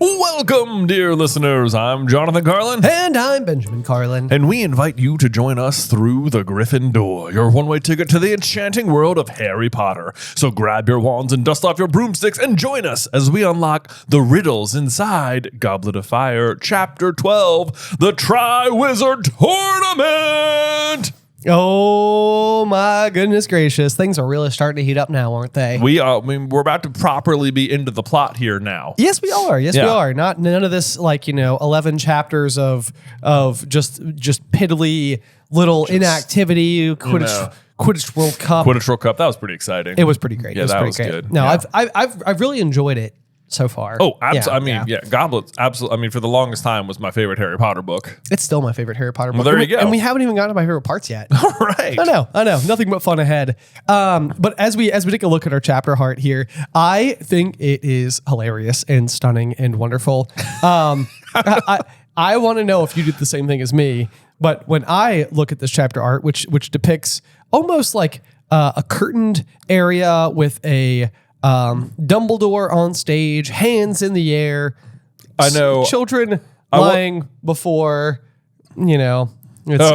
Welcome, dear listeners. I'm Jonathan Carlin. And I'm Benjamin Carlin. And we invite you to join us through the Griffin door, your one-way ticket to the enchanting world of Harry Potter. So grab your wands and dust off your broomsticks and join us as we unlock the riddles inside Goblet of Fire, Chapter 12, the Triwizard Tournament! Oh my goodness gracious. Things are really starting to heat up now, aren't they? We're about to properly be into the plot here now. Yes, we are. Yes, we are. None of this 11 chapters of just piddly little inactivity, Quidditch World Cup. Quidditch World Cup, that was pretty exciting. It was pretty great. Yeah, that was good. No, yeah. I've really enjoyed it so far. Oh, absolutely. Goblet's absolutely. I mean, for the longest time was my favorite Harry Potter book. It's still my favorite Harry Potter book. Well, there you go. And we haven't even gotten to my favorite parts yet. All right. I know. Nothing but fun ahead. But as we take a look at our chapter heart here, I think it is hilarious and stunning and wonderful. I want to know if you did the same thing as me. But when I look at this chapter art, which depicts almost like a curtained area with a Dumbledore on stage, hands in the air. I know. Children lying before, It looks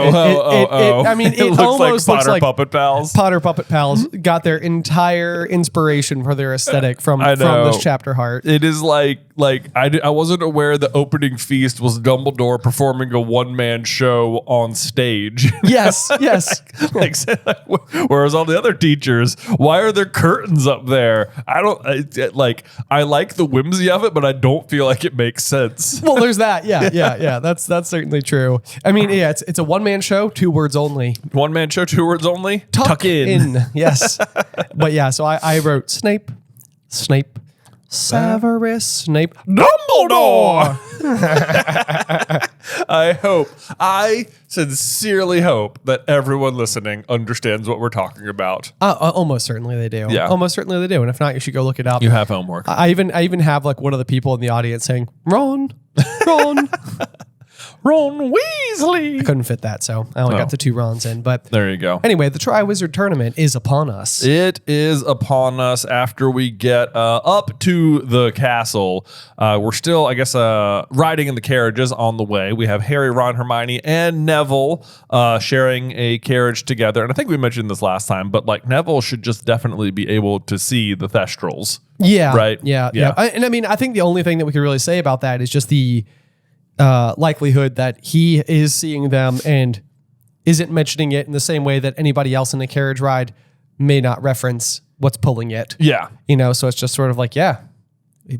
like Potter Puppet Pals. Potter Puppet Pals got their entire inspiration for their aesthetic from this chapter heart. It is like I wasn't aware the opening feast was Dumbledore performing a one-man show on stage. Yes. Whereas all the other teachers, why are there curtains up there? I like the whimsy of it, but I don't feel like it makes sense. Well, there's that. Yeah. That's certainly true. I mean, it's a one-man show, 2 words only. One-man show, 2 words only? Tuck in. Yes. But yeah, so I wrote Snape, Severus Snape, Dumbledore. I sincerely hope that everyone listening understands what we're talking about. Almost certainly they do. Yeah. Almost certainly they do. And if not, you should go look it up. You have homework. I even have like one of the people in the audience saying, Ron. Ron Weasley. I couldn't fit that, so I only got the 2 Rons in. But there you go. Anyway, the Triwizard Tournament is upon us. It is upon us after we get up to the castle. We're still, I guess, riding in the carriages on the way. We have Harry, Ron, Hermione, and Neville sharing a carriage together. And I think we mentioned this last time, but Neville should just definitely be able to see the thestrals. Yeah. Right? Yeah. And I mean, I think the only thing that we could really say about that is just the likelihood that he is seeing them and isn't mentioning it in the same way that anybody else in a carriage ride may not reference what's pulling it. Yeah. So it's just sort of like,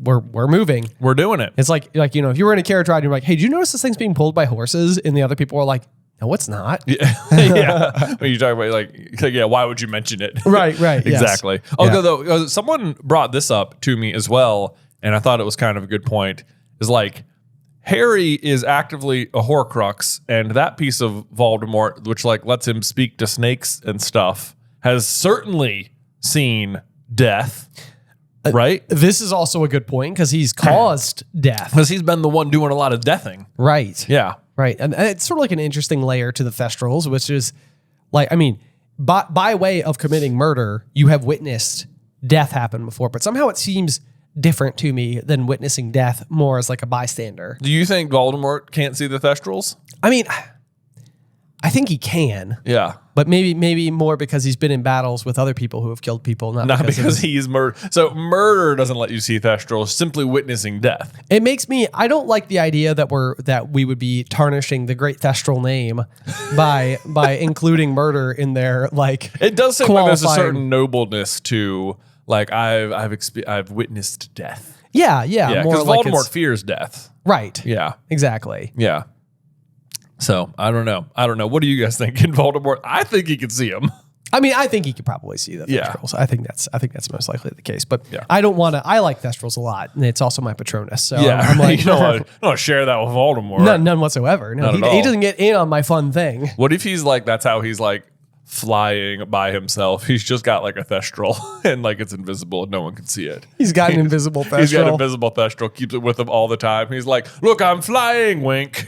we're moving. We're doing it. It's like, if you were in a carriage ride and you're like, hey, do you notice this thing's being pulled by horses? And the other people are like, no, it's not. Yeah. When you talk about why would you mention it? Right. Exactly. Yes. Although though, someone brought this up to me as well, and I thought it was kind of a good point, is Harry is actively a Horcrux, and that piece of Voldemort, which lets him speak to snakes and stuff, has certainly seen death, right? This is also a good point because he's caused death. Because he's been the one doing a lot of deathing. Right. Yeah. Right. And it's sort of like an interesting layer to the thestrals, which is by way of committing murder, you have witnessed death happen before, but somehow it seems different to me than witnessing death more as a bystander. Do you think Voldemort can't see the thestrals? I mean, I think he can. Yeah. But maybe more because he's been in battles with other people who have killed people, not because he's murdered. So murder doesn't let you see thestrals, simply witnessing death. It makes me, I don't like the idea that we would be tarnishing the great thestral name by including murder in there. It does seem like there's a certain nobleness to I've witnessed death. Yeah. Because Voldemort fears death. Right. Yeah. Exactly. Yeah. So I don't know. What do you guys think? In Voldemort, I think he could see him. I mean, I think he could probably see the thestrals. I think that's most likely the case. But I don't want to. I like thestrals a lot, and it's also my Patronus. So I'm like, you don't want to share that with Voldemort. None whatsoever. No, he doesn't get in on my fun thing. What if he's that's how he's flying by himself? He's just got a thestral and it's invisible and no one can see it. He's got an invisible thestral. He's got an invisible thestral, keeps it with him all the time. He's like, look, I'm flying, wink.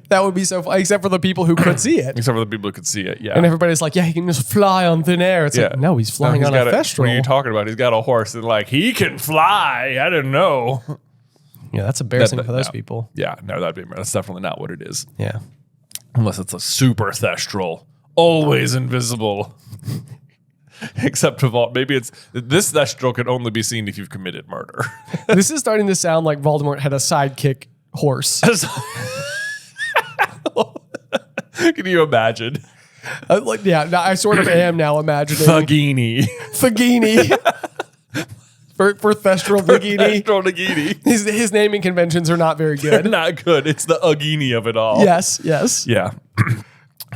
That would be so fun, except for the people who could see it. Except for the people who could see it, yeah. And everybody's like, he can just fly on thin air. It's no, he's flying on a thestral. What are you talking about? He's got a horse and he can fly. I didn't know. Yeah, that's embarrassing for those people. Yeah, no, that's definitely not what it is. Yeah. Unless it's a super thestral, always invisible. Except maybe it's this thestral can only be seen if you've committed murder. This is starting to sound like Voldemort had a sidekick horse. Can you imagine? I sort of am now imagining Thagini. for Thestral Nagini. Thestral Nagini. His naming conventions are not very good. They're not good. It's the Ugini of it all. Yes. Yeah.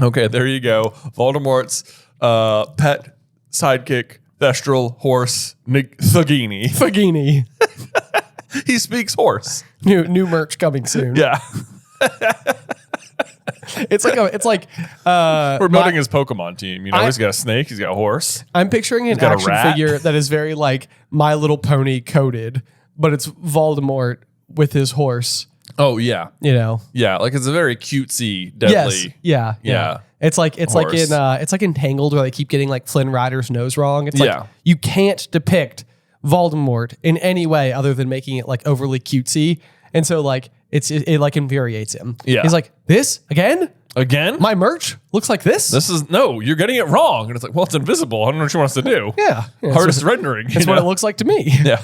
Okay, there you go. Voldemort's pet sidekick, Thestral horse, Thagini. Thagini. He speaks horse. New merch coming soon. Yeah. It's like we're building his Pokemon team. He's got a snake, he's got a horse. I'm picturing an action figure that is very like My Little Pony coded, but it's Voldemort with his horse. Oh yeah. Yeah, like it's a very cutesy, deadly. Yes. Yeah. It's like in Tangled where they keep getting like Flynn Rider's nose wrong. It's like you can't depict Voldemort in any way other than making it like overly cutesy. And so like it like infuriates him. Yeah. He's like, this again? Again? My merch looks like this? You're getting it wrong. And it's like, well, it's invisible. I don't know what you want us to do. Yeah. Hardest rendering. That's what it looks like to me. Yeah.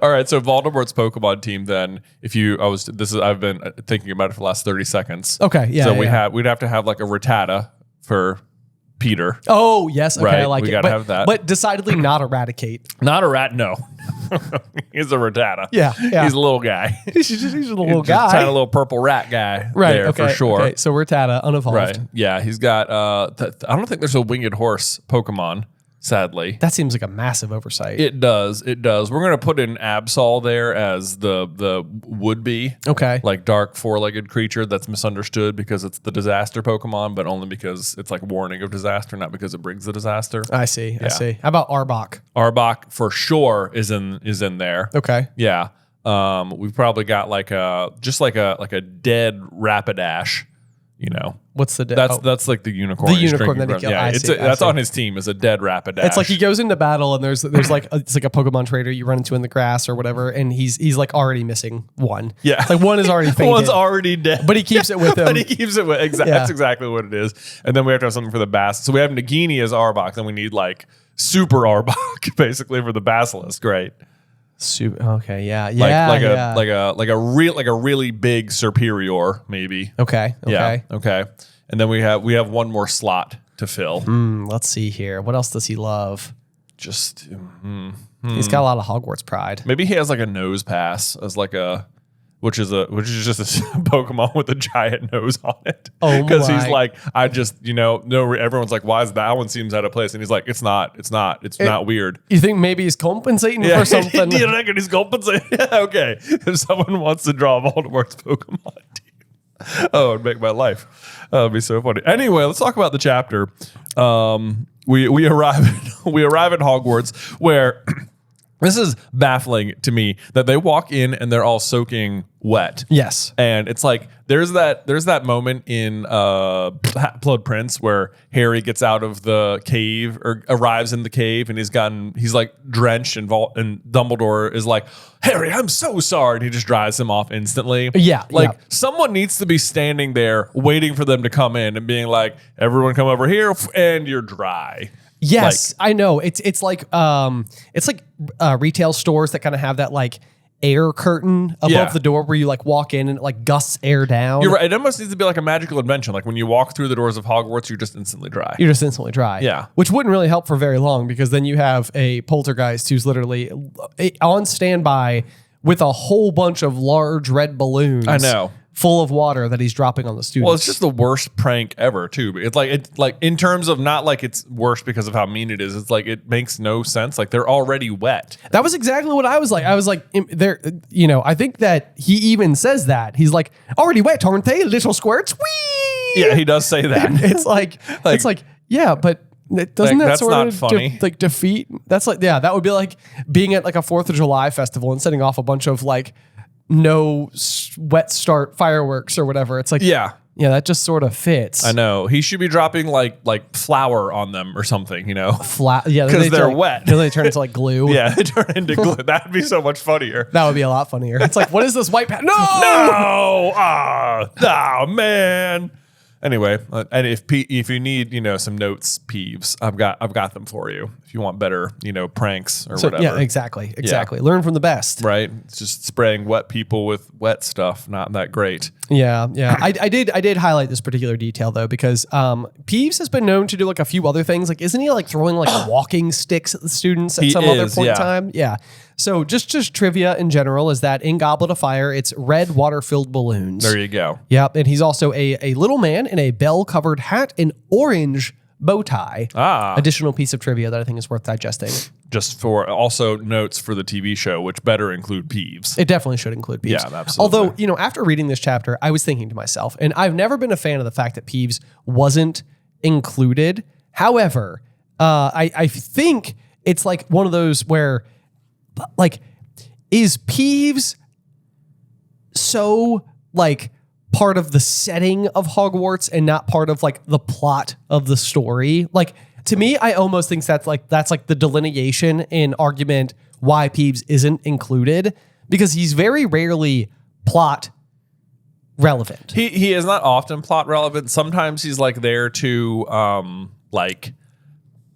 All right. So Voldemort's Pokemon team then, I've been thinking about it for the last 30 seconds. Okay. Yeah. So we'd have to have like a Rattata for Peter. Oh, yes. Okay. Right? I like we it. gotta have that. But decidedly not Eradicate. Not a rat. No. He's a Rattata. Yeah. He's a little guy. He's a little guy. Tiny little purple rat guy. Right. There okay. for sure. Okay. So Rattata, unevolved. Right. Yeah. He's got, I don't think there's a winged horse Pokemon, sadly. That seems like a massive oversight. It does. We're going to put in Absol there as the would-be. Okay. Like dark four-legged creature that's misunderstood because it's the disaster Pokemon, but only because it's like warning of disaster, not because it brings the disaster. I see. How about Arbok? Arbok for sure is in there. Okay. Yeah. We've probably got like a dead Rapidash. What's the that's like the unicorn. The unicorn that he killed. Yeah, that's on his team is a dead Rapidash. It's like he goes into battle and there's like it's like a Pokemon trader you run into in the grass or whatever, and he's like already missing one. Yeah, it's like one is already fainted. One's already dead, but he keeps it with him. That's exactly what it is. And then we have to have something for the Basilisk. So we have Nagini as Arbok, then we need like Super Arbok basically for the Basilisk, right? Okay, yeah. Like a really big Superior, maybe. Okay. Yeah. Okay. And then we have one more slot to fill. Let's see here. What else does he love? Just He's got a lot of Hogwarts pride. Maybe he has like a nose pass as like which is just a Pokemon with a giant nose on it. Oh, because he's like, everyone's like, why is that one seems out of place? And he's like, it's not weird. You think maybe he's compensating for something? Do you reckon he's compensating? Okay. If someone wants to draw Voldemort's Pokemon team, it'd make my life. That'd be so funny. Anyway, let's talk about the chapter. We arrive at Hogwarts where this is baffling to me that they walk in and they're all soaking wet. Yes. And it's like there's that moment in Blood Prince where Harry gets out of the cave or arrives in the cave and he's like drenched and Dumbledore is like, Harry, I'm so sorry. And he just dries him off instantly. Yeah. Someone needs to be standing there waiting for them to come in and being like, everyone come over here and you're dry. Yes, I know. It's like retail stores that kind of have that like air curtain above the door where you like walk in and it like gusts air down. You're right. It almost needs to be like a magical invention. Like when you walk through the doors of Hogwarts, you're just instantly dry. Yeah. Which wouldn't really help for very long because then you have a poltergeist who's literally on standby with a whole bunch of large red balloons. I know. Full of water that he's dropping on the students. Well, it's just the worst prank ever, too. It's like in terms of not like it's worse because of how mean it is. It's like it makes no sense. Like they're already wet. That was exactly what I was like. I was like, there. I think that he even says that he's like, already wet, aren't they, little squirts? Whee! Yeah, he does say that. It's like, yeah, but. Doesn't that that's sort not of funny. Defeat? That's like, yeah, that would be like being at like a 4th of July festival and setting off a bunch of like no wet start fireworks or whatever. It's like, yeah, Yeah, that just sort of fits. I know. He should be dropping like flour on them or something, Yeah, because they're wet. Then they turn into like glue. Yeah, they turn into glue. That'd be so much funnier. That would be a lot funnier. It's like, what is this white No! No! Oh, man. Anyway, and if you need some notes, Peeves, I've got them for you. If you want better pranks or whatever. Yeah, exactly. Learn from the best. Right, it's just spraying wet people with wet stuff. Not that great. Yeah. I did highlight this particular detail though because Peeves has been known to do like a few other things. Like, isn't he like throwing like walking sticks at the students at some other point in time? Yeah. So just trivia in general is that in Goblet of Fire, it's red water-filled balloons. There you go. Yep, and he's also a little man in a bell-covered hat and orange bow tie. Additional piece of trivia that I think is worth digesting. Just for also notes for the TV show, which better include Peeves. It definitely should include Peeves. Yeah, absolutely. Although, after reading this chapter, I was thinking to myself, and I've never been a fan of the fact that Peeves wasn't included. However, I think it's like one of those where, like, is Peeves so like part of the setting of Hogwarts and not part of like the plot of the story? Like, to me, I almost think that's like the delineation in argument why Peeves isn't included, because he's very rarely plot relevant. He is not often plot relevant. Sometimes he's like there to like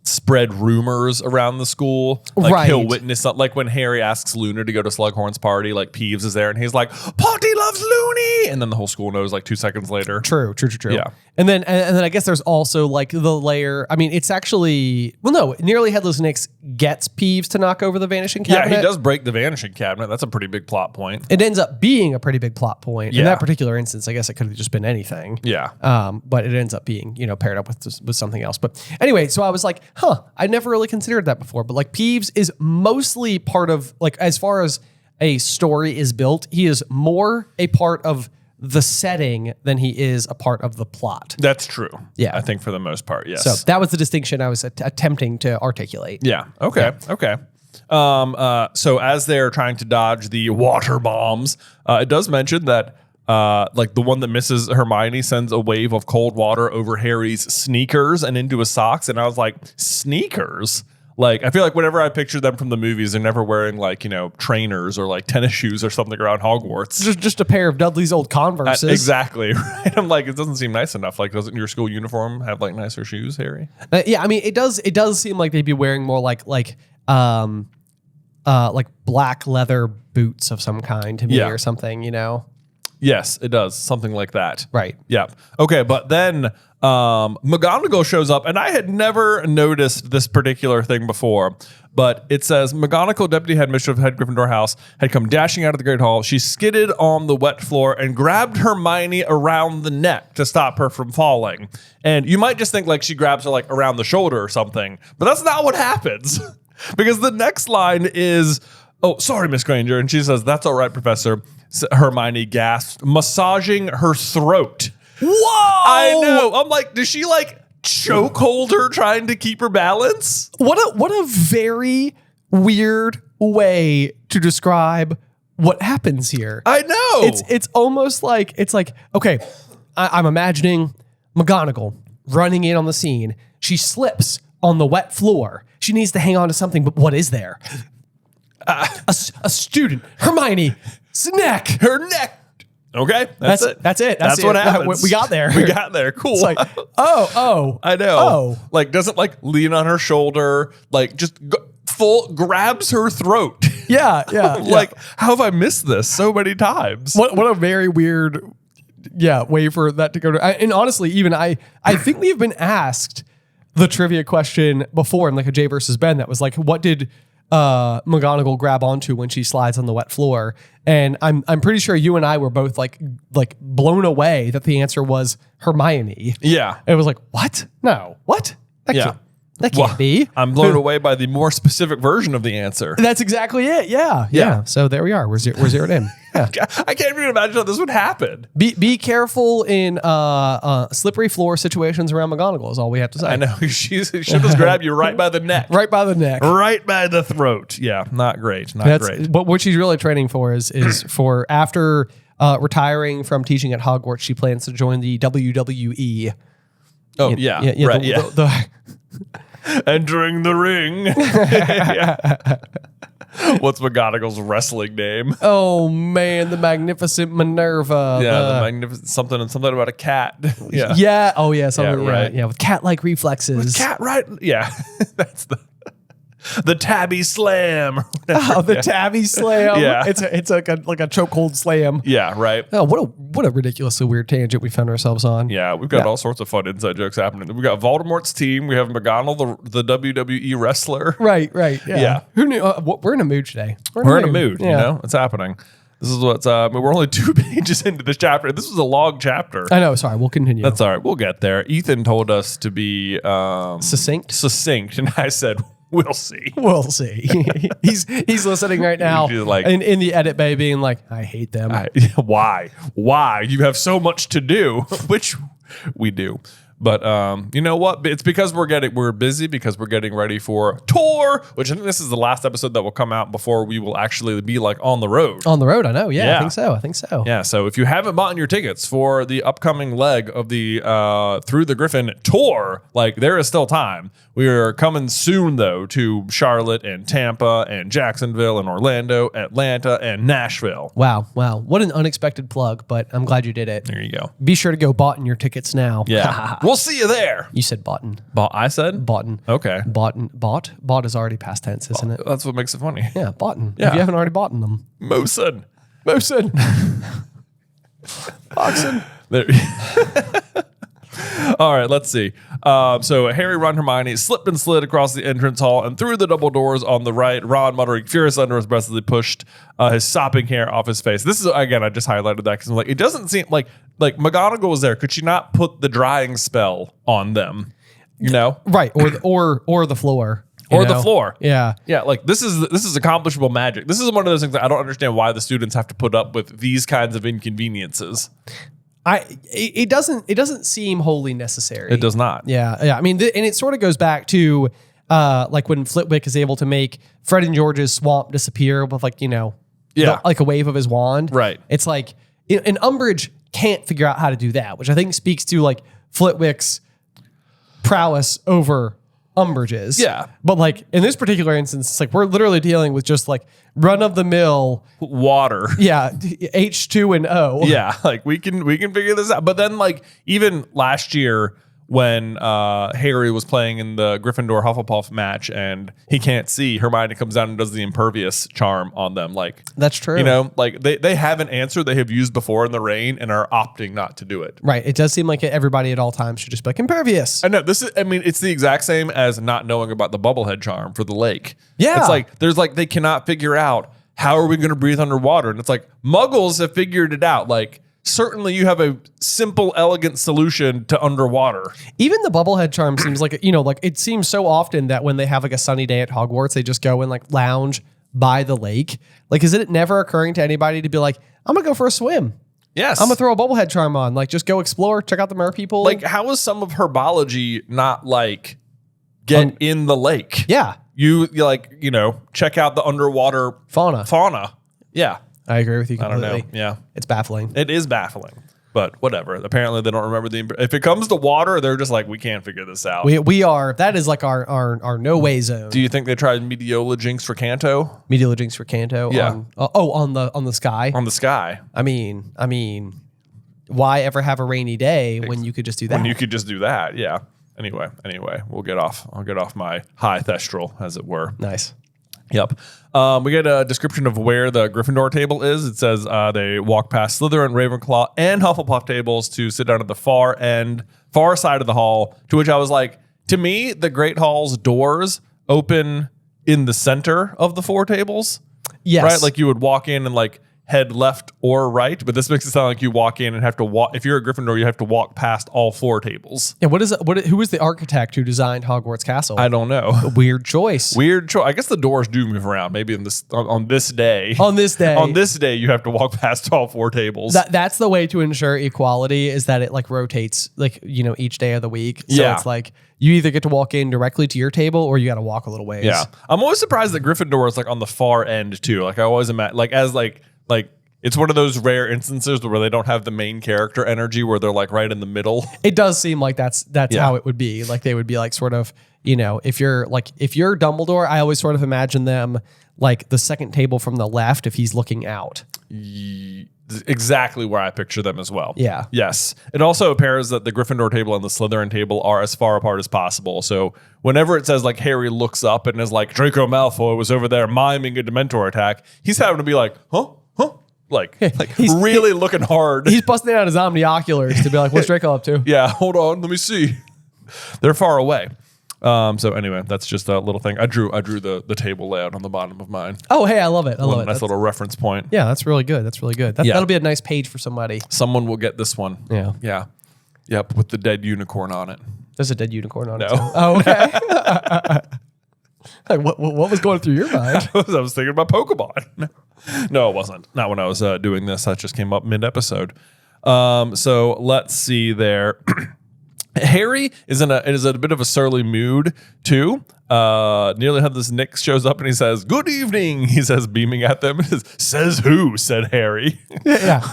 spread rumors around the school. Like right. He'll witness something. Like when Harry asks Luna to go to Slughorn's party, like Peeves is there and he's like, Potty loves Looney! And then the whole school knows like 2 seconds later. True. Yeah. And then I guess there's also like the layer. I mean, it's actually, well, no, Nearly Headless Nick's gets Peeves to knock over the Vanishing Cabinet. Yeah, he does break the Vanishing Cabinet. That's a pretty big plot point. It ends up being a pretty big plot point. Yeah. In that particular instance, I guess it could have just been anything. Yeah. But it ends up being, paired up with something else. But anyway, so I was like, I never really considered that before. But like Peeves is mostly part of, like, as far as a story is built, he is more a part of the setting than he is a part of the plot. That's true. Yeah. I think for the most part, yes. So that was the distinction I was attempting to articulate. Yeah. Okay. Yeah. Okay. So as they're trying to dodge the water bombs, it does mention that like the one that misses Hermione sends a wave of cold water over Harry's sneakers and into his socks. And I was like, sneakers? Like, I feel like whenever I picture them from the movies, they're never wearing like, trainers or like tennis shoes or something around Hogwarts. Just a pair of Dudley's old Converses. Exactly. Right. I'm like, it doesn't seem nice enough. Like, doesn't your school uniform have like nicer shoes, Harry? Yeah. I mean, it does seem like they'd be wearing more like black leather boots of some kind to me or something, Yes, it does. Something like that. Right. Yeah. Okay. But then McGonagall shows up, and I had never noticed this particular thing before, but it says McGonagall, deputy headmistress of Head Gryffindor House, had come dashing out of the Great Hall. She skidded on the wet floor and grabbed Hermione around the neck to stop her from falling. And you might just think like she grabs her like around the shoulder or something, but that's not what happens. Because the next line is, "Oh, sorry, Miss Granger." And she says, "That's all right, Professor." Hermione gasped, massaging her throat. Whoa! I know. I'm like, does she like chokehold her trying to keep her balance? What a very weird way to describe what happens here. I know. It's almost like, okay, I'm imagining McGonagall running in on the scene. She slips on the wet floor. She needs to hang on to something, but what is there? A student, Hermione, neck. Her neck. Okay, that's it. That's what happens. We got there. We got there. Cool. It's like, I know. Like, doesn't like lean on her shoulder, like just full grabs her throat. Yeah. Like, how have I missed this so many times? What a very weird, way for that to go to. And honestly, even I think we've been asked the trivia question before in like a Jay versus Ben that was like, what did McGonagall grab onto when she slides on the wet floor? And I'm pretty sure you and I were both like blown away that the answer was Hermione. Yeah. It was like, what? No. What? That can't be. I'm blown away by the more specific version of the answer. That's exactly it. Yeah. So there we are. We're zeroed in. Yeah. I can't even imagine how this would happen. Be careful in slippery floor situations around McGonagall is all we have to say. I know. She'll just grab you right by the neck. Right by the neck. Right by the throat. Yeah. Not great. Not great. But what she's really training for is for after retiring from teaching at Hogwarts, she plans to join the WWE. Oh, yeah. Right, Entering the ring. What's McGonagall's wrestling name? Oh man, the Magnificent Minerva. Yeah, the magnificent something about a cat. Yeah. Yeah. Oh yeah. Something. Yeah, right. Yeah. With cat-like reflexes. Cat, right? Yeah. That's the Tabby Slam. Oh, the Tabby Slam. Yeah. It's like a chokehold slam. Yeah, right. Oh, what a ridiculously weird tangent we found ourselves on. Yeah, we've got all sorts of fun inside jokes happening. We got Voldemort's team. We have McGonagall, the WWE wrestler. Right. Yeah. Yeah. Who knew? We're in a mood today. We're in a mood. You know, it's happening. This is what's. We're only 2 pages into this chapter. This was a long chapter. I know. Sorry. We'll continue. That's all right. We'll get there. Ethan told us to be succinct, and I said, "We'll see." We'll see. he's listening right now, He's like, in the edit bay, being like, "I hate them." Why? You have so much to do, which we do. But you know what? It's because we're busy because we're getting ready for tour, which I think this is the last episode that will come out before we will actually be like on the road. On the road, I know. Yeah. I think so. Yeah. So if you haven't bought your tickets for the upcoming leg of the Through the Griffin tour, like there is still time. We are coming soon though to Charlotte and Tampa and Jacksonville and Orlando, Atlanta and Nashville. Wow. What an unexpected plug, but I'm glad you did it. There you go. Be sure to go boughten your tickets now. Yeah. We'll see you there. You said boughten. I said? Boughten. Okay. Boughten. Bought is already past tense, isn't it? That's what makes it funny. Yeah, boughten. Yeah. If you haven't already bought them. Mosin. Oxen. There. All right, let's see. So Harry, Ron, Hermione slipped and slid across the entrance hall and through the double doors on the right. Ron, muttering furious under his breath as he pushed his sopping hair off his face. This is, again, I just highlighted that because I'm like, it doesn't seem like McGonagall was there. Could she not put the drying spell on them? You know? Right, or the floor. Or the floor. Yeah. Yeah, like this is accomplishable magic. This is one of those things that I don't understand why the students have to put up with these kinds of inconveniences. It doesn't seem wholly necessary. It does not. Yeah. I mean, and it sort of goes back to like when Flitwick is able to make Fred and George's swamp disappear with like a wave of his wand. Right. It's like an Umbridge can't figure out how to do that, which I think speaks to like Flitwick's prowess over Umbridge's. Yeah. But like in this particular instance, it's like we're literally dealing with just like run of the mill water. Yeah. H2O. Yeah. Like we can figure this out. But then like even last year when Harry was playing in the Gryffindor Hufflepuff match and he can't see, Hermione comes down and does the impervious charm on them. Like that's true. You know, like they have an answer they have used before in the rain and are opting not to do it. Right. It does seem like everybody at all times should just be like impervious. I know it's the exact same as not knowing about the bubblehead charm for the lake. Yeah. It's like they cannot figure out how are we going to breathe underwater? And it's like Muggles have figured it out. Like certainly you have a simple, elegant solution to underwater. Even the bubblehead charm seems like, like it seems so often that when they have like a sunny day at Hogwarts, they just go and like lounge by the lake. Like, is it never occurring to anybody to be like, I'm going to go for a swim? Yes. I'm going to throw a bubblehead charm on. Like, just go explore, check out the mer people. Like, how is some of herbology not like get in the lake? Yeah. You check out the underwater fauna. Yeah. I agree with you completely. I don't know. Yeah. It's baffling. It is baffling. But whatever. Apparently they don't remember if it comes to water, they're just like, we can't figure this out. That is like our no way zone. Do you think they tried Mediola Jinx for Kanto? Mediola Jinx for Kanto? Yeah. On the sky? On the sky. I mean, why ever have a rainy day when you could just do that? When you could just do that, yeah. Anyway, I'll get off my high thestral, as it were. Nice. Yep. We get a description of where the Gryffindor table is. It says they walk past Slytherin, Ravenclaw, and Hufflepuff tables to sit down at the far side of the hall, to which I was like, to me, the Great Hall's doors open in the center of the 4 tables. Yes. Right? Like you would walk in and like head left or right, but this makes it sound like you walk in and have to walk. If you're a Gryffindor, you have to walk past all 4 tables. Yeah, who is the architect who designed Hogwarts Castle? I don't know. Weird choice. I guess the doors do move around. Maybe on this day. On this day, you have to walk past all 4 tables. That's the way to ensure equality, is that it like rotates like each day of the week. So it's like you either get to walk in directly to your table or you got to walk a little ways. Yeah, I'm always surprised that Gryffindor is like on the far end too. Like I always imagine, like as like it's one of those rare instances where they don't have the main character energy, where they're like right in the middle. It does seem like that's how it would be. Like they would be like sort of, if you're Dumbledore, I always sort of imagine them like the second table from the left if he's looking out. Exactly where I picture them as well. Yeah. Yes. It also appears that the Gryffindor table and the Slytherin table are as far apart as possible. So whenever it says like Harry looks up and is like Draco Malfoy was over there miming a Dementor attack, he's having to be like, huh? Like he's really looking hard. He's busting out his omnioculars to be like, what's Draco up to? Yeah, hold on, let me see. They're far away. So anyway, that's just a little thing. I drew the table layout on the bottom of mine. Oh, hey, I love it. I love it. Nice little reference point. Yeah, that's really good. That'll be a nice page for somebody. Someone will get this one. Yeah. Yeah. Yep, with the dead unicorn on it. There's a dead unicorn on it. No. Too. Oh, okay. Like what was going through your mind? I was thinking about Pokemon. No, it wasn't. Not when I was doing this. That just came up mid-episode. So let's see there. Harry is in a bit of a surly mood too. Nearly had this Nick shows up and he says, "Good evening." He says, beaming at them. Says who? Said Harry. Yeah.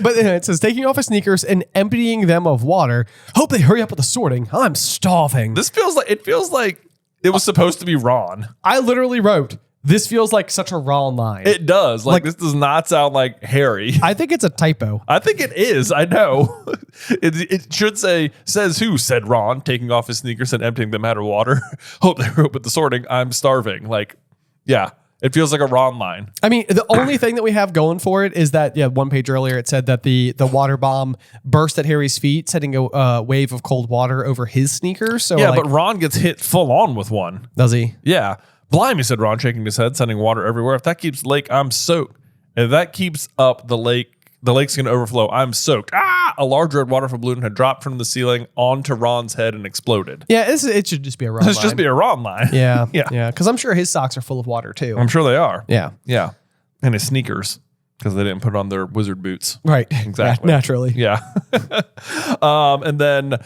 But it says taking off his sneakers and emptying them of water. Hope they hurry up with the sorting. I'm starving. This feels like it was supposed to be Ron. I literally wrote, this feels like such a Ron line. It does. Like this does not sound like Harry. I think it's a typo. I think it is. I know. It should say, says who, said Ron, taking off his sneakers and emptying them out of water. Hope they hurry up with the sorting. I'm starving. Like, yeah, it feels like a Ron line. I mean, the only thing that we have going for it is that, one page earlier it said that the water bomb burst at Harry's feet, setting a wave of cold water over his sneakers. So yeah, but Ron gets hit full on with one. Does he? Yeah. Blimey, said Ron, shaking his head, sending water everywhere. If that keeps the lake, I'm soaked. If that keeps up the lake's going to overflow. I'm soaked. Ah! A large red water balloon had dropped from the ceiling onto Ron's head and exploded. Yeah, it should just be a Ron line. It should just be a Ron line. Yeah. Yeah. Because I'm sure his socks are full of water too. I'm sure they are. Yeah. Yeah. And his sneakers, because they didn't put on their wizard boots. Right. Exactly. Naturally. Yeah. And then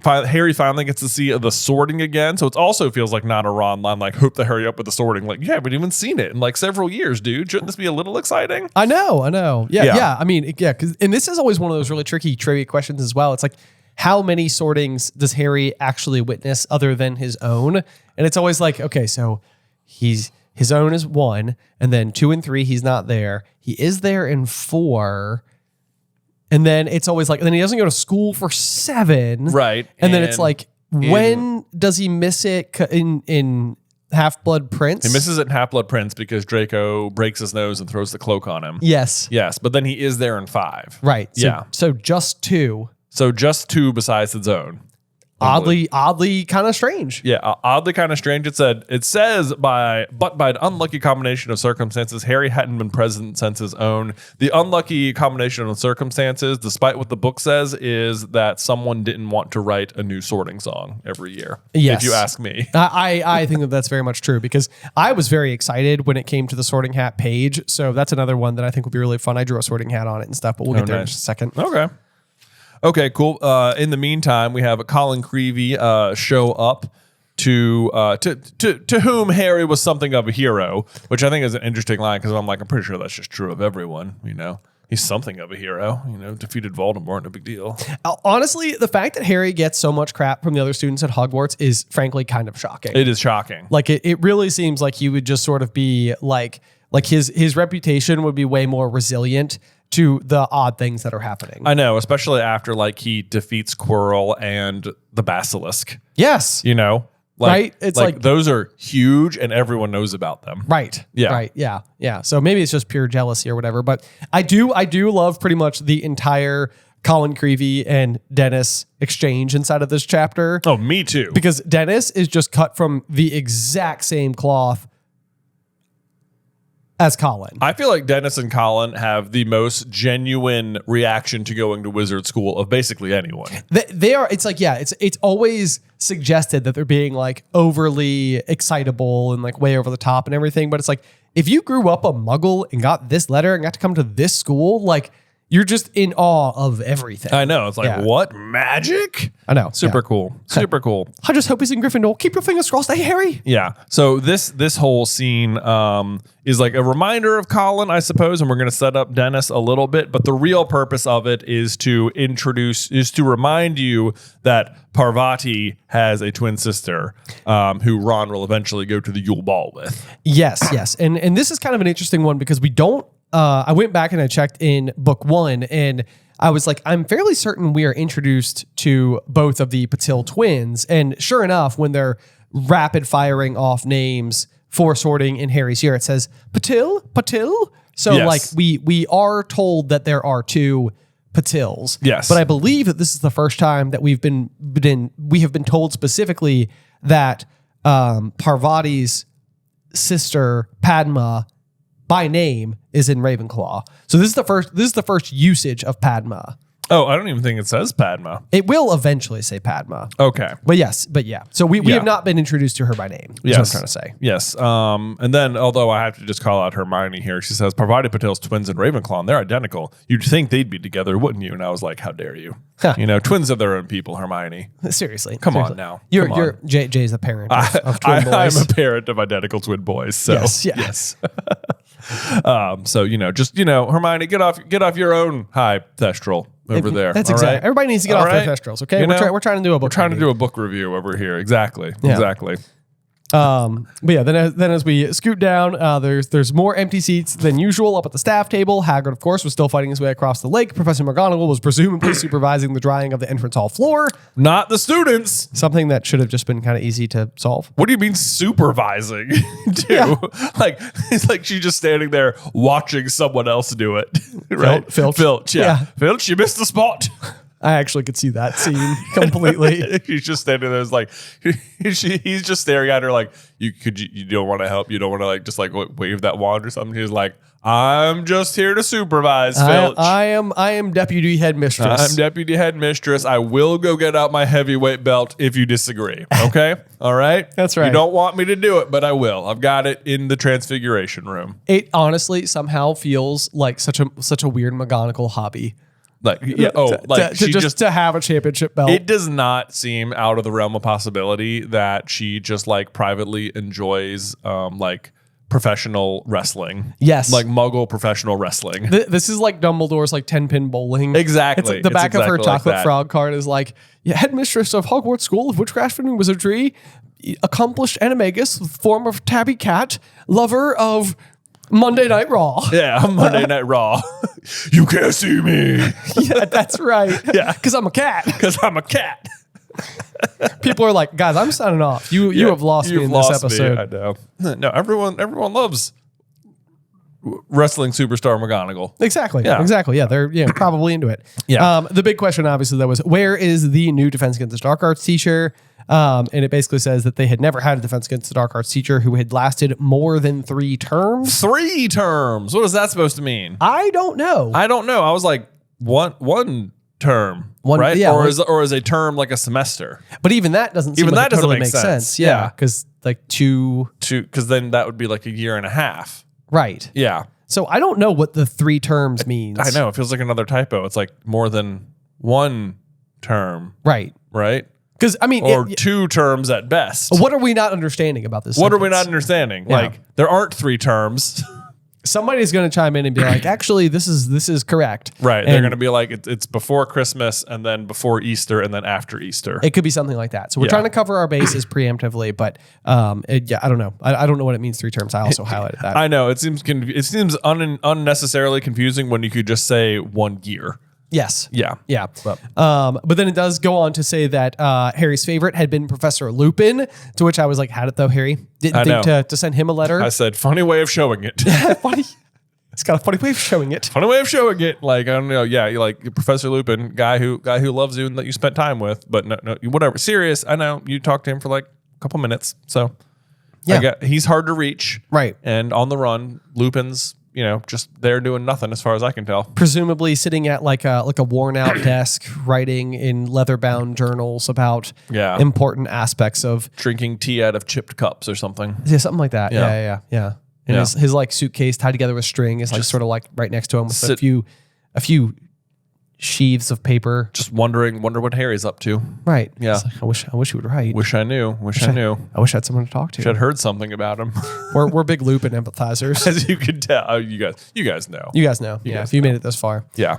Harry finally gets to see the sorting again. So it also feels like not a Ron line, like hope to hurry up with the sorting. Like, you haven't even seen it in like several years, dude. Shouldn't this be a little exciting? I know. Yeah. I mean, yeah. And this is always one of those really tricky trivia questions as well. It's like, how many sortings does Harry actually witness other than his own? And it's always like, okay, so his own is 1, and then 2 and 3, he's not there. He is there in 4. And then it's always like, and then he doesn't go to school for 7. Right. And then it's like, when does he miss it in Half-Blood Prince? He misses it in Half-Blood Prince because Draco breaks his nose and throws the cloak on him. Yes. But then he is there in 5. Right. Yeah. So just 2. So just 2 besides his own. Oddly kind of strange. Yeah, oddly kind of strange. It says by an unlucky combination of circumstances, Harry hadn't been present since his own. The unlucky combination of circumstances, despite what the book says, is that someone didn't want to write a new sorting song every year. Yes. If you ask me. I think that's very much true because I was very excited when it came to the sorting hat page. So that's another one that I think will be really fun. I drew a sorting hat on it and stuff, but we'll get there in just a second. Okay, cool. In the meantime, we have Colin Creevy show up to whom Harry was something of a hero, which I think is an interesting line because I'm pretty sure that's just true of everyone. He's something of a hero. Defeated Voldemort, no big deal. Honestly, the fact that Harry gets so much crap from the other students at Hogwarts is frankly kind of shocking. It is shocking. Like it really seems like he would just sort of be like his reputation would be way more resilient to the odd things that are happening. I know, especially after he defeats Quirrell and the Basilisk. Yes. Right? It's like those are huge and everyone knows about them. Right. Yeah. Right. Yeah. Yeah. So maybe it's just pure jealousy or whatever. But I do love pretty much the entire Colin Creevy and Dennis exchange inside of this chapter. Oh, me too. Because Dennis is just cut from the exact same cloth as Colin. I feel like Dennis and Colin have the most genuine reaction to going to wizard school of basically anyone. They are. It's like, yeah, it's always suggested that they're being overly excitable and way over the top and everything. But it's like, if you grew up a muggle and got this letter and got to come to this school, you're just in awe of everything. I know. It's like, what? Magic? I know. Super cool. Super cool. I just hope he's in Gryffindor. Keep your fingers crossed. Hey, Harry. Yeah. So this whole scene is like a reminder of Colin, I suppose, and we're going to set up Dennis a little bit. But the real purpose of it is to remind you that Parvati has a twin sister who Ron will eventually go to the Yule Ball with. Yes. And this is kind of an interesting one because we don't. I went back and I checked in book 1 and I was like, I'm fairly certain we are introduced to both of the Patil twins. And sure enough, when they're rapid firing off names for sorting in Harry's year, it says Patil. So like we are told that there are 2 Patils. Yes. But I believe that this is the first time that we have been told specifically that Parvati's sister Padma by name is in Ravenclaw. So this is the first usage of Padma. Oh, I don't even think it says Padma. It will eventually say Padma. Okay. But yeah. So we have not been introduced to her by name. That's what I'm trying to say. Yes. And then, although I have to just call out Hermione here, she says, Parvati Patel's twins in Ravenclaw, and they're identical. You'd think they'd be together, wouldn't you? And I was like, how dare you? Huh. You know, twins are their own people, Hermione. Seriously. Come on now. You're Jay's the parent of twin boys. I'm a parent of identical twin boys. So yes. So, Hermione, get off your own high thestral over there. That's exactly. Right? Everybody needs to get off their thestrals, okay? We're trying to do a book. We're trying to do a book review over here. Exactly. But yeah, then as we scoot down, there's more empty seats than usual up at the staff table. Hagrid, of course, was still fighting his way across the lake. Professor McGonagall was presumably supervising the drying of the entrance hall floor. Not the students. Something that should have just been kind of easy to solve. What do you mean supervising? Like it's like she's just standing there watching someone else do it. Right? Filch. Yeah. Filch, you missed the spot. I actually could see that scene completely. He's just standing there. It's like he's just staring at her like you don't want to help. You don't want to just wave that wand or something. He's like, I'm just here to supervise, Filch. I am deputy headmistress. I'm deputy headmistress. I will go get out my heavyweight belt if you disagree. Okay, all right. That's right. You don't want me to do it, but I will. I've got it in the transfiguration room. It honestly somehow feels like such a weird McGonagall hobby. To have a championship belt. It does not seem out of the realm of possibility that she just privately enjoys professional wrestling. Yes. Like Muggle professional wrestling. This is like Dumbledore's 10-pin bowling. Exactly. It's the back of her chocolate frog card is like, headmistress of Hogwarts School of Witchcraft and Wizardry, accomplished animagus, form of tabby cat, lover of Monday Night Raw. Yeah, Monday Night Raw. You can't see me. Yeah, that's right. Yeah. Because I'm a cat. People are like, guys, I'm signing off. You have lost me in this episode. I know. No, everyone loves wrestling superstar McGonagall. Exactly. Yeah, they're probably into it. Yeah. The big question obviously though was, where is the new Defense Against the Dark Arts teacher? And it basically says that they had never had a Defense Against the Dark Arts teacher who had lasted more than 3 terms. 3 terms? What is that supposed to mean? I don't know. I was like, one term, right? Yeah, or is a term like a semester? But even that doesn't seem like it totally make sense. Yeah, because because then that would be like a year and a half. Right. Yeah. So I don't know what the 3 terms means. I know. It feels like another typo. It's like more than 1 term. Right. Right? Because, I mean... Or 2 terms at best. What are we not understanding about this What sentence? are we not understanding? Yeah. There aren't 3 terms. Somebody's going to chime in and be like, actually, this is correct. Right. They're going to be like, it's before Christmas and then before Easter and then after Easter. It could be something like that. So we're trying to cover our bases preemptively, but I don't know. I don't know what it means 3 terms. I also highlighted that. I know. It seems unnecessarily confusing when you could just say 1 year. Yes. Yeah. But then it does go on to say that Harry's favorite had been Professor Lupin, to which I was like, had it though, Harry? Didn't think to send him a letter? I said, funny way of showing it. Funny. It's got a funny way of showing it. Funny way of showing it. Like, I don't know. Yeah, you like Professor Lupin, guy who loves you and that you spent time with, but no, whatever. Serious. I know you talked to him for like a couple minutes. So yeah, he's hard to reach. Right. And on the run, Lupin's, just there doing nothing as far as I can tell. Presumably sitting at like a worn out desk, writing in leather bound journals about important aspects of drinking tea out of chipped cups or something. Yeah, something like that. Yeah. And his like suitcase tied together with string is like sort of like right next to him with a few sheaves of paper. Just wonder what Harry's up to. Right. Yeah. Like, I wish he would write. Wish I knew. I wish I had someone to talk to. Wish I'd heard something about him. We're big Lupin empathizers. As you can tell. Oh, you guys know. You guys know. If you made it this far. Yeah.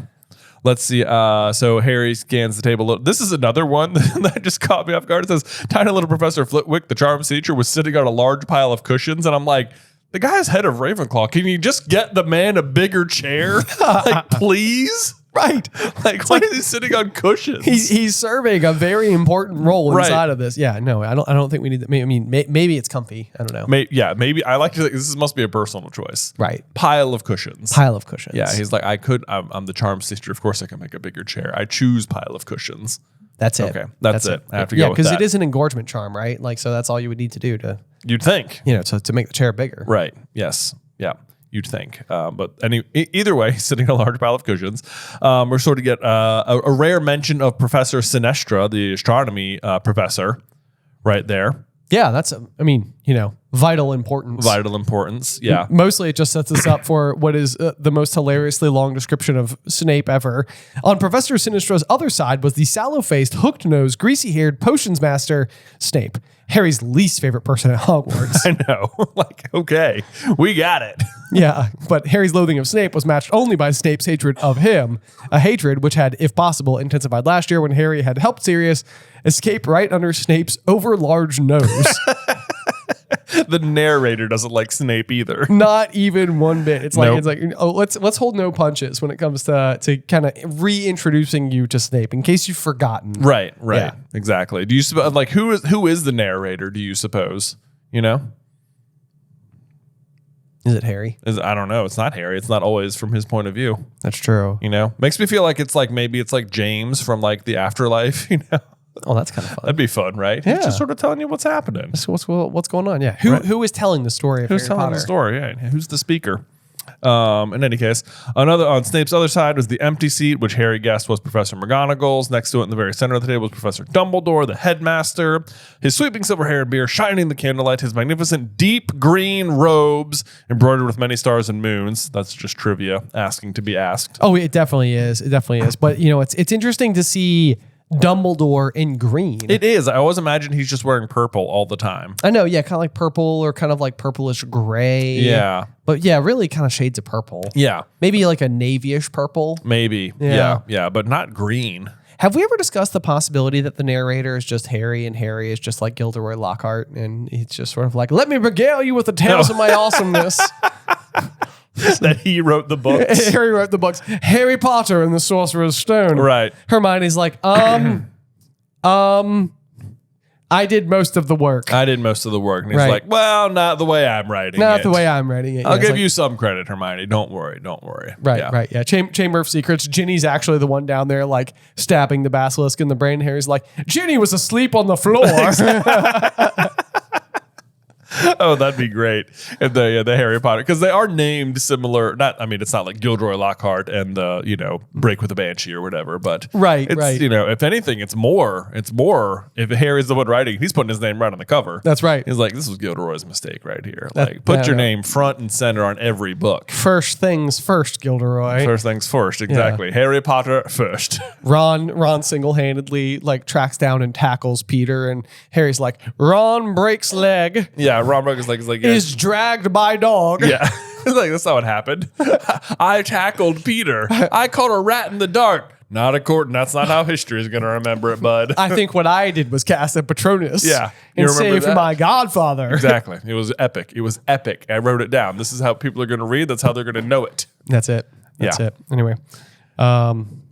Let's see. So Harry scans the table. This is another one that just caught me off guard. It says, tiny little Professor Flitwick, the charms teacher, was sitting on a large pile of cushions. And I'm like, the guy's head of Ravenclaw. Can you just get the man a bigger chair? Like, please? Right. Like, why is he sitting on cushions? He's serving a very important role inside of this. Yeah, no, I don't think we need that. I mean, maybe it's comfy. I don't know. Maybe I like to think this must be a personal choice. Right. Pile of cushions. Yeah, he's like, I'm the charms teacher. Of course I can make a bigger chair. I choose pile of cushions. That's it. Okay, that's it. I have to go with that. because it is an engorgement charm, right? Like, so that's all you would need to do to, you'd think, to make the chair bigger. Right. Yes. Yeah. You'd think. But either way, sitting on a large pile of cushions, we're sort of get a rare mention of Professor Sinestra, the astronomy professor, right there. Yeah, that's, vital importance. Vital importance. Yeah. Mostly it just sets us up for what is the most hilariously long description of Snape ever. On Professor Sinistra's other side was the sallow-faced, hooked-nosed, greasy-haired potions master, Snape. Harry's least favorite person at Hogwarts. I know. Like, okay, we got it. Yeah, but Harry's loathing of Snape was matched only by Snape's hatred of him, a hatred which had, if possible, intensified last year when Harry had helped Sirius escape right under Snape's over-large nose. The narrator doesn't like Snape either. Not even one bit. It's like let's hold no punches when it comes to kind of reintroducing you to Snape in case you've forgotten. Right. Yeah. Exactly. Do you like who is the narrator? Do you suppose? Is it Harry? I don't know. It's not Harry. It's not always from his point of view. That's true. Makes me feel like it's like maybe it's like James from like the Afterlife. Oh, that's kind of fun. That'd be fun, right? Yeah. He's just sort of telling you what's happening. What's going on? Yeah. Who is telling the story of Who's Harry telling Potter? the story? Yeah. Who's the speaker? In any case, on Snape's other side was the empty seat, which Harry guessed was Professor McGonagall's. Next to it in the very center of the table was Professor Dumbledore, the headmaster. His sweeping silver hair and beard shining in the candlelight, his magnificent deep green robes embroidered with many stars and moons. That's just trivia asking to be asked. Oh, it definitely is. But it's interesting to see Dumbledore in green. It is. I always imagine he's just wearing purple all the time. I know, yeah, kind of like purple or kind of like purplish gray. Yeah. But yeah, really kind of shades of purple. Yeah. Maybe like a navy-ish purple. Maybe. Yeah, but not green. Have we ever discussed the possibility that the narrator is just Harry and Harry is just like Gilderoy Lockhart and he's just sort of like, let me regale you with the tales of my awesomeness. That he wrote the books. Harry wrote the books. Harry Potter and the Sorcerer's Stone. Right. Hermione's like, I did most of the work. And he's like, well, not the way I'm writing it. Not the way I'm writing it. I'll give you some credit, Hermione. Don't worry. Right. Yeah. Chamber of Secrets. Ginny's actually the one down there, like stabbing the basilisk in the brain. Harry's like, Ginny was asleep on the floor. Oh, that'd be great. And the Harry Potter, because they are named similar. It's not like Gilderoy Lockhart and the Break with a Banshee or whatever. But right. If anything, it's more. If Harry's the one writing, he's putting his name right on the cover. That's right. He's like, this was Gilderoy's mistake right here. Put your name front and center on every book. First things first, Gilderoy. First things first, exactly. Yeah. Harry Potter first. Ron single-handedly like tracks down and tackles Peter, and Harry's like, Ron breaks leg. Yeah, Ron Brook is like is dragged by dog. Yeah. Like, that's not what happened. I tackled Peter. I caught a rat in the dark. That's not how history is going to remember it, bud. I think what I did was cast a Patronus. Yeah. And save my godfather. Exactly. It was epic. I wrote it down. This is how people are going to read. That's how they're going to know it. That's it. Anyway.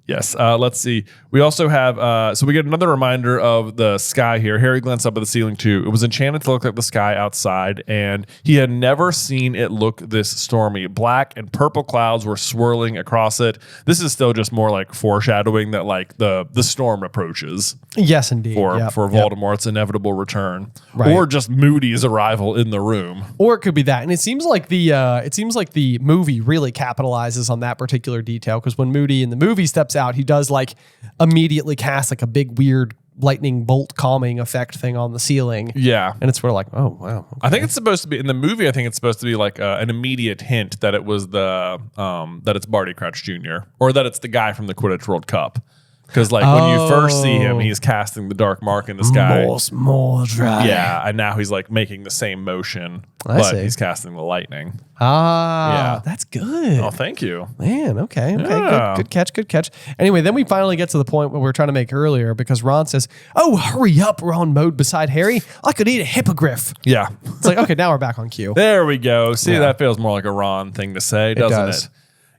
Yes. Let's see. We also have, so we get another reminder of the sky here. Harry glanced up at the ceiling too. It was enchanted to look like the sky outside, and he had never seen it look this stormy. Black and purple clouds were swirling across it. This is still just more like foreshadowing that like the storm approaches. Yes, indeed. For Voldemort's inevitable return. Right. Or just Moody's arrival in the room. Or it could be that. And it seems like the movie really capitalizes on that particular detail, because when Moody in the movie steps out, he does like immediately cast like a big weird lightning bolt calming effect thing on the ceiling. Yeah. And it's sort of like, oh, wow. Okay. I think it's supposed to be in the movie. I think it's supposed to be like an immediate hint that it was that it's Barty Crouch Jr. or that it's the guy from the Quidditch World Cup. Because like when you first see him, he's casting the dark mark in the sky. More dry. Yeah, and now he's like making the same motion, I but see. he's casting the lightning. Yeah. That's good. Oh, thank you. Man, okay. Yeah. Good catch. Anyway, then we finally get to the point where we were trying to make earlier because Ron says, oh, hurry up. We're on mode beside Harry. I could eat a hippogriff. Yeah. It's like, okay, now we're back on cue. There we go. See, Yeah. that feels more like a Ron thing to say, doesn't does. it?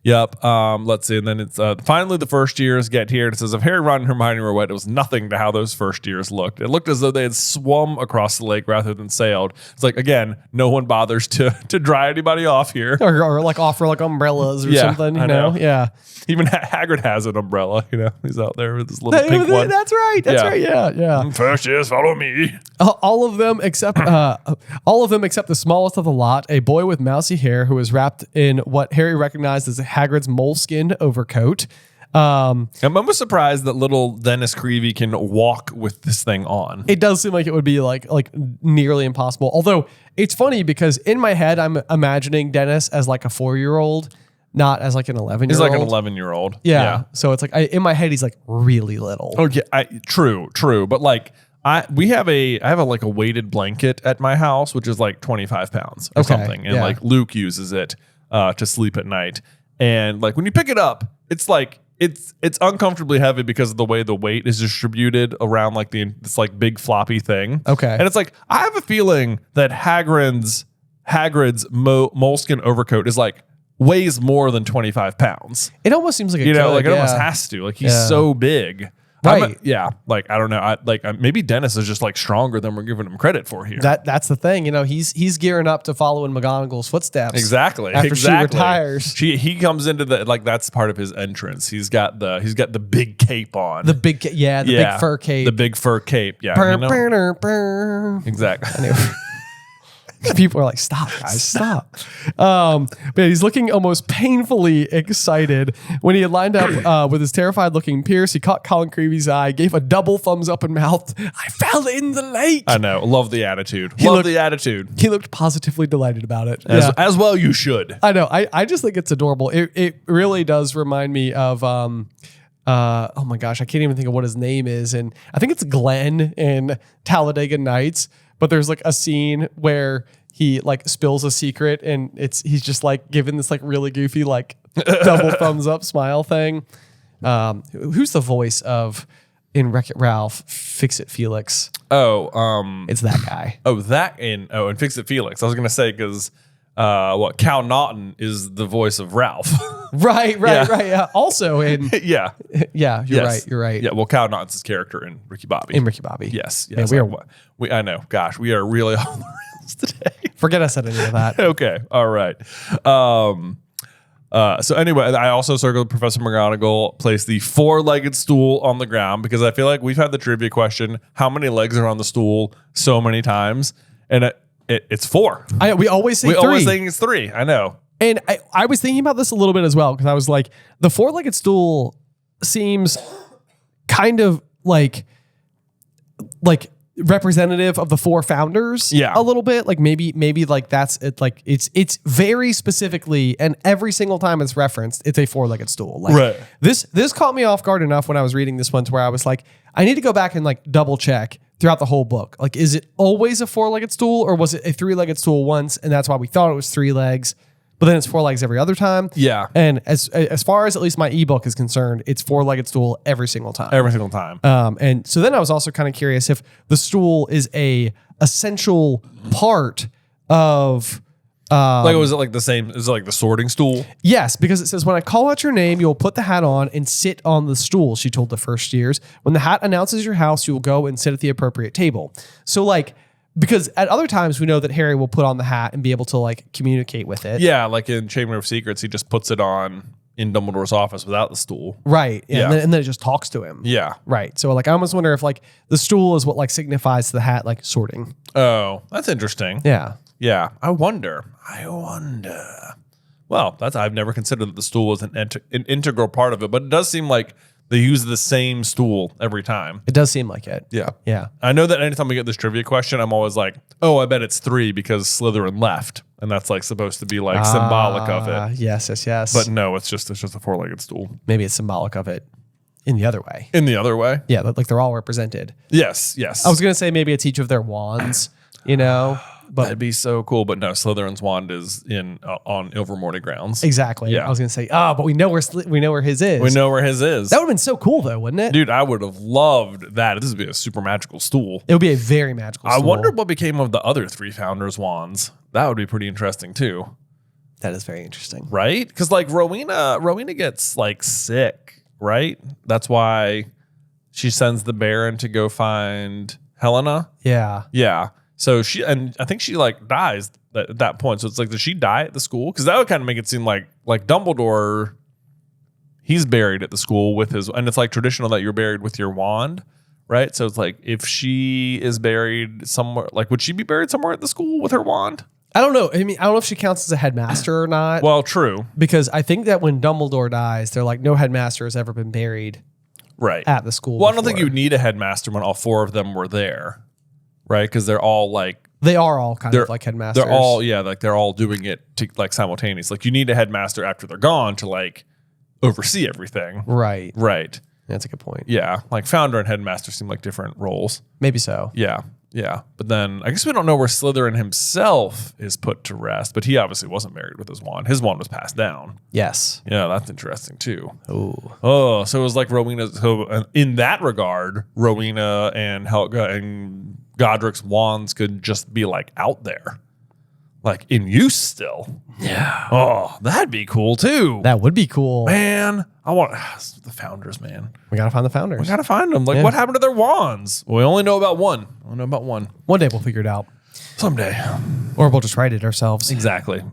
Yep. Let's see. And then it's finally the first years get here. And it says, if Harry, Ron, and Hermione were wet, it was nothing to how those first years looked. It looked as though they had swum across the lake rather than sailed. It's like, again, no one bothers to dry anybody off here. Or like offer like umbrellas or something, you I know. Yeah. Even Hagrid has an umbrella. He's out there with his little pink one. That's right. Yeah. First years, follow me. All of them except the smallest of the lot, a boy with mousy hair who was wrapped in what Harry recognized as Hagrid's moleskin overcoat. I'm almost surprised that little Dennis Creevy can walk with this thing on. It does seem like it would be like nearly impossible. Although it's funny because in my head I'm imagining Dennis as like a 4-year-old, not as like an 11-year-old. He's like an 11-year-old. Yeah. So it's like in my head he's like really little. Okay, true. But like I have a like a weighted blanket at my house, which is like 25 pounds or something, and like Luke uses it to sleep at night. And like when you pick it up, it's like it's uncomfortably heavy because of the way the weight is distributed around like this like big floppy thing. Okay, and it's like I have a feeling that Hagrid's moleskin overcoat is like weighs more than 25 pounds. It almost seems like it almost has to. Like he's so big. Right. Like I don't know. Maybe Dennis is just like stronger than we're giving him credit for here. That's the thing. He's gearing up to follow in McGonagall's footsteps. Exactly. After she retires. He comes into that's part of his entrance. He's got the big cape on. The big fur cape. The big fur cape. Yeah. Exactly. Anyway. People are like, stop, guys, stop. But he's looking almost painfully excited. When he had lined up with his terrified looking Pierce, he caught Colin Creevy's eye, gave a double thumbs up and mouthed, I fell in the lake. I know. Love the attitude. He looked positively delighted about it. As well you should. I know. I just think it's adorable. It really does remind me of oh my gosh, I can't even think of what his name is. And I think it's Glenn in Talladega Nights. But there's like a scene where he like spills a secret and he's just like giving this like really goofy like double thumbs up smile thing. Who's the voice of in Wreck-It Ralph, Fix-It Felix? It's that guy. And Fix-It Felix. I was gonna say because Cal Naughton is the voice of Ralph. Right. Yeah. Also in yeah. You're right. Yeah. Well, Cal Naughton's his character in Ricky Bobby. Yes. Yeah, I know. Gosh, we are really on the rails today. Forget I said any of that. Okay. All right. So anyway, I also circled Professor McGonagall placed the 4-legged stool on the ground because I feel like we've had the trivia question: how many legs are on the stool? So many times, and it's 4. We always say 3. We always think it's 3. I know. And I was thinking about this a little bit as well because I was like, the 4-legged stool seems kind of like representative of the 4 founders. Yeah. A little bit. Like maybe like that's it. Like it's very specifically, and every single time it's referenced, it's a 4-legged stool. Like, right. This caught me off guard enough when I was reading this one to where I was like, I need to go back and like double check throughout the whole book. Like, is it always a 4-legged stool or was it a 3-legged stool once? And that's why we thought it was 3 legs. But then it's 4 legs every other time. Yeah. And as far as at least my ebook is concerned, it's 4-legged stool every single time. Every single time. And so then I was also kind of curious if the stool is a essential part of was it like the same? Is it like the sorting stool? Yes, because it says, when I call out your name, you'll put the hat on and sit on the stool, she told the first years. When the hat announces your house, you will go and sit at the appropriate table. So like, because at other times we know that Harry will put on the hat and be able to like communicate with it. Yeah, like in Chamber of Secrets, he just puts it on in Dumbledore's office without the stool. Right. Yeah. And then it just talks to him. Yeah. Right. So like I almost wonder if like the stool is what like signifies to the hat like sorting. Oh, that's interesting. Yeah. Yeah. I wonder. Well, I've never considered that the stool was an integral part of it, but it does seem like They use the same stool every time. It does seem like it. Yeah. Yeah. I know that anytime we get this trivia question, I'm always like, oh, I bet it's 3 because Slytherin left. And that's like supposed to be like symbolic of it. Yes. But no, it's just a 4-legged stool. Maybe it's symbolic of it in the other way. In the other way? Yeah, like they're all represented. Yes. I was going to say maybe it's each of their wands, you know? But that'd be so cool. But no, Slytherin's wand is on Ilvermorny grounds. Exactly. Yeah. I was going to say, but we know where his is. We know where his is. That would have been so cool though, wouldn't it? Dude, I would have loved that. This would be a super magical stool. It would be a very magical stool. I wonder what became of the other 3 founders' wands. That would be pretty interesting too. That is very interesting. Right? Because like Rowena gets like sick, right? That's why she sends the Baron to go find Helena. Yeah. Yeah. So I think she like dies at that point. So it's like, does she die at the school? Because that would kind of make it seem like Dumbledore, he's buried at the school with his, and it's like traditional that you're buried with your wand, right? So it's like, if she is buried somewhere, like would she be buried somewhere at the school with her wand? I don't know. I mean, I don't know if she counts as a headmaster or not. Well, true. Because I think that when Dumbledore dies, they're like, no headmaster has ever been buried right at the school. Well, I don't think you would need a headmaster when all 4 of them were there. Right, because they're all like they are all kind of like headmasters. They're all they're all doing it to like simultaneous. Like you need a headmaster after they're gone to like oversee everything. Right. That's a good point. Yeah, like founder and headmaster seem like different roles. Maybe so. Yeah. But then I guess we don't know where Slytherin himself is put to rest. But he obviously wasn't married with his wand. His wand was passed down. Yes. Yeah, that's interesting too. Oh, so it was like Rowena. So in that regard, Rowena and Helga and Godric's wands could just be like out there, like in use still. Yeah. Oh, that'd be cool too. That would be cool. Man, I want the founders, man. We got to find the founders. We got to find them. Like, what happened to their wands? We only know about one. One day we'll figure it out. Someday. Or we'll just write it ourselves. Exactly.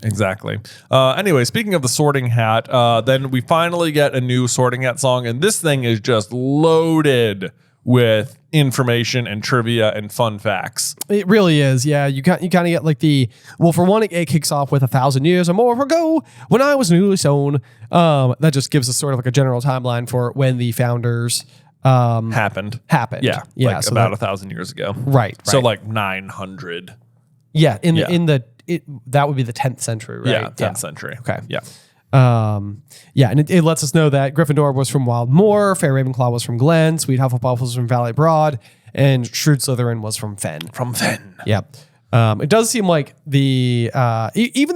Anyway, speaking of the Sorting Hat, then we finally get a new Sorting Hat song, and this thing is just loaded with information and trivia and fun facts. It really is. Yeah, you kind of get like for one, it kicks off with 1,000 years or more ago when I was newly sown. That just gives us sort of like a general timeline for when the founders happened. Yeah, like so about 1,000 years ago. Right. So like 900. Yeah, that would be the 10th century, right? Yeah, 10th century. Okay. Yeah. And it lets us know that Gryffindor was from Wildmoor, Fair Ravenclaw was from Glen, Sweet Hufflepuff was from Valley Broad, and Shrewd Slytherin was from Fen. Yeah. It does seem like even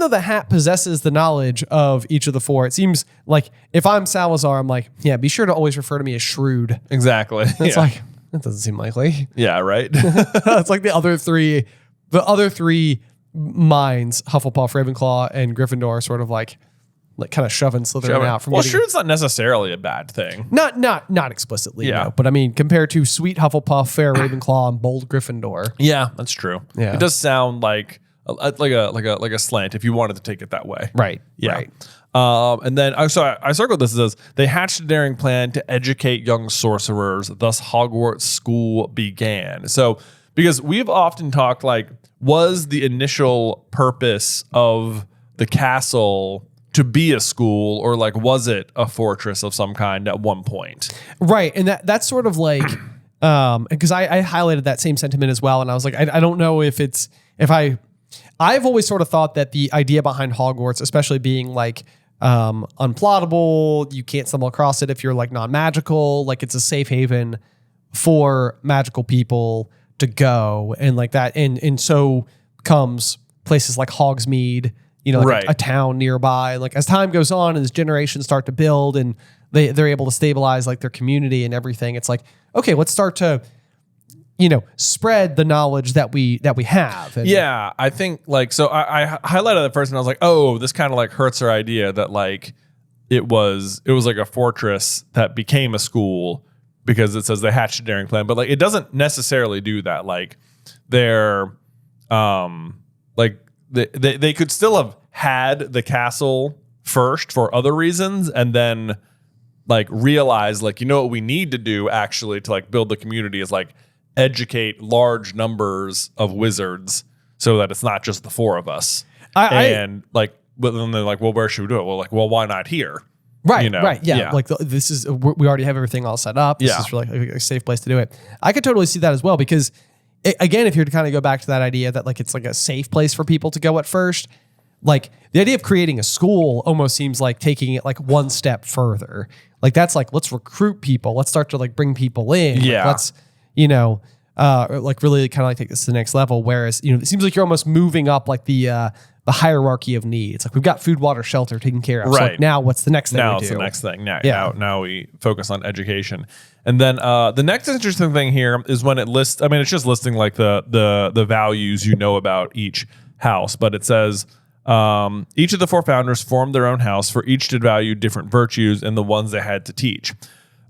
though the hat possesses the knowledge of each of the 4, it seems like if I'm Salazar, I'm like, yeah, be sure to always refer to me as Shrewd. Exactly. It's like, that doesn't seem likely. Yeah, right. It's like the other three minds, Hufflepuff, Ravenclaw, and Gryffindor, are sort of like kind of shoving Slytherin out from. Well, Shrewd's not necessarily a bad thing. Not explicitly, no. But I mean, compared to Sweet Hufflepuff, Fair Ravenclaw, and Bold Gryffindor. Yeah, that's true. Yeah. It does sound like a slant if you wanted to take it that way. Right. Yeah. Right. And then I circled this. It says they hatched a daring plan to educate young sorcerers. Thus, Hogwarts School began. So, because we've often talked like, was the initial purpose of the castle to be a school, or like was it a fortress of some kind at one point? Right, and that's sort of like because I highlighted that same sentiment as well, and I was like, I don't know if I've always sort of thought that the idea behind Hogwarts, especially being like unplottable, you can't stumble across it if you're like non-magical, like it's a safe haven for magical people to go, and like that, and so comes places like Hogsmeade, like a town nearby. Like as time goes on and as generations start to build and they're able to stabilize like their community and everything, it's like, okay, let's start to, spread the knowledge that we have. And yeah, I think like, so I highlighted it first and I was like, oh, this kind of like hurts our idea that like it was like a fortress that became a school because it says they hatched a daring plan, but like it doesn't necessarily do that. Like they're like they could still have had the castle first for other reasons and then like realize like, what we need to do actually to like build the community is like educate large numbers of wizards so that it's not just the 4 of us. But then they're like, well, where should we do it? Well, why not here? Right, you know? right, yeah. Like this is we already have everything all set up. This is really a safe place to do it. I could totally see that as well because, again, if you're to kind of go back to that idea that like it's like a safe place for people to go at first, like the idea of creating a school almost seems like taking it like one step further. Like that's like let's recruit people, let's start to like bring people in. Yeah, like, let's like really kind of like take this to the next level. Whereas it seems like you're almost moving up like the hierarchy of needs. Like we've got food, water, shelter taken care of. Right. So like now what's the next thing now we do? it's the next thing. Now we focus on education. And then the next interesting thing here is when it lists, I mean, it's just listing like the values about each house, but it says each of the 4 founders formed their own house, for each did value different virtues and the ones they had to teach.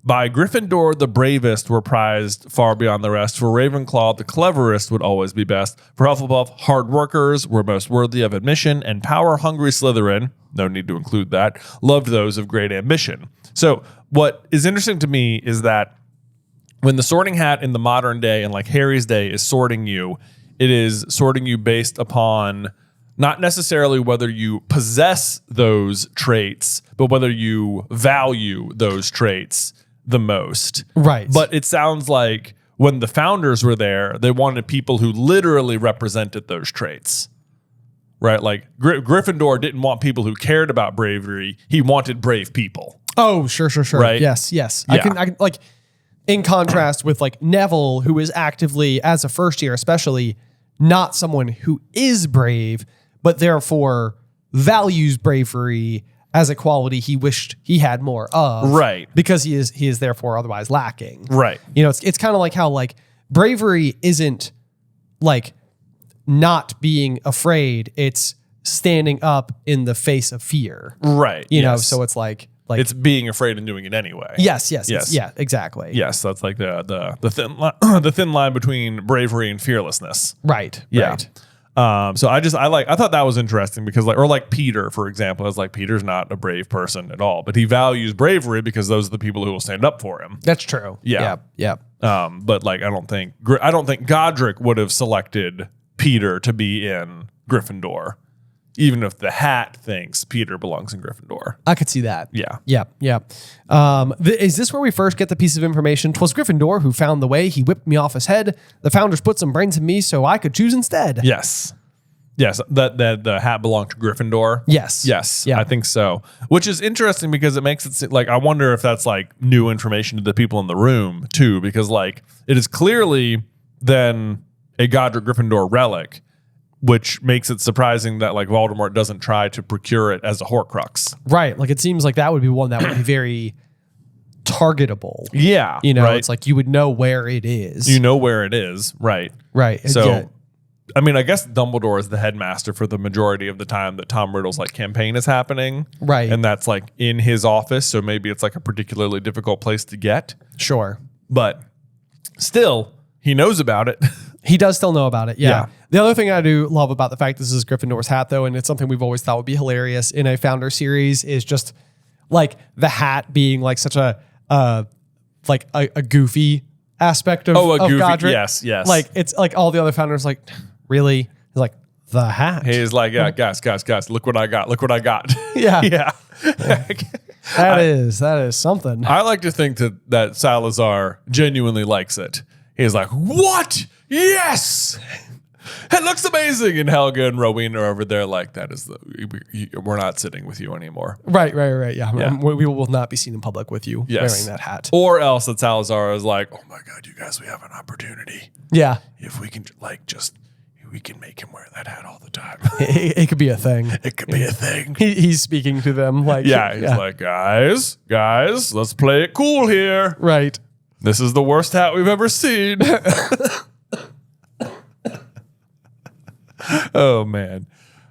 By Gryffindor, the bravest were prized far beyond the rest. For Ravenclaw, the cleverest would always be best. For Hufflepuff, hard workers were most worthy of admission, and power-hungry Slytherin, no need to include that, loved those of great ambition. So what is interesting to me is that when the sorting hat in the modern day and like Harry's day is sorting you, it is sorting you based upon not necessarily whether you possess those traits, but whether you value those traits the most. Right. But it sounds like when the founders were there, they wanted people who literally represented those traits. Right? Like Gryffindor didn't want people who cared about bravery. He wanted brave people. Oh, sure. Right? Yes. Yeah. I can like in contrast with like Neville, who is actively, as a first year especially, not someone who is brave, but therefore values bravery as a quality he wished he had more of. Right. Because he is therefore otherwise lacking. Right. It's kind of like how like bravery isn't like not being afraid. It's standing up in the face of fear. Right. You know, so it's like it's being afraid and doing it anyway. Yes. Yeah, exactly. Yes, that's like the the thin line between bravery and fearlessness. Right. Yeah. Right. So I thought that was interesting because like Peter, for example, is like Peter's not a brave person at all, but he values bravery because those are the people who will stand up for him. That's true. Yeah. Yeah. But like I don't think Godric would have selected Peter to be in Gryffindor, even if the hat thinks Peter belongs in Gryffindor. I could see that. Yeah. Is this where we first get the piece of information? 'Twas Gryffindor who found the way. He whipped me off his head. The founders put some brains in me so I could choose instead. Yes. That the hat belonged to Gryffindor. Yes. Yeah. I think so. Which is interesting because it makes it seem like I wonder if that's like new information to the people in the room too, because like it is clearly then a Godric Gryffindor relic, which makes it surprising that like Voldemort doesn't try to procure it as a Horcrux. Right. Like it seems like that would be one that would be very targetable. Yeah. Right? It's like you would know where it is. You know where it is. Right. Right. So, I mean, I guess Dumbledore is the headmaster for the majority of the time that Tom Riddle's like campaign is happening. Right. And that's like in his office. So maybe it's like a particularly difficult place to get. Sure. But still, he knows about it. He does still know about it. Yeah. The other thing I do love about the fact this is Gryffindor's hat, though, and it's something we've always thought would be hilarious in a founder series, is just like the hat being like such a goofy aspect of goofy. Godric. Yes. Like it's like all the other founders like, really? He's like, the hat. He's like, yeah, guys, look what I got. Yeah. Yeah. That is something. I like to think that Salazar genuinely likes it. He's like, what? Yes. It looks amazing. And Helga and Rowena are over there like, we're not sitting with you anymore. Right. Yeah. We will not be seen in public with you wearing that hat. Or else that Salazar is like, oh my God, you guys, we have an opportunity. Yeah. If we can we can make him wear that hat all the time. It could be a thing. It could be a thing. He's speaking to them like, he's like, guys, let's play it cool here. Right. This is the worst hat we've ever seen. Oh, man.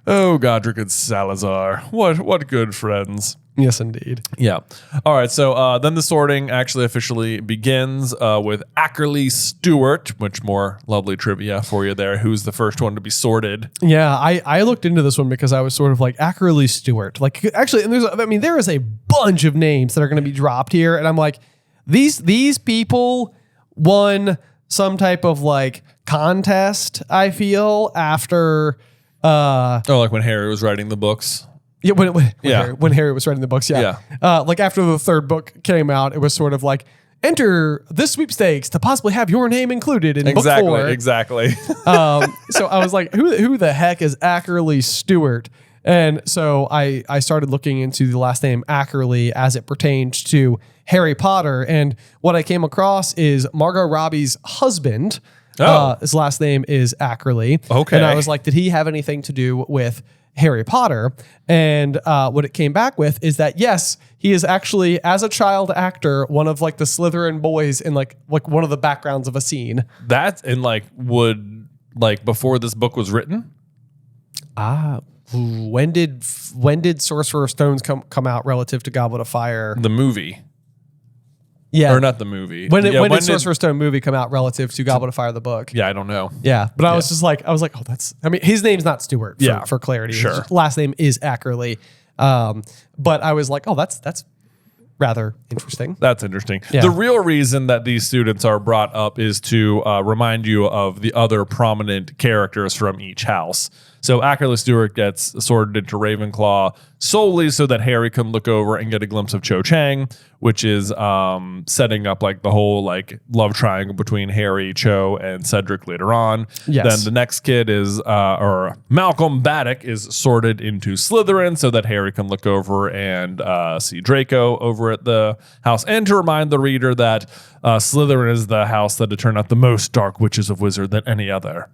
Oh, Godric and Salazar. What good friends. Yes, indeed. Yeah. All right. So then the sorting actually officially begins with Ackerley Stewart, which more lovely trivia for you there. Who's the first one to be sorted? Yeah, I looked into this one because I was sort of like Ackerley Stewart. Like actually, and there is a bunch of names that are going to be dropped here, and I'm like, these people won some type of like contest, I feel, after like when Harry was writing the books. Yeah, Yeah. When Harry was writing the books, yeah. Like after the third book came out, it was sort of like, enter this sweepstakes to possibly have your name included in book 4. Exactly. So I was like, who the heck is Ackerley Stewart? And so I started looking into the last name Ackerley as it pertained to Harry Potter. And what I came across is Margot Robbie's husband. His last name is Ackerley. Okay. And I was like, did he have anything to do with Harry Potter? And what it came back with is that, yes, he is actually, as a child actor, one of like the Slytherin boys in like one of the backgrounds of a scene. That's in before this book was written? When did Sorcerer's Stones come out relative to Goblet of Fire? The movie. Yeah. Or not the movie. When did Sorcerer's Stone movie come out relative to Goblet of Fire, the book? Yeah, I don't know. Yeah. But I was like, oh, his name's not Stewart for clarity. Sure. His last name is Ackerley. But I was like, oh, that's rather interesting. That's interesting. Yeah. The real reason that these students are brought up is to remind you of the other prominent characters from each house. So Ackerley Stewart gets sorted into Ravenclaw solely so that Harry can look over and get a glimpse of Cho Chang, which is setting up like the whole like love triangle between Harry, Cho, and Cedric later on. Yes. Then the next kid is, or Malcolm Baddock is sorted into Slytherin so that Harry can look over and see Draco over at the house. And to remind the reader that Slytherin is the house that had turned out the most dark witches of wizard than any other.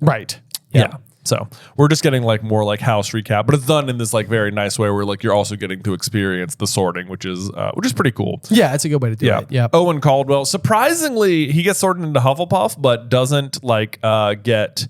Right. Yeah. So we're just getting like more like house recap, but it's done in this like very nice way where like you're also getting to experience the sorting, which is pretty cool. Yeah, it's a good way to do it. Yeah. Owen Caldwell, surprisingly, he gets sorted into Hufflepuff, but doesn't like get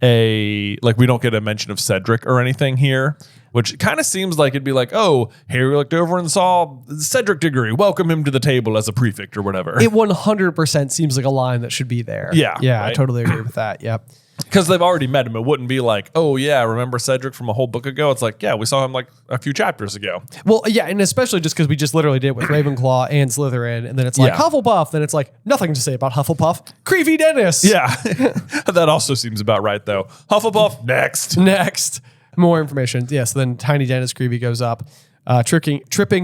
we don't get a mention of Cedric or anything here, which kind of seems like it'd be like, oh, Harry looked over and saw Cedric Diggory, welcome him to the table as a prefect or whatever. It 100% seems like a line that should be there. Yeah. Yeah, right? I totally agree with that. Yep. Because they've already met him. It wouldn't be like, oh, yeah, remember Cedric from a whole book ago? It's like, yeah, we saw him like a few chapters ago. Well, yeah, and especially just because we just literally did it with Ravenclaw and Slytherin, and then it's like Hufflepuff, then it's like nothing to say about Hufflepuff. Creevy Dennis. Yeah. That also seems about right, though. Hufflepuff, next. Next. More information. Yes, then Tiny Dennis Creevy goes up, tripping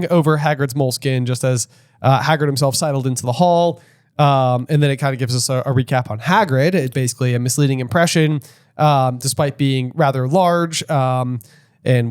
over Hagrid's moleskin just as Hagrid himself sidled into the hall. And then it kind of gives us a recap on Hagrid. It's basically a misleading impression, despite being rather large and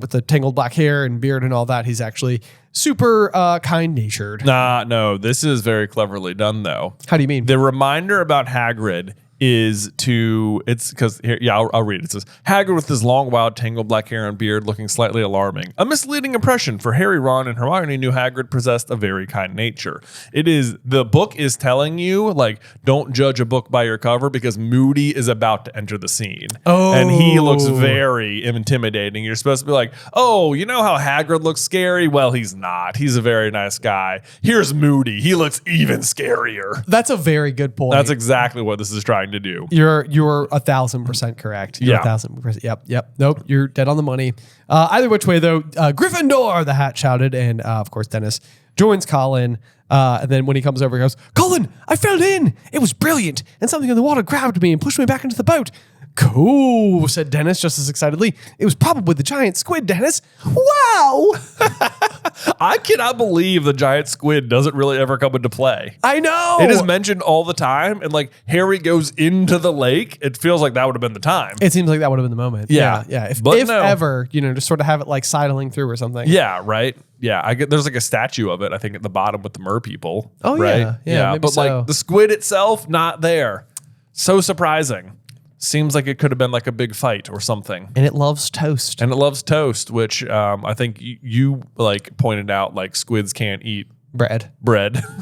with the tangled black hair and beard and all that. He's actually super kind-natured. No, this is very cleverly done, though. How do you mean? The reminder about Hagrid is it's because here, I'll read it. It says, Hagrid with his long, wild, tangled black hair and beard looking slightly alarming. A misleading impression, for Harry, Ron, and Hermione knew Hagrid possessed a very kind nature. The book is telling you, like, don't judge a book by your cover because Moody is about to enter the scene. Oh. And he looks very intimidating. You're supposed to be like, oh, you know how Hagrid looks scary? Well, he's not. He's a very nice guy. Here's Moody. He looks even scarier. That's a very good point. That's exactly what this is trying to do. You're 1,000% correct. You're 1,000%. Yep. Nope. You're dead on the money. Either which way though, Gryffindor, the hat shouted, and of course Dennis joins Colin. And then when he comes over, he goes, Colin, I fell in. It was brilliant, and something in the water grabbed me and pushed me back into the boat. Cool, said Dennis just as excitedly. It was probably the giant squid, Dennis. Wow. I cannot believe the giant squid doesn't really ever come into play. I know. It is mentioned all the time. And like Harry goes into the lake, it feels like that would have been the time. It seems like that would have been the moment. Yeah. If ever, just sort of have it like sidling through or something. Yeah, right. Yeah, there's like a statue of it, I think, at the bottom with the mer people. Oh, right? Yeah. Maybe but so. like the squid itself, not there. So surprising. Seems like it could have been like a big fight or something. And it loves toast. Which I think you like pointed out, like squids can't eat bread.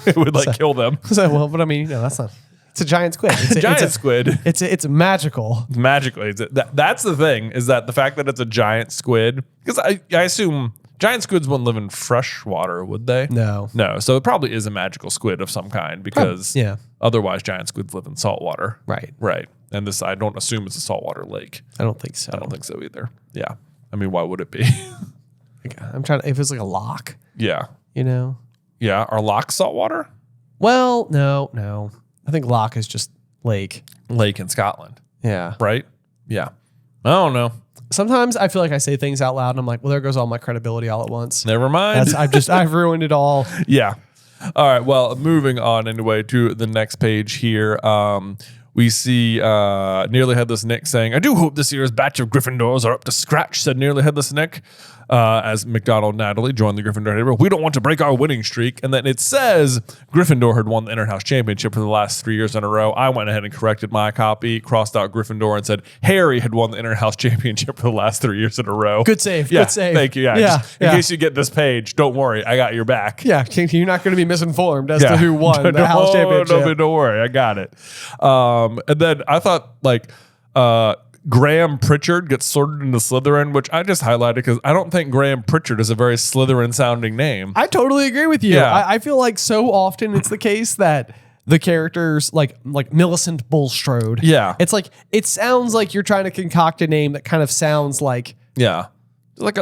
It would like kill them. But I mean, that's not. It's a giant squid. It's squid. It's magical. Magically, that's the thing, is that the fact that it's a giant squid, because I assume giant squids wouldn't live in fresh water, would they? No. So it probably is a magical squid of some kind, because otherwise giant squids live in salt water. Right. And this, I don't assume it's a saltwater lake. I don't think so. I don't think so either. Yeah. I mean, why would it be? I'm trying to, if it's like a lock. Yeah. Yeah. Are locks saltwater? Well, no. I think lock is just lake. Lake in Scotland. Yeah. Right? Yeah. I don't know. Sometimes I feel like I say things out loud and I'm like, well, there goes all my credibility all at once. Never mind. I've ruined it all. Yeah. All right. Well, moving on anyway to the next page here. We see Nearly Headless Nick saying, I do hope this year's batch of Gryffindors are up to scratch, said Nearly Headless Nick. As McDonald Natalie joined the Gryffindor neighborhood. We don't want to break our winning streak. And then it says Gryffindor had won the Inner House Championship for the last 3 years in a row. I went ahead and corrected my copy, crossed out Gryffindor, and said Harry had won the Inner House Championship for the last 3 years in a row. Good save. Yeah, Good save. thank you. Yeah. Just in case you get this page, don't worry. I got your back. Yeah. You're not going to be misinformed as to who won the House Championship. Don't worry. I got it. And then I thought Graham Pritchard gets sorted into Slytherin, which I just highlighted because I don't think Graham Pritchard is a very Slytherin sounding name. I totally agree with you. Yeah. I feel like so often it's the case that the characters like Millicent Bulstrode. Yeah. It's like, it sounds like you're trying to concoct a name that kind of sounds like. Yeah.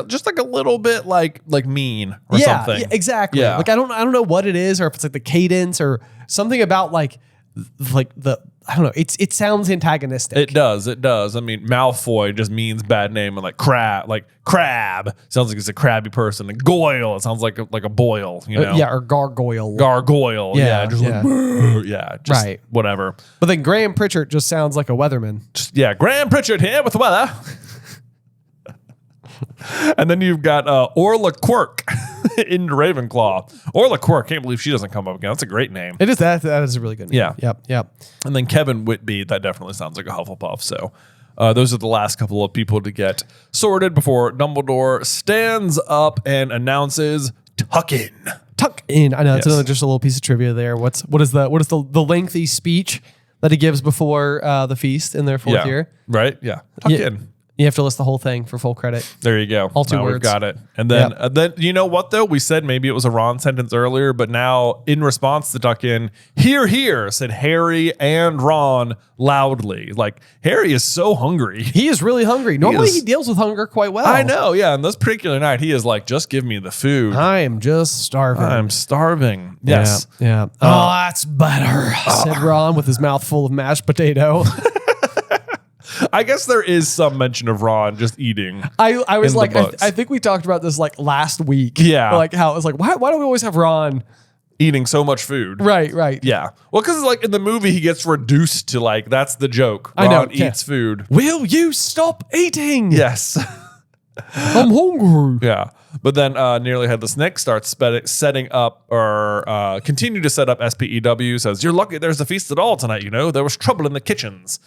Just like a little bit like mean or something. Yeah, exactly. Yeah. Like I don't know what it is, or if it's like the cadence or something about like the I don't know. It sounds antagonistic. It does. I mean, Malfoy just means bad name, and like crab sounds like it's a crabby person. And Goyle, it sounds like a boil, you know? Yeah, or gargoyle. Gargoyle. Yeah. Just right. Whatever. But then Graham Pritchard just sounds like a weatherman. Graham Pritchard here with the weather. And then you've got Orla Quirk in Ravenclaw. Orla Quirk, can't believe she doesn't come up again. That's a great name. It is that is a really good name. Yeah. Yep. And then Kevin Whitby, that definitely sounds like a Hufflepuff. So those are the last couple of people to get sorted before Dumbledore stands up and announces tuck in. Tuck in. I know it's another just a little piece of trivia there. What is the lengthy speech that he gives before the feast in their fourth year? Right? Yeah. Tuck in. You have to list the whole thing for full credit. There you go. All two words. We've got it. And then, then you know what though? We said maybe it was a Ron sentence earlier, but now in response to tuck in, hear, hear, said Harry and Ron loudly. Like Harry is so hungry. He is really hungry. Normally he deals with hunger quite well. I know. Yeah. And this particular night, he is like, just give me the food. I am just starving. I'm starving. Yes. Yeah. Oh, that's better, said Ron with his mouth full of mashed potato. I guess there is some mention of Ron just eating. I was like, I think we talked about this like last week. Yeah. Like how it was like, why do we always have Ron eating so much food? Right. Yeah. Well, because like in the movie, he gets reduced to like, that's the joke. I know. Ron eats food. Will you stop eating? Yes. I'm hungry. Yeah. But then Nearly Headless Nick starts setting up or continue to set up SPEW, says, you're lucky there's a feast at all tonight, you know. There was trouble in the kitchens.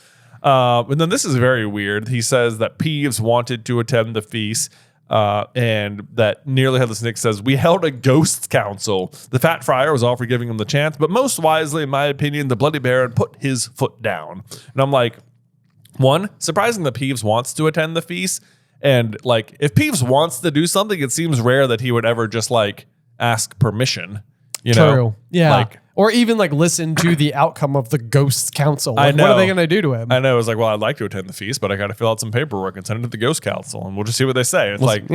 And then this is very weird. He says that Peeves wanted to attend the feast, and that Nearly Headless Nick says, we held a ghosts council. The Fat Friar was all for giving him the chance, but most wisely, in my opinion, the Bloody Baron put his foot down. And I'm like, one, surprising that Peeves wants to attend the feast. And like, if Peeves wants to do something, it seems rare that he would ever just like ask permission. You know? Yeah. Like, or even like listen to the outcome of the Ghosts Council. Like, I know. What are they going to do to him? I know. It was like, well, I'd like to attend the feast, but I got to fill out some paperwork and send it to the Ghost Council, and we'll just see what they say. It's like,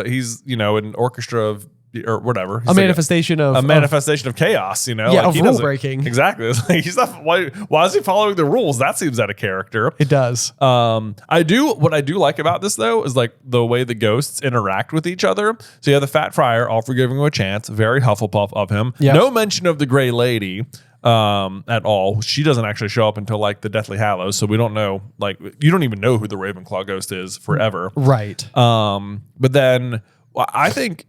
he's an orchestra of or whatever. He's a manifestation of chaos. You know, yeah, like of rule breaking. Exactly. It's like he's not. Why is he following the rules? That seems out of character. It does. What I do like about this though is like the way the ghosts interact with each other. So you have the Fat Friar, all for giving him a chance, very Hufflepuff of him. Yep. No mention of the Gray Lady at all. She doesn't actually show up until like the Deathly Hallows, so we don't know. Like you don't even know who the Ravenclaw ghost is forever. Right. But then I think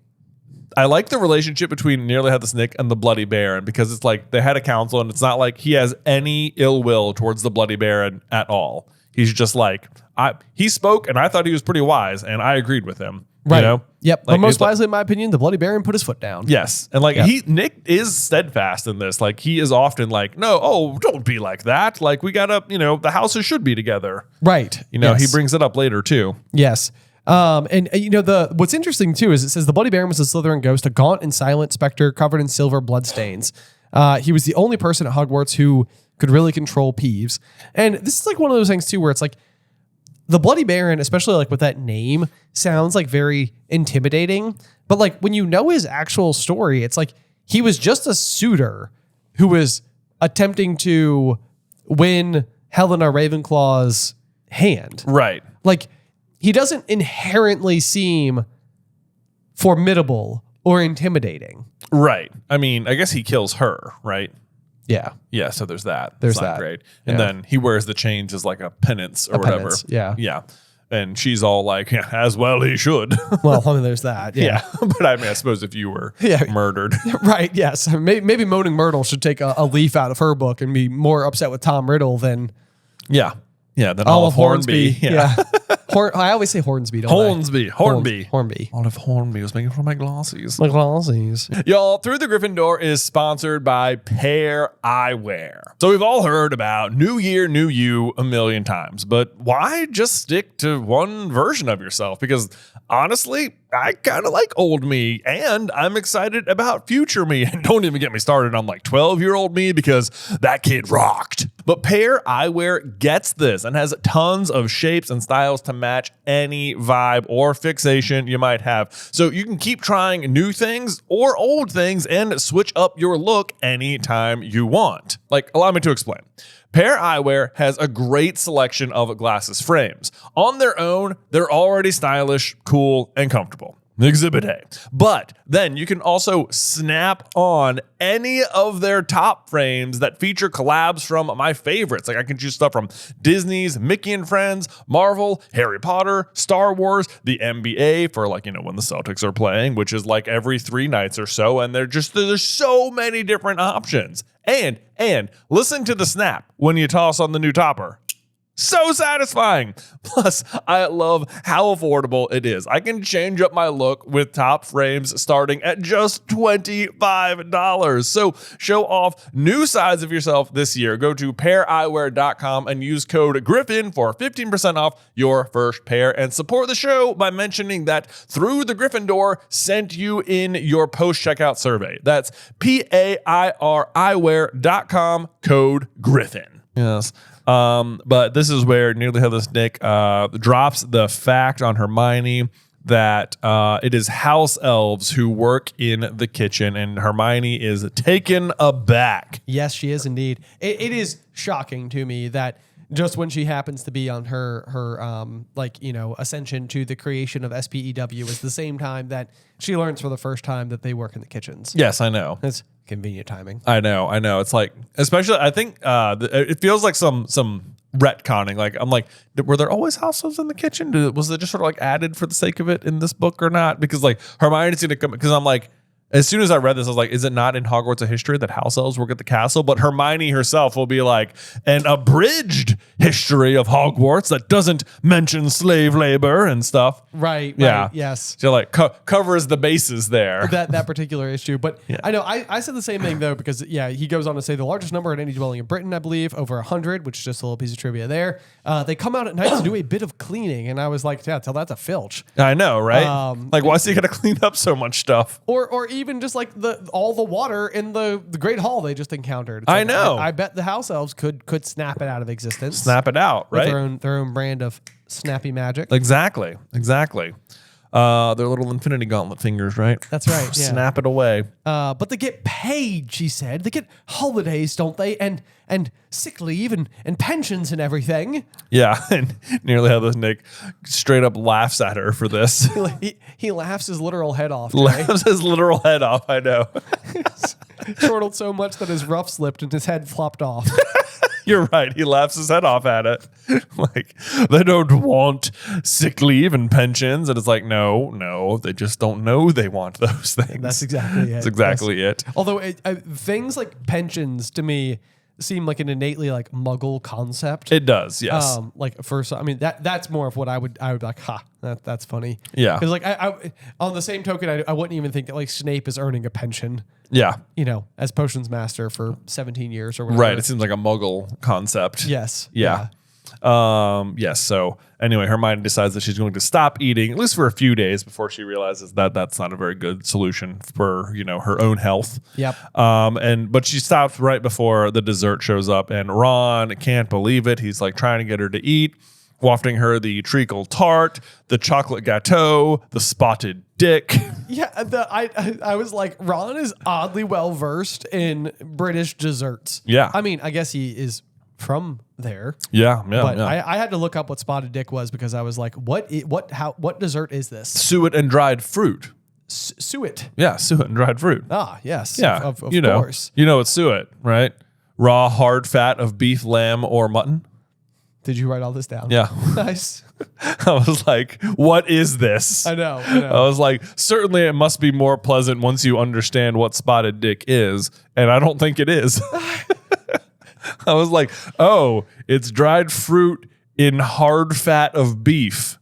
I like the relationship between Nearly Headless Nick and the Bloody Baron, because it's like they had a council and it's not like he has any ill will towards the Bloody Baron at all. He's just like, he spoke and I thought he was pretty wise and I agreed with him. Right. You know? Yep. Like, but most wisely, in my opinion, the Bloody Baron put his foot down. Yes. And like Nick is steadfast in this. Like he is often like, no, don't be like that. Like we gotta, the houses should be together. Right. He brings it up later too. Yes. What's interesting too is it says the Bloody Baron was a Slytherin ghost, a gaunt and silent specter covered in silver bloodstains. He was the only person at Hogwarts who could really control Peeves. And this is like one of those things too, where it's like the Bloody Baron, especially like with that name, sounds like very intimidating. But like when you know his actual story, it's like he was just a suitor who was attempting to win Helena Ravenclaw's hand. Right. Like, he doesn't inherently seem formidable or intimidating. Right. I mean, I guess he kills her, right? Yeah. Yeah, so there's that. There's It's not that. great. And then he wears the chains as like a penance or whatever. Penance, yeah. Yeah. And she's all like, yeah, as well he should. Well, I mean, there's that. Yeah. But I mean, I suppose if you were murdered. Right, yes. Maybe Moaning Myrtle should take a leaf out of her book and be more upset with Tom Riddle than... Yeah. Yeah, than Olive Hornsby. Yeah. I always say Hornsby, don't Hornsby. Hornby. Olive Hornby was making for my glossies. My glossies. Y'all, Through the Griffin Door is sponsored by Pear Eyewear. So we've all heard about New Year, New You a million times, but why just stick to one version of yourself? Because honestly, I kind of like old me, and I'm excited about future me. And don't even get me started on like 12-year-old me, because that kid rocked. But Pear Eyewear gets this and has tons of shapes and styles to match any vibe or fixation you might have. So you can keep trying new things or old things and switch up your look anytime you want. Like, allow me to explain. Pear Eyewear has a great selection of glasses frames. On their own, they're already stylish, cool, and comfortable. Exhibit A. But then you can also snap on any of their top frames that feature collabs from my favorites. Like, I can choose stuff from Disney's Mickey and Friends, Marvel, Harry Potter, Star Wars, the NBA for, like, you know, when the Celtics are playing, which is like every 3 nights or so. And there's so many different options. And listen to the snap when you toss on the new topper. So satisfying. Plus, I love how affordable it is. I can change up my look with top frames starting at just $25. So show off new sides of yourself this year. Go to paireyewear.com and use code Griffin for 15% off your first pair, and support the show by mentioning that Through the Griffin Door sent you in your post-checkout survey. That's paireyewear.com, code Griffin. Yes. But this is where Nearly Headless Nick drops the fact on Hermione that it is house elves who work in the kitchen, and Hermione is taken aback. Yes, she is indeed. It is shocking to me that just when she happens to be on her like, you know, ascension to the creation of SPEW is the same time that she learns for the first time that they work in the kitchens. Yes, I know. It's convenient timing. I know. It's like, especially, I think it feels like some retconning. Like, I'm like, were there always house elves in the kitchen? Was it just sort of like added for the sake of it in this book or not? Because like Hermione's going to come, because I'm like, as soon as I read this, I was like, is it not in Hogwarts a history that house elves work at the castle? But Hermione herself will be like, an abridged history of Hogwarts that doesn't mention slave labor and stuff. Right. Yeah. Yes. So like covers the bases there. That particular issue. But yeah. I know I said the same thing though, because he goes on to say the largest number at any dwelling in Britain, I believe, over 100, which is just a little piece of trivia there. They come out at night to do a bit of cleaning. And I was like, yeah, tell that to Filch. I know, right? Like, why is he going to clean up so much stuff? Or even just like all the water in the Great Hall they just encountered. It's I like, know. I bet the house elves could snap it out of existence. Snap it out, right? With their own brand of snappy magic. Exactly. Their little infinity gauntlet fingers, right? That's right. Yeah. Snap it away. But they get paid, she said. They get holidays, don't they? And sick leave and pensions and everything. Yeah, and Nearly Headless Nick straight up laughs at her for this. He laughs his literal head off. Laughs his literal head off, I know. Chortled so much that his ruff slipped and his head flopped off. You're right. He laughs his head off at it. Like, they don't want sick leave and pensions. And it's like, no, they just don't know they want those things. That's exactly it. That's exactly it. Although things like pensions to me seem like an innately like Muggle concept. It does, yes. Like first, I mean that's more of what I would be like, that's funny. Yeah. Because like I on the same token, I wouldn't even think that like Snape is earning a pension. Yeah. You know, as potions master for 17 years or whatever. Right. It seems like a Muggle concept. Yes. Yeah. Yes. So anyway, Hermione decides that she's going to stop eating, at least for a few days, before she realizes that that's not a very good solution for, you know, her own health. Yep. But she stops right before the dessert shows up, and Ron can't believe it. He's like trying to get her to eat, wafting her the treacle tart, the chocolate gâteau, the spotted dick. Yeah, I was like, Ron is oddly well versed in British desserts. Yeah. I mean, I guess he is from there. Yeah. But I had to look up what spotted dick was because I was like, what dessert is this? Suet and dried fruit. Suet. Yeah, suet and dried fruit. Ah, yes. Yeah, Of you know, course. you know it's suet, right? Raw, hard fat of beef, lamb, or mutton. Did you write all this down? Yeah. Nice. I was like, what is this? I know. I was like, certainly it must be more pleasant once you understand what spotted dick is. And I don't think it is. I was like, oh, it's dried fruit in hard fat of beef.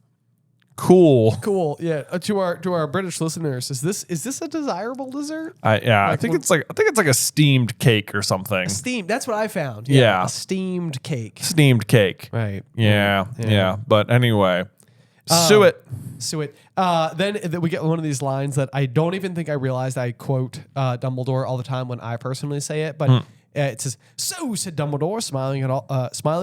Cool. Yeah. To our British listeners, is this a desirable dessert? I think it's like a steamed cake or something. Steamed. That's what I found. Yeah. A steamed cake. Steamed cake. Right. Yeah. But anyway, suet. Then we get one of these lines that I don't even think I realized I quote Dumbledore all the time when I personally say it, but it says, "So," said Dumbledore, smiling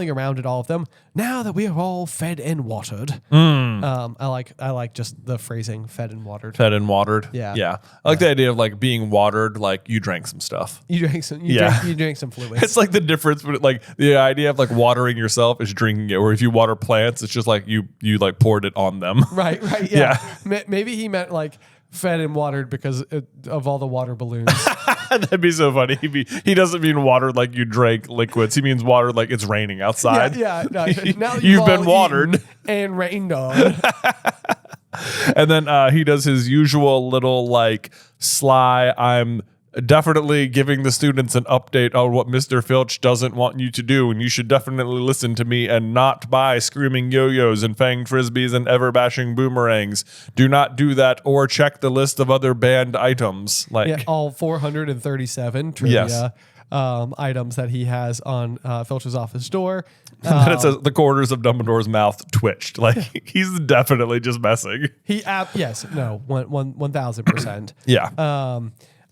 around at all of them. "Now that we are all fed and watered." I like just the phrasing, "fed and watered." Fed and watered. Yeah. I like the idea of like being watered, like you drank some stuff. You drank some. You drank some fluids. It's like the difference, but like the idea of like watering yourself is drinking it. Or if you water plants, it's just like you like poured it on them. Right. Yeah. Maybe he meant like fed and watered because of all the water balloons. That'd be so funny. He doesn't mean watered like you drank liquids. He means watered like it's raining outside. Yeah. No, now you've been watered and rained on. And then he does his usual little like sly, I'm definitely giving the students an update on what Mr. Filch doesn't want you to do, and you should definitely listen to me and not buy screaming yo-yos and fanged frisbees and ever-bashing boomerangs. Do not do that, or check the list of other banned items. Like all 437 trivia items that he has on Filch's office door. And then it says the corners of Dumbledore's mouth twitched. Like he's definitely just messing. 1000%. Yeah.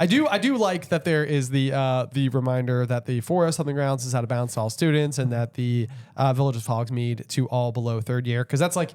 I do like that there is the reminder that the forest on the grounds is out of bounds to all students, and that the Village of Hogsmeade to all below third year, because that's like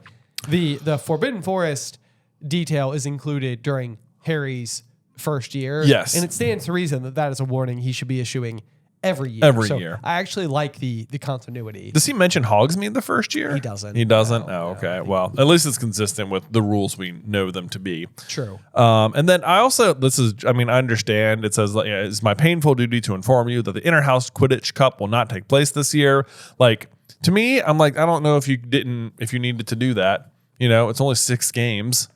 the Forbidden Forest detail is included during Harry's first year. Yes, and it stands to reason that is a warning he should be issuing every year. Every year. I actually like the continuity. Does he mention Hogsmeade the first year? He doesn't. He doesn't? No, okay. Well, at least it's consistent with the rules we know them to be. True. And then I understand it says, like, it's my painful duty to inform you that the Inner-House Quidditch Cup will not take place this year. Like, to me, I'm like, I don't know if you needed to do that. You know, it's only 6 games,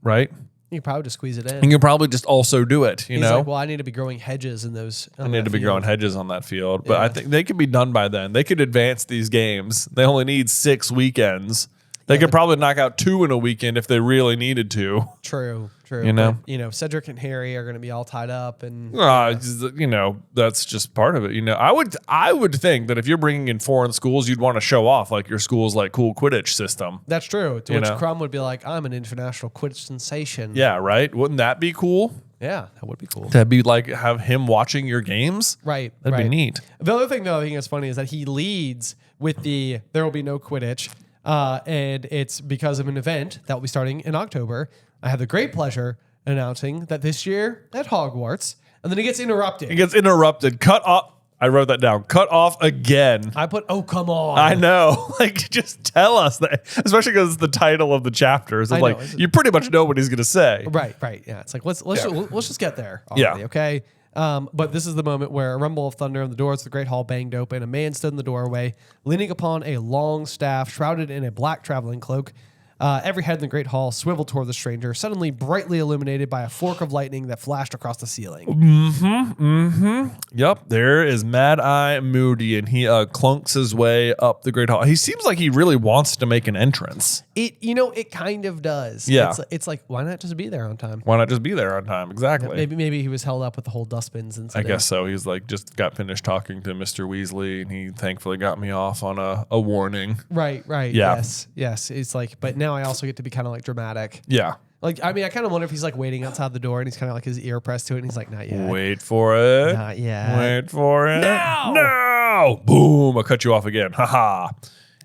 right? You could probably just squeeze it in. And you could probably just also do it, He's like, well, I need to be growing hedges in those. I need to be growing hedges on that field. But I think they could be done by then. They could advance these games. They only need 6 weekends. They could probably knock out 2 in a weekend if they really needed to. True. You know? But, Cedric and Harry are going to be all tied up, and that's just part of it. I would think that if you're bringing in foreign schools, you'd want to show off like your school's like cool Quidditch system. That's true. To which Crumb would be like, "I'm an international Quidditch sensation." Yeah, right. Wouldn't that be cool? Yeah, that would be cool. That'd be like have him watching your games. Right. That'd be neat. The other thing though I think is funny is that he leads with the "There will be no Quidditch," and it's because of an event that will be starting in October. I have the great pleasure announcing that this year at Hogwarts, and then he gets interrupted. Cut off. I wrote that down. Cut off again. I put, "Oh, come on." I know. Like, just tell us that. Especially because it's the title of the chapters. I'm like, you pretty much know what he's going to say. Right. Yeah. It's like, let's just get there already, okay? But this is the moment where a rumble of thunder on the doors of the Great Hall banged open. A man stood in the doorway, leaning upon a long staff, shrouded in a black traveling cloak. Every head in the Great Hall swiveled toward the stranger, suddenly brightly illuminated by a fork of lightning that flashed across the ceiling. Yep, there is Mad Eye Moody, and he clunks his way up the Great Hall. He seems like he really wants to make an entrance. It kind of does. Yeah. It's like, why not just be there on time? Exactly. Maybe he was held up with the whole dustbins incident. I guess so. He's like, just got finished talking to Mr. Weasley, and he thankfully got me off on a warning. Right. Yeah. Yes. It's like, but now I also get to be kind of like dramatic. Yeah. Like, I mean, I kind of wonder if he's like waiting outside the door and he's kind of like his ear pressed to it and he's like, "Not yet. Wait for it. Not yet. Wait for it. Now. No. Boom. I cut you off again. Haha.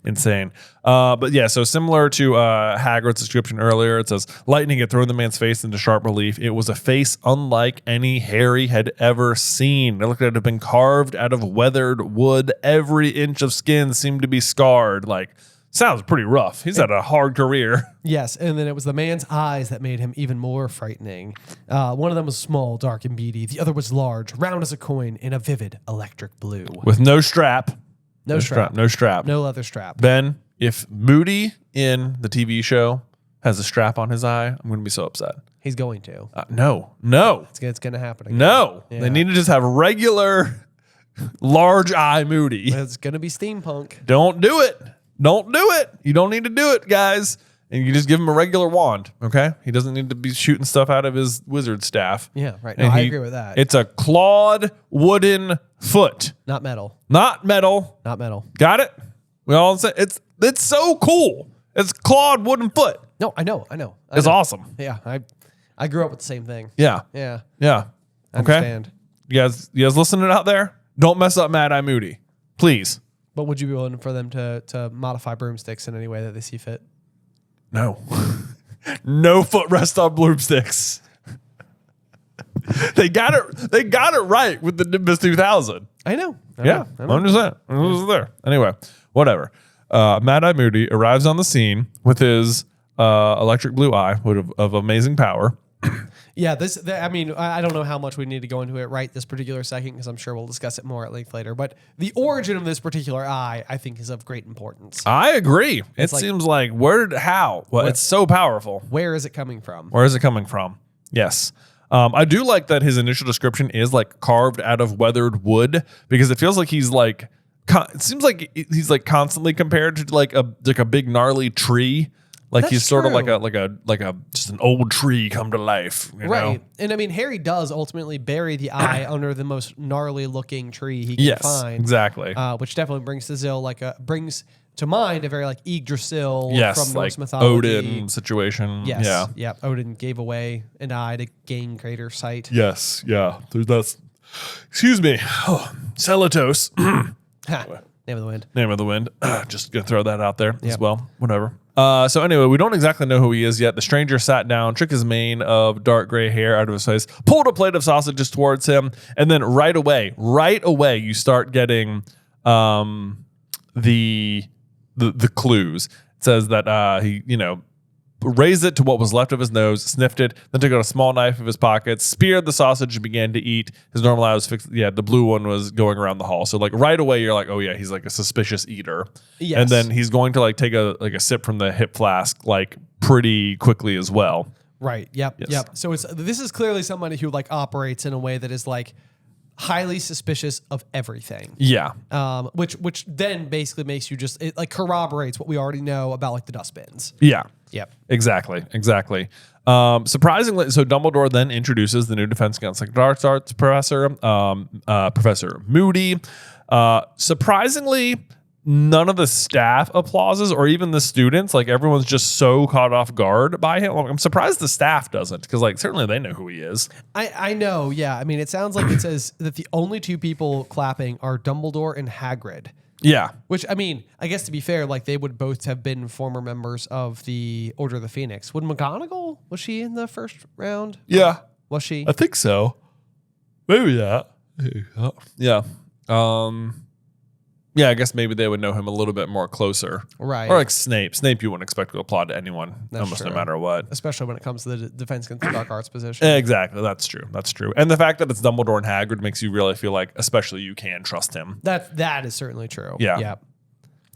insane. But yeah, so similar to Hagrid's description earlier, it says lightning had thrown the man's face into sharp relief. It was a face unlike any Harry had ever seen. It looked like it had been carved out of weathered wood. Every inch of skin seemed to be scarred. Like, sounds pretty rough. He's had a hard career. Yes, and then it was the man's eyes that made him even more frightening. One of them was small, dark, and beady. The other was large, round as a coin, in a vivid electric blue. With no strap. No strap. No strap. No leather strap. Ben, if Moody in the TV show has a strap on his eye, I'm going to be so upset. He's going to. No. It's going to happen again. No. Yeah. They need to just have regular large eye Moody. It's going to be steampunk. Don't do it. Don't do it. You don't need to do it, guys. And you just give him a regular wand, okay? He doesn't need to be shooting stuff out of his wizard staff. Yeah, right. No, I agree with that. It's a clawed wooden foot. Not metal. Not metal. Not metal. Got it? We all say it's so cool. It's clawed wooden foot. No, I know. It's awesome. Yeah, I grew up with the same thing. Yeah. Yeah. Yeah. I Okay. understand. You guys listening out there? Don't mess up Mad Eye Moody. Please. But would you be willing for them to modify broomsticks in any way that they see fit? No. No footrest on broomsticks. They got it right with the Nimbus 2000. I know. Yeah, 100%. It was there. Anyway, whatever. Mad Eye Moody arrives on the scene with his electric blue eye of amazing power. Yeah, I don't know how much we need to go into it right this particular second because I'm sure we'll discuss it more at length later. But the origin of this particular eye, I think, is of great importance. I agree. It seems like how? Well, it's so powerful. Where is it coming from? Where is it coming from? Yes. I do like that his initial description is like carved out of weathered wood because it feels like he's like, it seems like he's like constantly compared to like a big gnarly tree. Like That's he's sort true. of like a just an old tree come to life, you Right. know? And I mean, Harry does ultimately bury the eye under the most gnarly looking tree he can find. Exactly. Which definitely brings to mind a very like Yggdrasil Yes, from like Norse mythology. Odin situation. Yes. Yeah. Yeah. Odin gave away an eye to gain greater sight. Yes. Yeah. That's. Excuse me. Oh, Celatose. Ha. Name of the wind. Name of the wind. Just gonna throw that out there as Yep. well. Whatever. So anyway, we don't exactly know who he is yet. The stranger sat down, took his mane of dark gray hair out of his face, pulled a plate of sausages towards him, and then right away, you start getting the clues. It says that he, raised it to what was left of his nose, sniffed it, then took out a small knife of his pocket, speared the sausage, and began to eat. His normal eye was fixed. Yeah, the blue one was going around the hall. So like right away, you're like, oh yeah, he's like a suspicious eater. Yes. And then he's going to like take a sip from the hip flask like pretty quickly as well. Right. Yep. Yes. Yep. So this is clearly somebody who like operates in a way that is like highly suspicious of everything. Yeah. Which then basically makes you it like corroborates what we already know about like the dustbins. Yeah. Yep. Exactly. Surprisingly, so Dumbledore then introduces the new Defense Against the Dark Arts professor, Professor Moody. Surprisingly, none of the staff applauses or even the students. Like everyone's just so caught off guard by him. I'm surprised the staff doesn't because like certainly they know who he is. I know. Yeah. I mean, it sounds like it says that the only two people clapping are Dumbledore and Hagrid. Yeah. Which, I mean, I guess to be fair, like they would both have been former members of the Order of the Phoenix. Was she in the first round? Yeah. Was she? I think so. Maybe that. Yeah. Yeah, I guess maybe they would know him a little bit more closer. Right. Or like Snape. Snape you wouldn't expect to applaud to anyone, That's almost true. no matter what. Especially when it comes to the Defense Against the Dark Arts position. Exactly. That's true. And the fact that it's Dumbledore and Hagrid makes you really feel like especially you can trust him. That is certainly true. Yeah.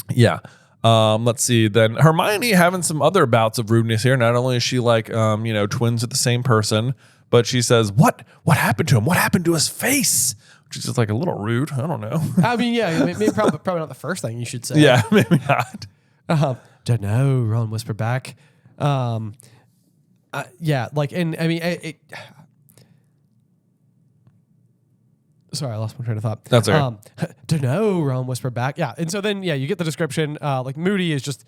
Yeah. Let's see. Then Hermione having some other bouts of rudeness here. Not only is she like, twins with the same person, but she says, "What happened to him? What happened to his face?" Which is just like a little rude. I don't know. I mean, yeah, maybe probably not the first thing you should say. Yeah, maybe not. Don't know. Ron whispered back. Yeah, like, and I mean, sorry, I lost my train of thought. That's all right. Don't know. Ron whispered back. Yeah, and so then you get the description. Like Moody is just.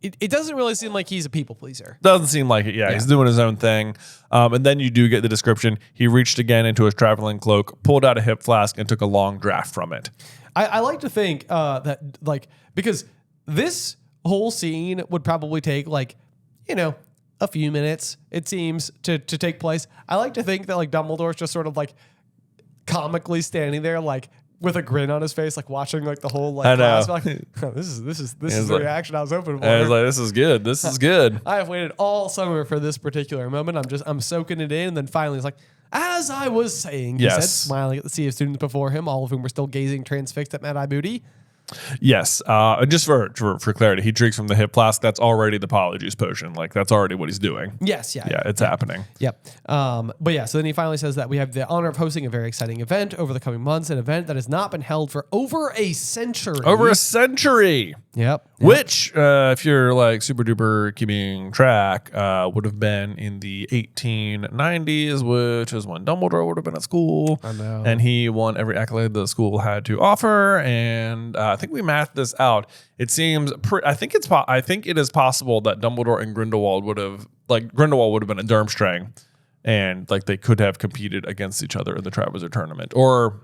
It doesn't really seem like he's a people pleaser. Doesn't seem like it. Yeah, he's doing his own thing. And then you do get the description. He reached again into his traveling cloak, pulled out a hip flask, and took a long draft from it. I like to think that, like, because this whole scene would probably take like, a few minutes, it seems, to take place. I like to think that like Dumbledore's just sort of like comically standing there, like with a grin on his face, like watching like the whole like class. Like, this is the reaction I was hoping for. I was like, this is good. This is good. I have waited all summer for this particular moment. I'm soaking it in, and then finally it's like, as I was saying, he said, smiling at the sea of students before him, all of whom were still gazing transfixed at Mad-Eye Moody. Yes. Just for clarity, he drinks from the hip flask. That's already the Polyjuice potion. Like, that's already what he's doing. Yes. Yeah, it's happening. Yep. But yeah, so then he finally says that we have the honor of hosting a very exciting event over the coming months, an event that has not been held for over a century. Over a century. Yep. Which, if you're like super duper keeping track, would have been in the 1890s, which is when Dumbledore would have been at school. I know. And he won every accolade the school had to offer. And I think we mathed this out. It seems, I think it is possible that Dumbledore and Grindelwald would have been a Durmstrang, and like they could have competed against each other in the Triwizard tournament. Or,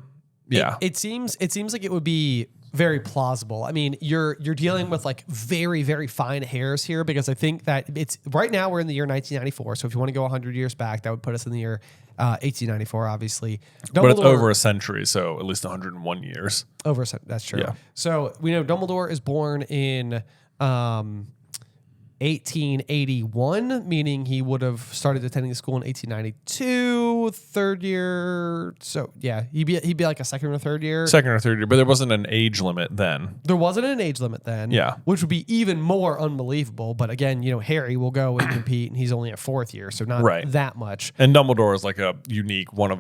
yeah. It seems like it would be very plausible. I mean, you're dealing with like very, very fine hairs here, because I think that it's right now we're in the year 1994. So if you want to go 100 years back, that would put us in the year 1894, obviously. But it's over a century, so at least 101 years. Over a century, that's true. Yeah. So we know Dumbledore is born in 1881, meaning he would have started attending the school in 1892, third year. So yeah, he'd be like a second or third year. Second or third year, but there wasn't an age limit then. There wasn't an age limit then. Yeah. Which would be even more unbelievable. But again, Harry will go and compete, and he's only at fourth year, so not that much. And Dumbledore is like a unique one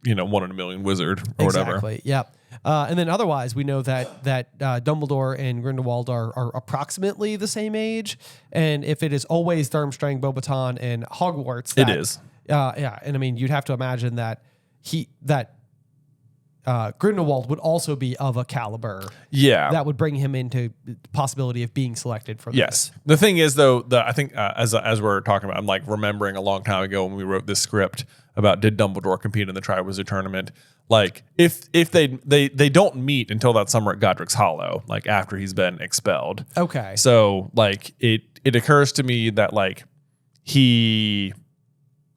in a million wizard or whatever. Exactly. Yep. And then otherwise, we know that Dumbledore and Grindelwald are approximately the same age. And if it is always Durmstrang, Beauxbaton, and Hogwarts, it is. Yeah. And I mean, you'd have to imagine that Grindelwald would also be of a caliber. Yeah. That would bring him into the possibility of being selected for this. Yes. The thing is, though, I think as we're talking about, I'm like remembering a long time ago when we wrote this script about did Dumbledore compete in the Triwizard tournament. Like if they don't meet until that summer at Godric's Hollow, like after he's been expelled. Okay. So like it occurs to me that like he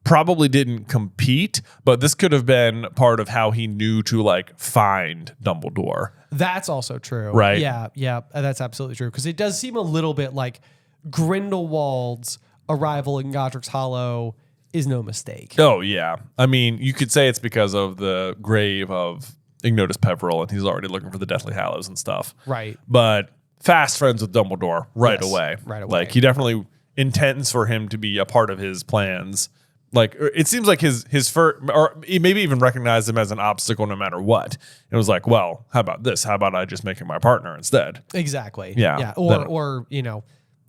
probably didn't compete, but this could have been part of how he knew to like find Dumbledore. That's also true. Right. Yeah, that's absolutely true. Because it does seem a little bit like Grindelwald's arrival in Godric's Hollow is no mistake. Oh, yeah. I mean, you could say it's because of the grave of Ignotus Peverell, and he's already looking for the Deathly Hallows and stuff. Right. But fast friends with Dumbledore right away. Right away. Like, he definitely intends for him to be a part of his plans. Like, it seems like his first, or he maybe even recognized him as an obstacle no matter what. It was like, well, how about this? How about I just make him my partner instead? Exactly. Yeah. Or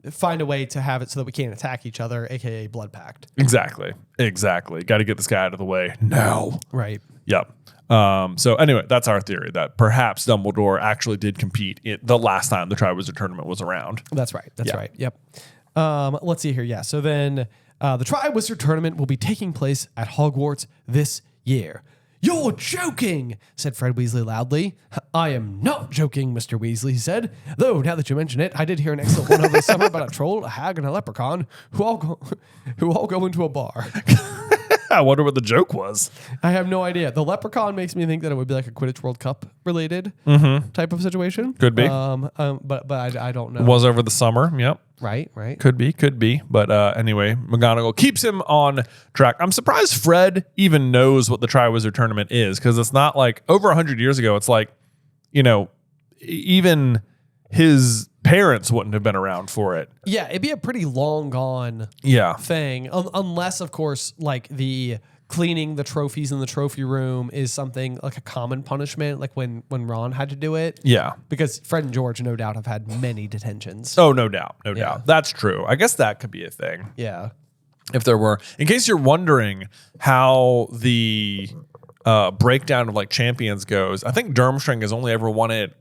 find a way to have it so that we can't attack each other, aka blood pact. Exactly. Got to get this guy out of the way now. Right. Yep. So anyway, that's our theory that perhaps Dumbledore actually did compete the last time the Triwizard tournament was around. That's right. That's right. Yep. Let's see here. Yeah. So then the Triwizard tournament will be taking place at Hogwarts this year. You're joking, said Fred Weasley loudly. I am not joking, Mr. Weasley said. Though, now that you mention it, I did hear an excellent one over the summer about a troll, a hag, and a leprechaun who all go into a bar. I wonder what the joke was. I have no idea. The leprechaun makes me think that it would be like a Quidditch World Cup related type of situation. Could be. But I don't know. Was over the summer. Yep. Right. Could be. But anyway, McGonagall keeps him on track. I'm surprised Fred even knows what the Triwizard tournament is, because it's not like over 100 years ago. It's like, even his parents wouldn't have been around for it. Yeah, it'd be a pretty long gone thing. Unless, of course, like the cleaning the trophies in the trophy room is something like a common punishment, like when Ron had to do it. Yeah. Because Fred and George no doubt have had many detentions. Oh, no doubt. That's true. I guess that could be a thing. Yeah. If there were. In case you're wondering how the breakdown of like champions goes, I think Durmstrang has only ever won it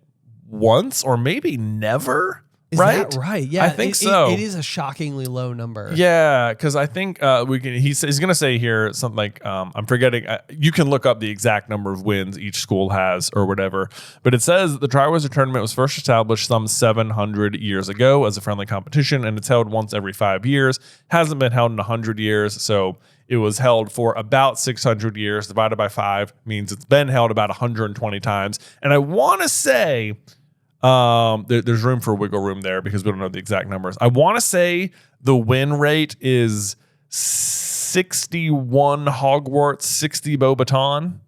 once or maybe never. Is right? that right? Yeah, I think so. It is a shockingly low number. Yeah, because I think he's going to say here something like, I'm forgetting. You can look up the exact number of wins each school has or whatever. But it says the Triwizard Tournament was first established some 700 years ago as a friendly competition, and it's held once every 5 years. Hasn't been held in 100 years, so it was held for about 600 years. Divided by 5 means it's been held about 120 times. And I want to say... there's room for wiggle room there because we don't know the exact numbers. I want to say the win rate is 61 Hogwarts, 60 Beauxbaton,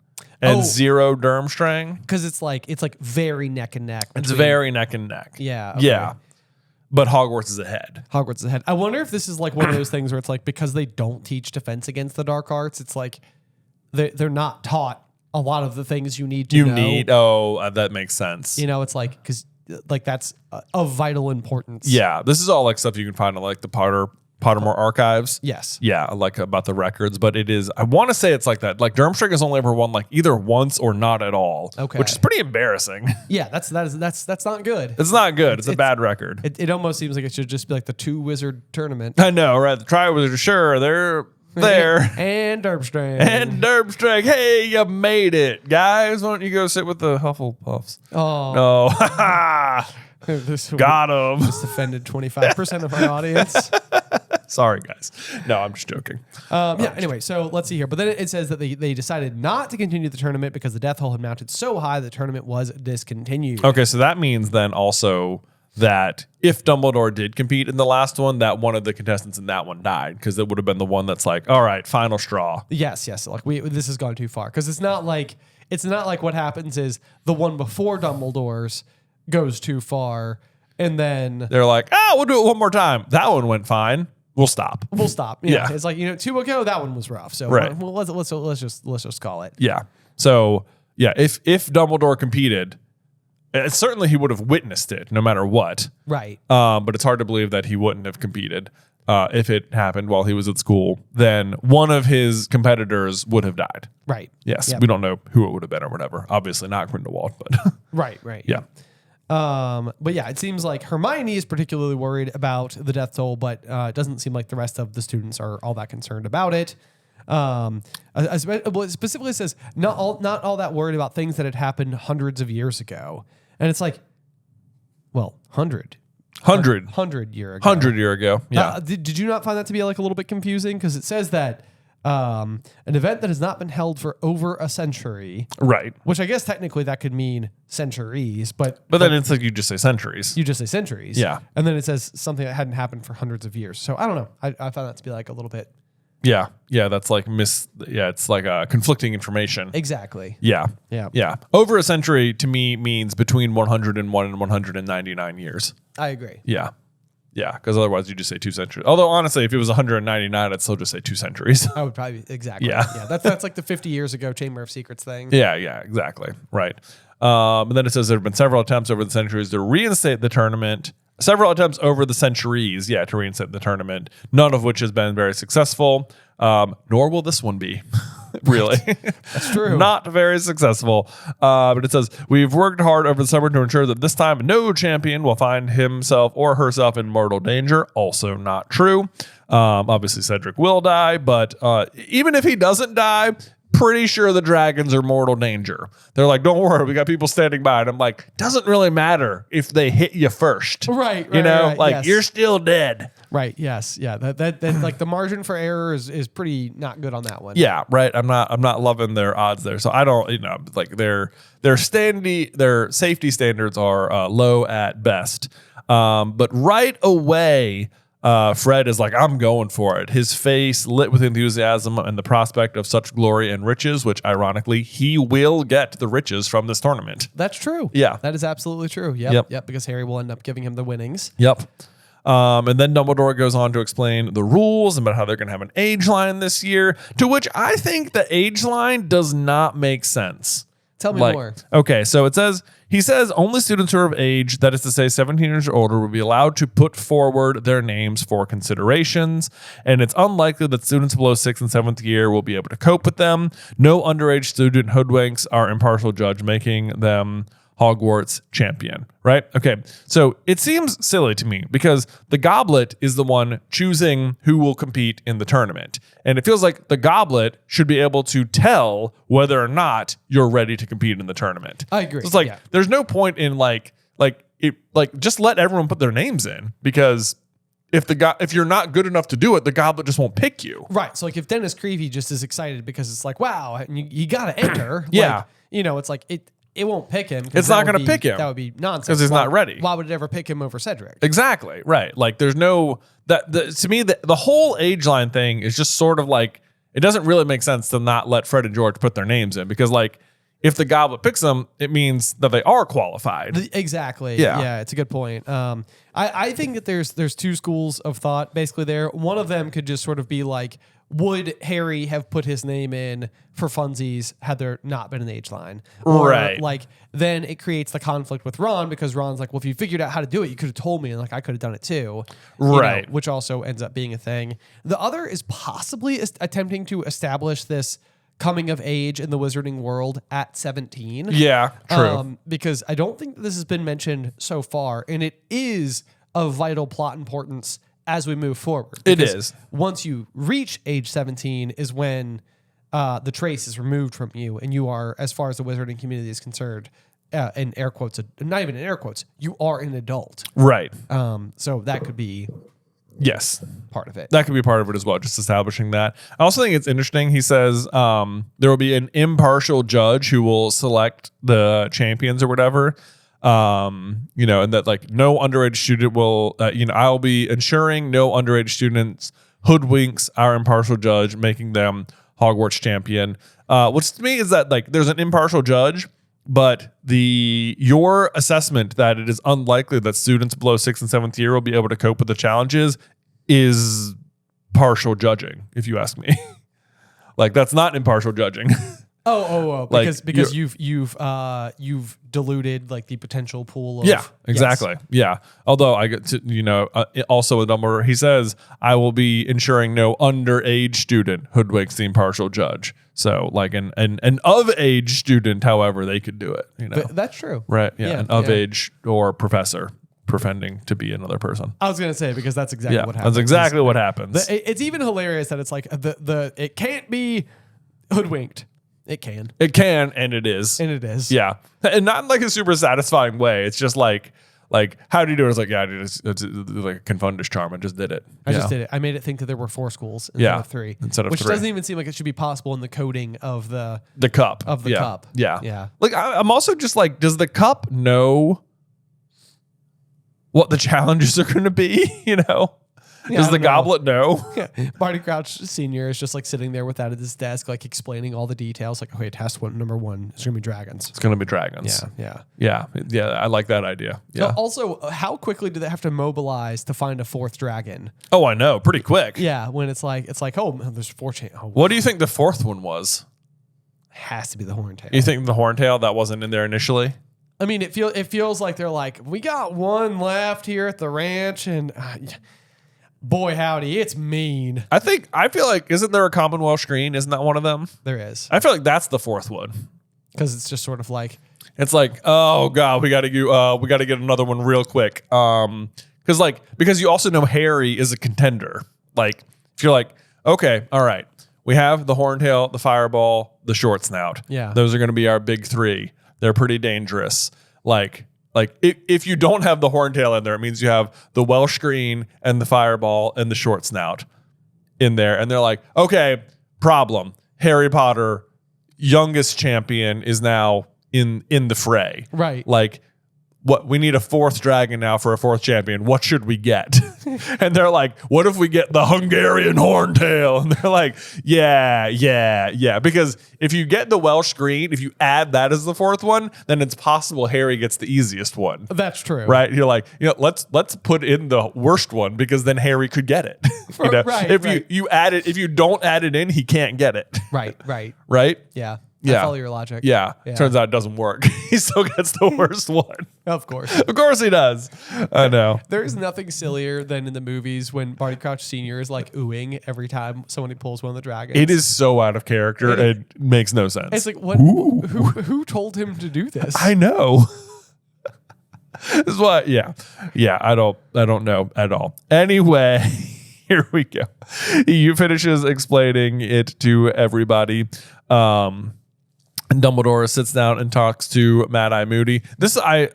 and 0 Durmstrang. Because it's like very neck and neck. It's very neck and neck. Yeah. Okay. Yeah. But Hogwarts is ahead. Hogwarts is ahead. I wonder if this is like one of those things where it's like because they don't teach defense against the dark arts, it's like they're not taught a lot of the things you need to know. That makes sense. It's like, because like that's of vital importance. Yeah, this is all like stuff you can find in like the Pottermore archives. Yes. Yeah, like about the records, but it is, I want to say it's like that. Like Durmstrang has only ever won like either once or not at all. Okay. Which is pretty embarrassing. Yeah, that's not good. It's not good. It's a bad record. It almost seems like it should just be like the 2 wizard tournament. I know, right? The Triwizard, sure, they're there. And Durmstrang. And Durmstrang, hey, you made it. Guys, why don't you go sit with the Hufflepuffs? Oh. No. Got him. Just offended 25% of our audience. Sorry, guys. No, I'm just joking. Anyway, so let's see here. But then it says that they decided not to continue the tournament because the death toll had mounted so high the tournament was discontinued. Okay, so that means then also that if Dumbledore did compete in the last one, that one of the contestants in that one died because it would have been the one that's like, all right, final straw. Yes. Like this has gone too far because it's not like what happens is the one before Dumbledore's goes too far and then they're like, we'll do it one more time. That one went fine. We'll stop. Yeah. It's like 2 ago that one was rough. So right. Well, let's just call it. Yeah. So yeah, if Dumbledore competed. Certainly he would have witnessed it no matter what. Right. But it's hard to believe that he wouldn't have competed if it happened while he was at school. Then one of his competitors would have died. Right. Yes. Yep. We don't know who it would have been or whatever. Obviously not Grindelwald, but Right. Yeah. But yeah, it seems like Hermione is particularly worried about the death toll, but it doesn't seem like the rest of the students are all that concerned about it. It specifically says not all that worried about things that had happened hundreds of years ago. And it's like, well, 100 year ago. 100 year ago. Yeah. Did you not find that to be like a little bit confusing? Because it says that an event that has not been held for over a century. Right. Which I guess technically that could mean centuries, but then it's like you just say centuries. You just say centuries. Yeah. And then it says something that hadn't happened for hundreds of years. So I don't know. I found that to be like a little bit. Yeah. Yeah. That's like it's like conflicting information. Exactly. Yeah. Yeah. Yeah. Over a century to me means between 101 and 199 years. I agree. Yeah. Yeah. Because otherwise you just say 2 centuries. Although honestly, if it was 199, I'd still just say 2 centuries. I would probably, exactly. Yeah. Yeah. That's like the 50 years ago Chamber of Secrets thing. Yeah. Yeah. Exactly. Right. And then it says there have been several attempts over the centuries to reinstate the tournament. Several attempts over the centuries, to reinstate the tournament, none of which has been very successful, nor will this one be, really. That's true. Not very successful. But it says, we've worked hard over the summer to ensure that this time no champion will find himself or herself in mortal danger. Also not true. Obviously, Cedric will die, but even if he doesn't die, pretty sure the dragons are mortal danger. They're like, don't worry, we got people standing by. And I'm like, doesn't really matter if they hit you first. Right. Yes. You're still dead. Right. Yes. Yeah. That like the margin for error is pretty not good on that one. Yeah. Right. I'm not loving their odds there. So I don't, like their safety standards are low at best. But right away, Fred is like, I'm going for it. His face lit with enthusiasm and the prospect of such glory and riches, which ironically, he will get the riches from this tournament. That's true. Yeah. That is absolutely true. Yep. Because Harry will end up giving him the winnings. Yep. And then Dumbledore goes on to explain the rules about how they're going to have an age line this year, to which I think the age line does not make sense. Tell me more. Okay, so he says only students who are of age, that is to say 17 years or older, will be allowed to put forward their names for considerations, and it's unlikely that students below 6th and 7th year will be able to cope with them. No underage student hoodwinks our impartial judge, making them Hogwarts champion, right? Okay, so it seems silly to me because the goblet is the one choosing who will compete in the tournament. And it feels like the goblet should be able to tell whether or not you're ready to compete in the tournament. I agree. So it's like, there's no point in just let everyone put their names in, because if you're not good enough to do it, the goblet just won't pick you. Right. So like if Dennis Creevy just is excited because it's like, wow, and you got to enter. Yeah. Like, it's like it won't pick him. It's not going to pick him. That would be nonsense. Because he's not ready. Why would it ever pick him over Cedric? Exactly. Right. Like there's no, to me, the whole age line thing is just sort of like, it doesn't really make sense to not let Fred and George put their names in, because like, if the goblet picks them, it means that they are qualified. Exactly. Yeah. Yeah, it's a good point. I think that there's two schools of thought basically there. One of them could just sort of be like, would Harry have put his name in for funsies had there not been an age line? Or right. like then it creates the conflict with Ron, because Ron's like, well, if you figured out how to do it, you could have told me, and like I could have done it too. Right. Which also ends up being a thing. The other is possibly attempting to establish this coming of age in the wizarding world at 17. Yeah, true. Because I don't think this has been mentioned so far, and it is of vital plot importance as we move forward. It is. Once you reach age 17 is when the trace is removed from you, and you are, as far as the wizarding community is concerned, in air quotes, not even in air quotes, you are an adult. Right. So that could be yes, part of it. That could be part of it as well, just establishing that. I also think it's interesting. He says there will be an impartial judge who will select the champions or whatever. And that like no underage student will, I'll be ensuring no underage students hoodwinks our impartial judge, making them Hogwarts champion. Which to me is that like there's an impartial judge, but your assessment that it is unlikely that students below 6th and 7th year will be able to cope with the challenges is partial judging, if you ask me. Like that's not impartial judging. Oh, because you've diluted like the potential pool of. Yeah, exactly. Yes. Yeah. Although I get to, also a number, he says, I will be ensuring no underage student hoodwinks the impartial judge. So like an of age student, however, they could do it. But that's true. Right. Yeah. An of age or professor pretending to be another person. I was going to say, because that's exactly what happens. That's exactly what happens. It's even hilarious that it's like it can't be hoodwinked. It can. It can, and it is. And it is. Yeah. And not in like a super satisfying way. It's just like how do you do it? It's like, yeah, it's like a confundus charm. I just did it. I just did it. I made it think that there were 4 schools instead of 3. Which doesn't even seem like it should be possible in the coding of the cup. Of the cup. Yeah. Yeah. Like I'm also just like, does the cup know what the challenges are going to be? Does the goblet know? Yeah. Barty Crouch Sr. is just like sitting there without at his desk, like explaining all the details. Like, okay, test number 1 is going to be dragons. It's going to be dragons. Yeah. I like that idea. Yeah. So also, how quickly do they have to mobilize to find a 4th dragon? Oh, I know. Pretty quick. Yeah. When it's like, oh, there's 4 What do you think the 4th one was? Has to be the Horntail. You think the Horntail that wasn't in there initially? I mean, it feels like they're like, we got 1 left here at the ranch, and boy, howdy, it's mean. I feel like, isn't there a Commonwealth screen? Isn't that one of them? There is. I feel like that's the 4th one. Because it's just sort of like, it's like, oh god, we got to get another one real quick. Because you also know Harry is a contender. Like, if you're like, okay, all right, we have the Horntail, the Fireball, the Short Snout. Yeah, those are going to be our big 3. They're pretty dangerous. Like if you don't have the Horntail in there, it means you have the Welsh Green and the Fireball and the Short Snout in there. And they're like, okay, problem. Harry Potter, youngest champion, is now in the fray. Right. Like, what, we need a 4th dragon now for a 4th champion. What should we get? And they're like, what if we get the Hungarian Horntail? And they're like, yeah. Because if you get the Welsh Green, if you add that as the 4th one, then it's possible Harry gets the easiest one. That's true. Right? You're like, let's put in the worst one, because then Harry could get it. Right. If you don't add it in, he can't get it. Right. Right? Yeah. Yeah. I follow your logic. Yeah. Turns out it doesn't work. He still gets the worst one. Of course. Of course he does. I know. There's nothing sillier than in the movies when Barty Crouch Sr. is like oohing every time somebody pulls one of the dragons. It is so out of character. It makes no sense. It's like, who told him to do this? I know. This is what, yeah. I don't know at all. Anyway, here we go. He finishes explaining it to everybody. And Dumbledore sits down and talks to Mad Eye Moody. This I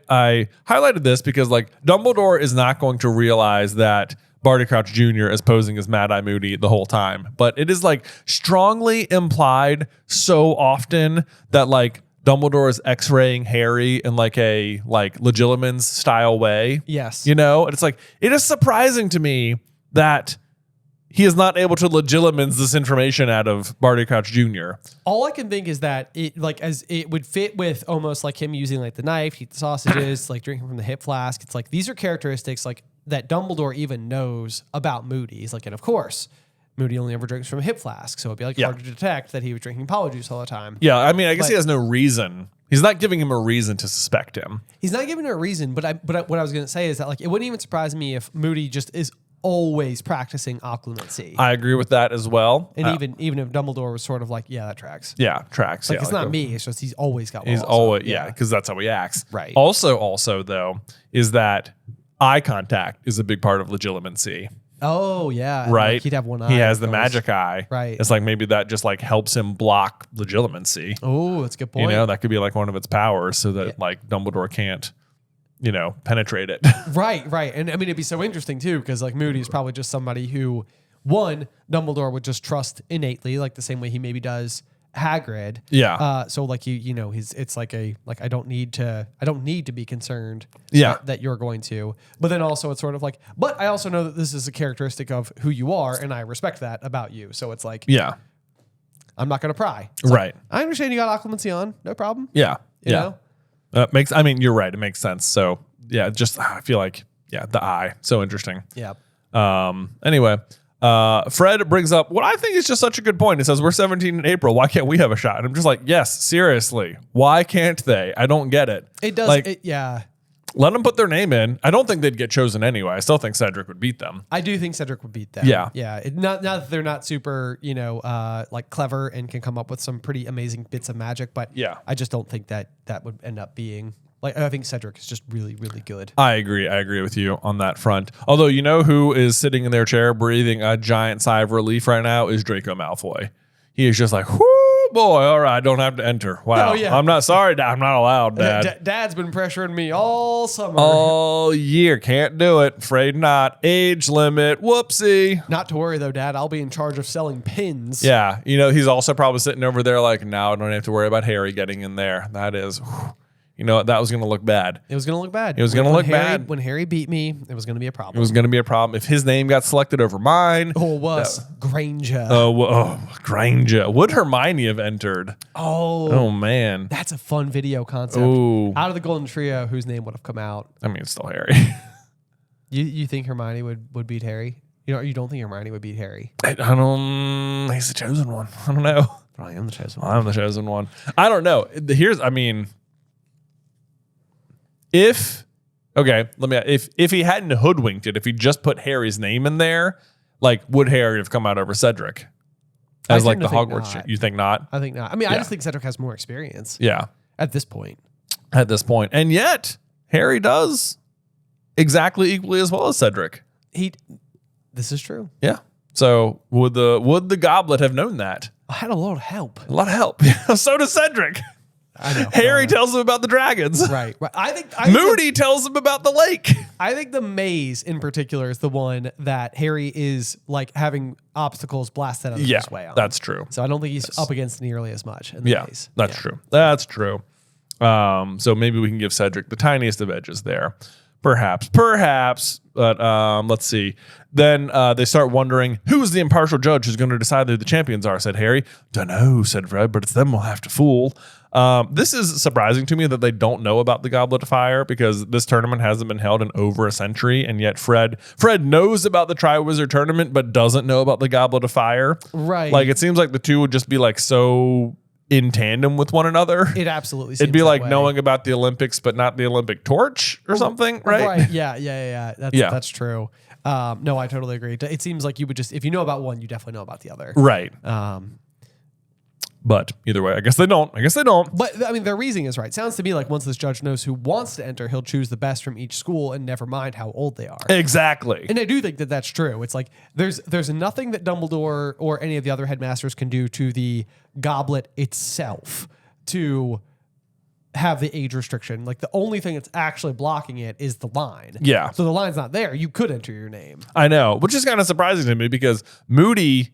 highlighted this because like Dumbledore is not going to realize that Barty Crouch Jr. is posing as Mad Eye Moody the whole time, but it is like strongly implied so often that like Dumbledore is X-raying Harry in like a like Legilimens style way. Yes, and it's like it is surprising to me that he is not able to Legilimens this information out of Barty Crouch Jr. All I can think is that it like as it would fit with almost like him using like the knife, eat the sausages, like drinking from the hip flask. It's like these are characteristics like that Dumbledore even knows about Moody. He's like, and of course, Moody only ever drinks from a hip flask, so it'd be like hard to detect that he was drinking Polyjuice all the time. Yeah, I mean, I guess he has no reason. He's not giving him a reason to suspect him. He's not giving him a reason, but what I was going to say is that like it wouldn't even surprise me if Moody just is always practicing occlumency. I agree with that as well. And even if Dumbledore was sort of like, yeah, that tracks. Yeah, tracks. Like it's not me. It's just he's always got one. He's always because that's how he acts. Right. Also though, is that eye contact is a big part of Legilimency. Oh yeah, right. Like he'd have one eye. He has the magic eye. Right. It's like maybe that just like helps him block Legilimency. Oh, that's a good point. That could be like one of its powers, so that like Dumbledore can't, penetrate it. Right. And I mean, it'd be so interesting too, because like Moody's probably just somebody who, one, Dumbledore would just trust innately, like the same way he maybe does Hagrid. Yeah. So like it's like I don't need to be concerned. Yeah. That you're going to. But then also it's sort of like, but I also know that this is a characteristic of who you are, and I respect that about you. So it's like, yeah, I'm not going to pry. It's right. Like, I understand you got occlumency on, no problem. Yeah. You know? You're right. It makes sense. So yeah, just I feel like the eye, so interesting. Yeah. Anyway, Fred brings up what I think is just such a good point. He says we're 17 in April. Why can't we have a shot? And I'm just like, yes, seriously. Why can't they? I don't get it. It does. Like, let them put their name in. I don't think they'd get chosen anyway. I still think Cedric would beat them. I do think Cedric would beat them. Yeah. Yeah. Not that they're not super, like clever and can come up with some pretty amazing bits of magic, but I just don't think that would end up being like, I think Cedric is just really, really good. I agree with you on that front. Although, who is sitting in their chair breathing a giant sigh of relief right now is Draco Malfoy. He is just like, whoo, boy, all right, I don't have to enter. Wow. Oh, yeah. I'm not sorry, Dad. I'm not allowed, Dad. Dad's been pressuring me all summer. All year. Can't do it. Afraid not. Age limit. Whoopsie. Not to worry, though, Dad. I'll be in charge of selling pins. Yeah. He's also probably sitting over there like, now I don't have to worry about Harry getting in there. That is... that was going to look bad. It was going to look bad. It was going to look bad. When Harry beat me, it was going to be a problem. It was going to be a problem. If his name got selected over mine. Oh, it was. Granger. Granger. Would Hermione have entered? Oh, man. That's a fun video concept. Ooh. Out of the Golden Trio, whose name would have come out? I mean, it's still Harry. You think Hermione would beat Harry? You don't think Hermione would beat Harry? I don't. He's the chosen one. I don't know. But I am the chosen one. I'm the chosen one. I don't know. If he hadn't hoodwinked it, if he just put Harry's name in there, like would Harry have come out over Cedric as like the Hogwarts shit? You think not? I think not. I mean, I just think Cedric has more experience. Yeah. At this point. And yet Harry does exactly equally as well as Cedric. This is true. Yeah. So would the goblet have known that? I had a lot of help. So does Cedric. I know. Harry tells him about the dragons. Right. I think Moody tells him about the lake. I think the maze in particular is the one that Harry is like having obstacles blasted out of his way on. That's true. So I don't think he's up against nearly as much in the maze. That's true. That's true. So maybe we can give Cedric the tiniest of edges there. Perhaps. But let's see. Then they start wondering, who's the impartial judge who's going to decide who the champions are, said Harry. Dunno, said Fred, but it's them we'll have to fool. This is surprising to me that they don't know about the Goblet of Fire, because this tournament hasn't been held in over a century, and yet Fred knows about the Triwizard tournament, but doesn't know about the Goblet of Fire. Right. Like, it seems like the two would just be like so in tandem with one another. It absolutely seems It'd be like way. knowing about the Olympics, but not the Olympic torch or something, right? Right. Yeah. That's true. No, I totally agree. It seems like you would just, if you know about one, you definitely know about the other. Right. But either way, I guess they don't. But I mean, their reasoning is right. Sounds to me like once this judge knows who wants to enter, he'll choose the best from each school and never mind how old they are. Exactly. And I do think that that's true. It's like there's nothing that Dumbledore or any of the other headmasters can do to the goblet itself to have the age restriction. Like the only thing that's actually blocking it is the line. Yeah. So the line's not there. You could enter your name. I know, which is kind of surprising to me because Moody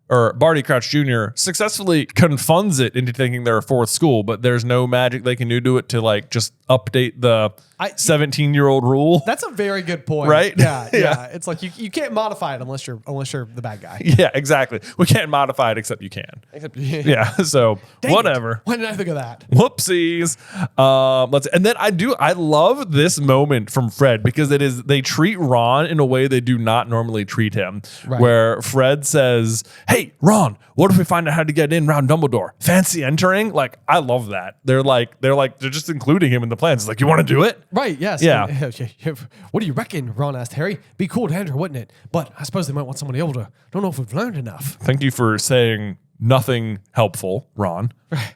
or Barty Crouch Jr. successfully confunds it into thinking they're a fourth school, but there's no magic they can do to it to like just update the 17-year-old rule. That's a very good point. Right? Yeah. It's like you can't modify it unless you're the bad guy. Yeah, exactly. We can't modify it except you can. Yeah. So whatever. Why didn't I think of that? Whoopsies. And then I love this moment from Fred because they treat Ron in a way they do not normally treat him. Right. Where Fred says, "Hey, Ron, what if we find out how to get in round Dumbledore? Fancy entering?" Like, I love that. They're just including him in the plans. It's like, you want to do it? Right, yes. Yeah. What do you reckon? Ron asked Harry. Be cool to enter, wouldn't it? But I suppose they might want somebody older. Don't know if we've learned enough. Thank you for saying nothing helpful, Ron.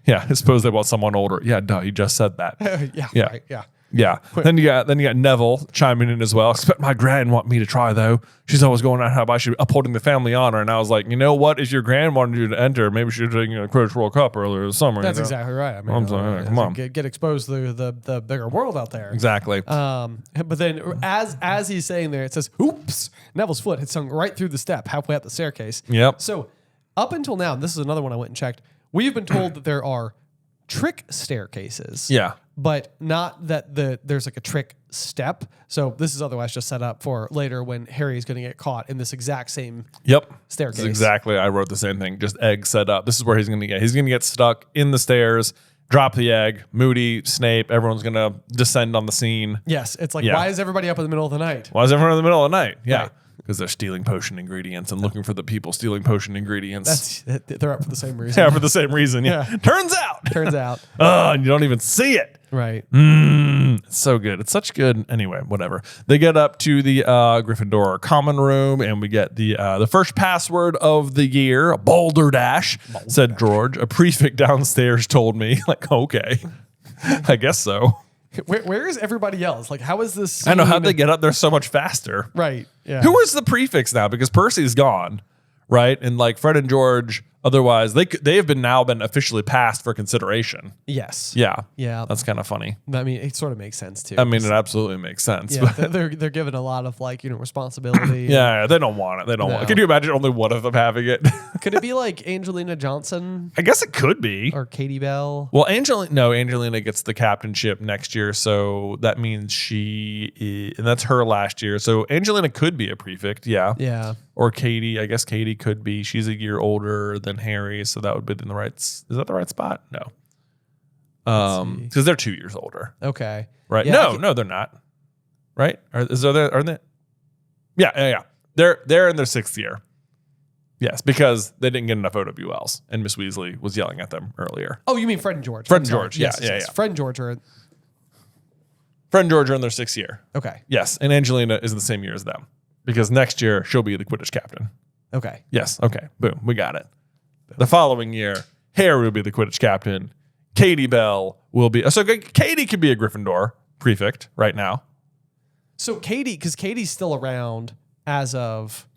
Yeah, I suppose they want someone older. Yeah, duh, you just said that. Yeah. Right, yeah. Yeah. Then you got Neville chiming in as well. Expect my gran want me to try though. She's always going on how I should be upholding the family honor. And I was like, you know what? If your gran wanted you to enter, maybe she should have taken a Quidditch World Cup earlier this summer. That's exactly right. I mean, I'm sorry, come on. Get exposed to the bigger world out there. Exactly. But then as he's saying there, it says, "Oops!" Neville's foot had sunk right through the step halfway up the staircase. Yep. So up until now, and this is another one I went and checked. We've been told that there are trick staircases. Yeah. But not that there's like a trick step. So this is otherwise just set up for later when Harry is going to get caught in this exact same staircase. This is exactly. I wrote the same thing. Just egg set up. This is where he's going to get. He's going to get stuck in the stairs. Drop the egg. Moody, Snape, everyone's going to descend on the scene. Yes. It's like, why is everybody up in the middle of the night? Why is everyone in the middle of the night? Yeah. Right. Because they're stealing potion ingredients and looking for the people stealing potion ingredients. They're up for the same reason. Yeah, for the same reason. Yeah. Turns out. And you don't even see it. Right. It's so good. It's such good. Anyway, whatever. They get up to the Gryffindor common room, and we get the first password of the year, Boulder Dash, said George. A prefect downstairs told me. Like, okay, I guess so. Where is everybody else? Like, how is this? I know. How'd they get up there so much faster? Right. Yeah. Who is the prefix now? Because Percy's gone, right? And like Fred and George, otherwise they have been officially passed for consideration. Yes. Yeah. Yeah. That's kind of funny. I mean, it sort of makes sense too. I mean, it absolutely makes sense. Yeah, they're given a lot of like, responsibility. Yeah, they don't want it. They don't want it. Can you imagine only one of them having it? Could it be like Angelina Johnson? I guess it could be. Or Katie Bell? Well, Angelina gets the captainship next year, so that means and that's her last year. So Angelina could be a prefect, yeah. Yeah. Or Katie. I guess Katie could be. She's a year older than Harry, so that would be in the right. Is that the right spot? No. Because they're 2 years older. Okay. Right. Yeah, No, they're not. Right? Are they? Yeah. They're in their 6th year. Yes, because they didn't get enough OWLs, and Miss Weasley was yelling at them earlier. Oh, you mean Fred and George? Fred and George. Yes. Yeah. Fred and George are. Fred and George are in their 6th year. Okay. Yes, and Angelina is in the same year as them because next year she'll be the Quidditch captain. Okay. Yes. Okay. Boom. We got it. The following year, Harry will be the Quidditch captain. Katie Bell will be. So Katie could be a Gryffindor prefect right now. So because Katie's still around as of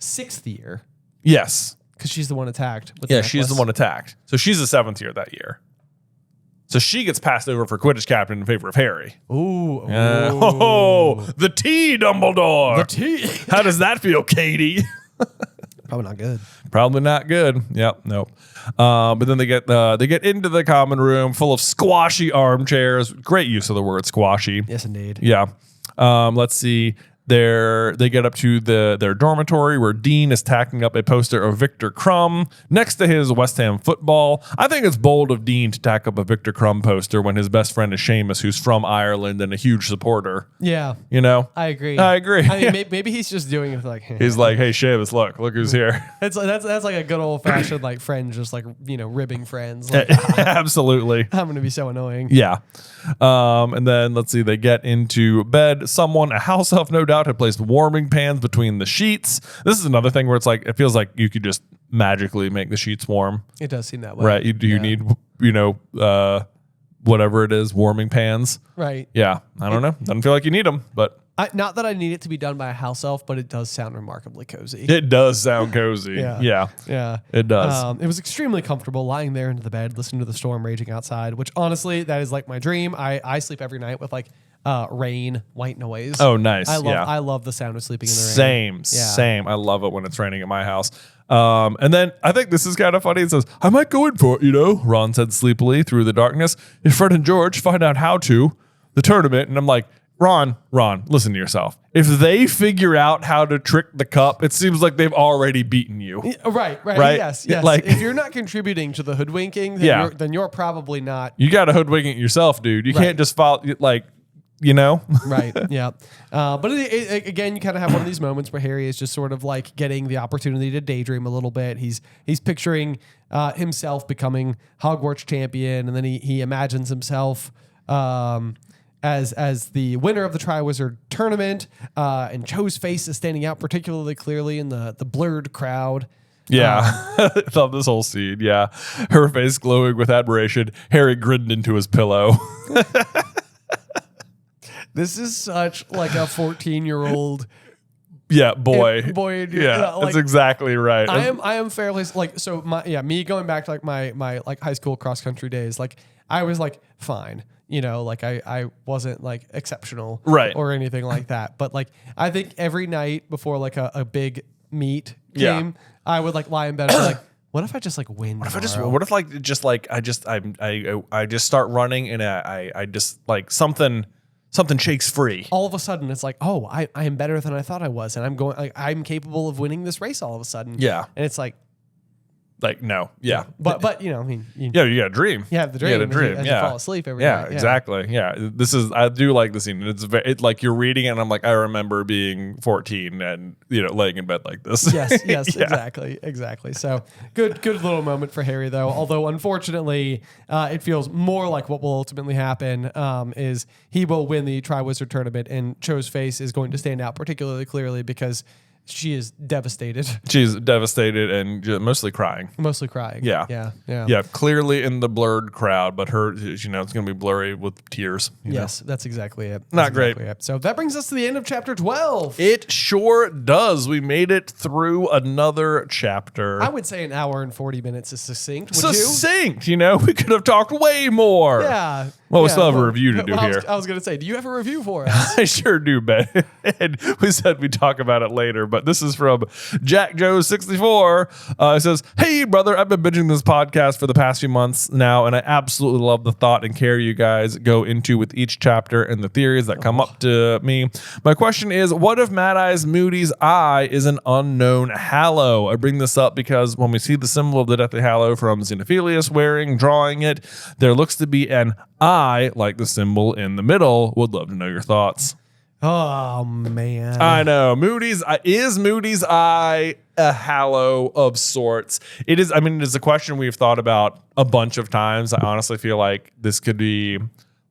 6th year. Yes. Because she's the one attacked. Yeah, she's the one attacked. So she's the 7th year that year. So she gets passed over for Quidditch captain in favor of Harry. Ooh. The T, Dumbledore. The T. How does that feel, Katie? Probably not good. Probably not good. Yep. Nope. But then they get into the common room full of squashy armchairs. Great use of the word squashy. Yes, indeed. Yeah. Let's see. They get up to their dormitory where Dean is tacking up a poster of Victor Crumb next to his West Ham football. I think it's bold of Dean to tack up a Victor Crumb poster when his best friend is Seamus, who's from Ireland and a huge supporter. Yeah. I agree. I mean, maybe he's just doing it like. He's like, hey, Seamus, look who's here. That's like a good old fashioned like friend, just like ribbing friends. Like, Absolutely. I'm gonna be so annoying. Yeah. And then let's see, they get into bed. A house elf, no doubt, had placed warming pans between the sheets. This is another thing where it's like, it feels like you could just magically make the sheets warm. It does seem that way. Right. You need, whatever it is, warming pans. Right. Yeah. I don't know. Doesn't feel like you need them, but. Not that I need it to be done by a house elf, but it does sound remarkably cozy. It does sound cozy. Yeah. It does. It was extremely comfortable lying there into the bed, listening to the storm raging outside, which honestly, that is like my dream. I sleep every night with like rain, white noise. Oh, nice. I love the sound of sleeping in the rain. Same. I love it when it's raining at my house. And then I think this is kind of funny. It says, I might go in for it, Ron said sleepily through the darkness. If Fred and George find out how to the tournament. And I'm like, Ron, listen to yourself. If they figure out how to trick the cup, it seems like they've already beaten you. Right. Yes. Like, if you're not contributing to the hoodwinking, then you're probably not. You got to hoodwink it yourself, dude. You can't just follow, Right. Yeah. But again, you kind of have one of these moments where Harry is just sort of like getting the opportunity to daydream a little bit. He's picturing himself becoming Hogwarts champion, and then he imagines himself as the winner of the Triwizard tournament, and Cho's face is standing out particularly clearly in the blurred crowd. Yeah, I love this whole scene. Yeah, her face glowing with admiration. Harry grinned into his pillow. This is such like a 14-year-old. Yeah, boy. That's exactly right. I am fairly like, so me going back to like my like high school cross country days, like I was like fine. Like I wasn't like exceptional or anything like that. But like I think every night before like a big meet game, I would like lie in bed and be like, what if I just like win? What if I just start running and I just like something shakes free. All of a sudden it's like, oh, I am better than I thought I was, and I'm capable of winning this race all of a sudden. Yeah. And it's like no. Yeah. But I mean, you got a dream. You have the dream. As you fall asleep every night. Exactly. Yeah. I do like the scene. It's like you're reading it and I'm like, I remember being 14 and, laying in bed like this. Yes, exactly. So good little moment for Harry though. Although unfortunately, it feels more like what will ultimately happen, is he will win the Triwizard tournament and Cho's face is going to stand out particularly clearly because she is devastated. She's devastated and mostly crying. Yeah. Clearly in the blurred crowd, but her, it's going to be blurry with tears. Yes, that's exactly it. Not great. So that brings us to the end of chapter 12. It sure does. We made it through another chapter. I would say an hour and 40 minutes is succinct. Would Succinct. We could have talked way more. Yeah. Well, we still have a review to do here. I was going to say, do you have a review for us? I sure do, Ben. And we said we'd talk about it later, but this is from Jack Joe 64. It says, hey, brother, I've been binging this podcast for the past few months now, and I absolutely love the thought and care you guys go into with each chapter and the theories that come up to me. My question is, what if Mad Eye's Moody's eye is an unknown hallow? I bring this up because when we see the symbol of the Deathly Hallow from Xenophilius drawing it, there looks to be an eye like the symbol in the middle. Would love to know your thoughts. Oh man, I know. Moody's eye a hallow of sorts. It is. I mean, it is a question we've thought about a bunch of times. I honestly feel like this could be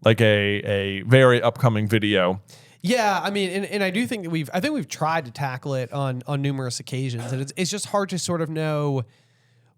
like a very upcoming video. Yeah, I mean, and I do think that we've tried to tackle it on numerous occasions, and it's just hard to sort of know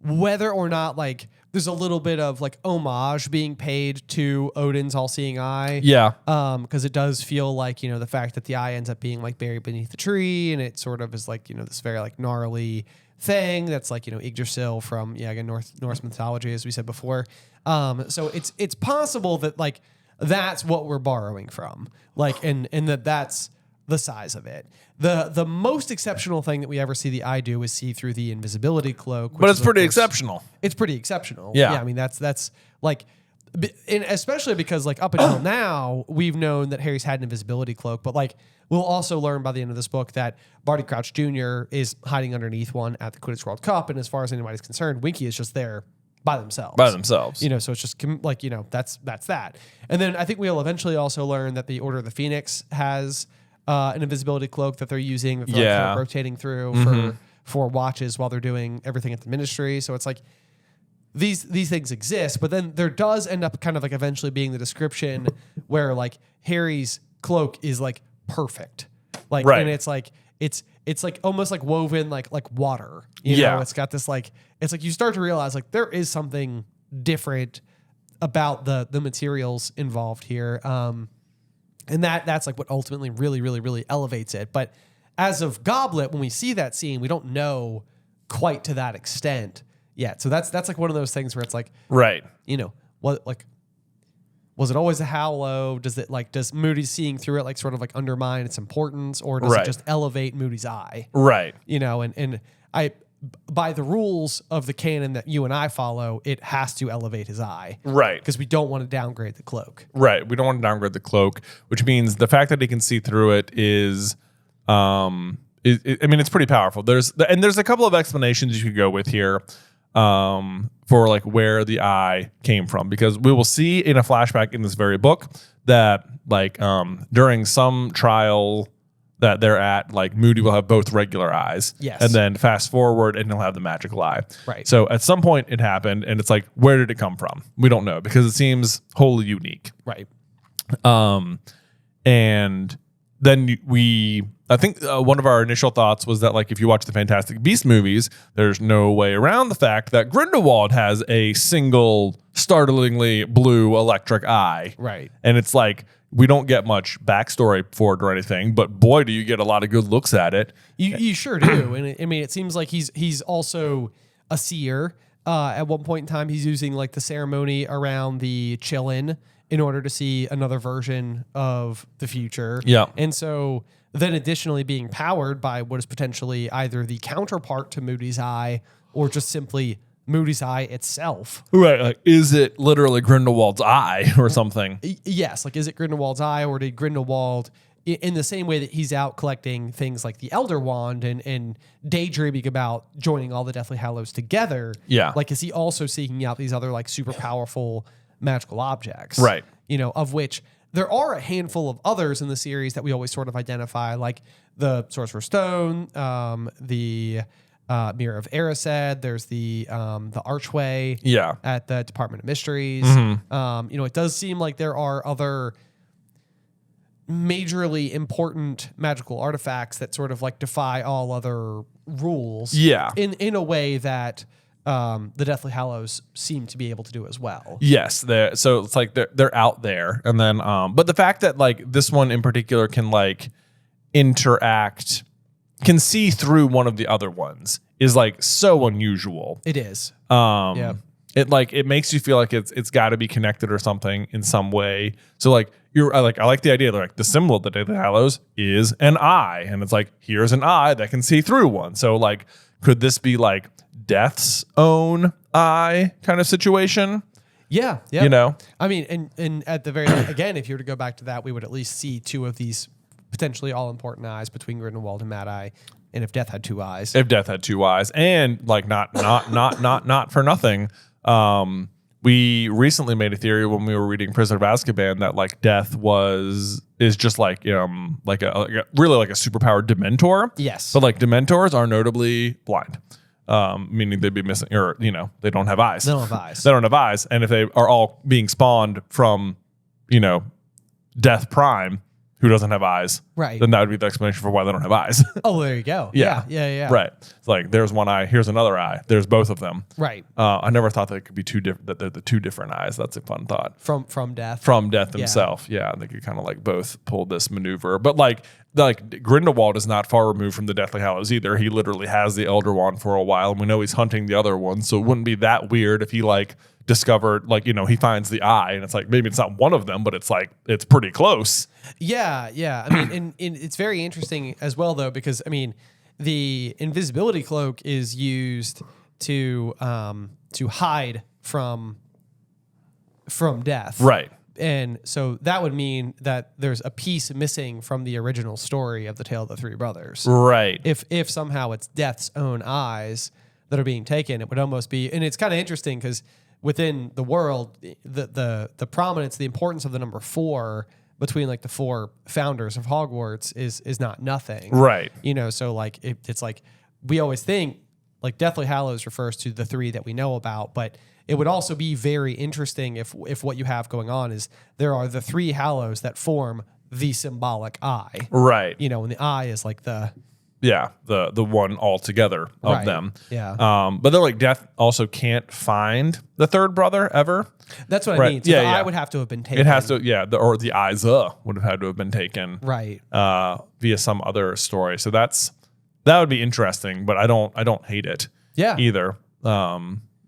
whether or not like there's a little bit of like homage being paid to Odin's all-seeing eye. Yeah. Because it does feel like, the fact that the eye ends up being like buried beneath the tree, and it sort of is like, this very like gnarly thing that's like, Yggdrasil from, again, Norse mythology, as we said before. So it's possible that like that's what we're borrowing from, like, and that's the size of it. The most exceptional thing that we ever see the eye do is see through the invisibility cloak. But it's pretty exceptional. It's pretty exceptional. Yeah. I mean, that's like, and especially because like up until now, we've known that Harry's had an invisibility cloak, but like we'll also learn by the end of this book that Barty Crouch Jr. is hiding underneath one at the Quidditch World Cup. And as far as anybody's concerned, Winky is just there by themselves. So it's just like, that's that. And then I think we'll eventually also learn that the Order of the Phoenix has an invisibility cloak that they're using, that they're kind of rotating through for watches while they're doing everything at the Ministry. So it's like these things exist, but then there does end up kind of like eventually being the description where like Harry's cloak is like perfect, like, and it's like it's it's like almost like woven like water. You know, it's got this like, it's like you start to realize like there is something different about the materials involved here. And that's like what ultimately really elevates it. But as of Goblet, when we see that scene, we don't know quite to that extent yet. So that's like one of those things where it's like, right. You know, what like, was it always a Hallow? Does Moody seeing through it like sort of like undermine its importance, or does it just elevate Moody's eye? Right. You know, and by the rules of the canon that you and I follow, it has to elevate his eye. Right. Because we don't want to downgrade the cloak. Right. We don't want to downgrade the cloak, which means the fact that he can see through it is, I mean, it's pretty powerful. There's a couple of explanations you could go with here. For like where the eye came from, because we will see in a flashback in this very book that like during some trial that they're at, like Moody will have both regular eyes. Yes. And then fast forward and he'll have the magical eye. Right. So at some point it happened, and it's like, where did it come from? We don't know, because it seems wholly unique. Right. And then I think one of our initial thoughts was that, like, if you watch the Fantastic Beasts movies, there's no way around the fact that Grindelwald has a single startlingly blue electric eye. Right. And it's like, we don't get much backstory for it or anything, but boy, do you get a lot of good looks at it. You sure do. And I mean, it seems like he's also a seer. At one point in time, he's using like the ceremony around the Chillin in order to see another version of the future. Yeah. And so then additionally being powered by what is potentially either the counterpart to Moody's eye or just simply Moody's eye itself. Right. Like, is it literally Grindelwald's eye or something? Yes. Like, is it Grindelwald's eye, or did Grindelwald, in the same way that he's out collecting things like the Elder Wand and daydreaming about joining all the Deathly Hallows together? Yeah. Like, is he also seeking out these other like super powerful magical objects? Right. You know, of which there are a handful of others in the series that we always sort of identify, like the Sorcerer's Stone, the Mirror of Erised. There's the Archway. Yeah. At the Department of Mysteries. Mm-hmm. You know, it does seem like there are other majorly important magical artifacts that sort of like defy all other rules. Yeah. In a way that the Deathly Hallows seem to be able to do as well. Yes, so it's like they're out there, and then but the fact that like this one in particular can like interact, can see through one of the other ones is like so unusual. It is. Yeah. It makes you feel like it's got to be connected or something in some way. So like I like the idea that like the symbol of the Deathly Hallows is an eye, and it's like, here's an eye that can see through one. So like, could this be like Death's own eye kind of situation? Yeah. You know? I mean, and at the very again, if you were to go back to that, we would at least see two of these potentially all important eyes between Grindelwald and Mad Eye. And if Death had two eyes. If Death had two eyes. And like not for nothing. We recently made a theory when we were reading Prisoner of Azkaban that like Death is just like like a really like a superpowered Dementor. Yes. But like Dementors are notably blind. Meaning they'd be missing, or they don't have eyes. They don't have eyes. They don't have eyes. And if they are all being spawned from, Death Prime, who doesn't have eyes, right? Then that would be the explanation for why they don't have eyes. Oh, there you go. Yeah. Right. It's like there's one eye, here's another eye. There's both of them. Right. I never thought they could be two different. That they're the two different eyes. That's a fun thought. From Death. From Death himself. Yeah, they could kind of like both pull this maneuver. But like Grindelwald is not far removed from the Deathly Hallows either. He literally has the Elder Wand for a while, and we know he's hunting the other one. So it wouldn't be that weird if he like discovered he finds the eye, and it's like maybe it's not one of them, but it's like it's pretty close. Yeah. I mean, and it's very interesting as well though, because I mean, the invisibility cloak is used to hide from Death, right? And so that would mean that there's a piece missing from the original story of the Tale of the Three Brothers, right? If somehow it's Death's own eyes that are being taken, it would almost be, and it's kind of interesting because within the world, the prominence, the importance of the number 4 between like the 4 founders of Hogwarts is not nothing, right? So like it's like we always think like Deathly Hallows refers to the 3 that we know about, but it would also be very interesting if what you have going on is there are the 3 Hallows that form the symbolic eye, right? And the eye is like the Yeah, the one altogether of Right. them. Yeah. But they're like Death also can't find the third brother ever. That's what I Right. mean. So Yeah, the eye yeah. would have to have been taken. It has to, yeah, or the eyes would have had to have been taken Right. via some other story. So that would be interesting, but I don't hate it. Yeah. Either.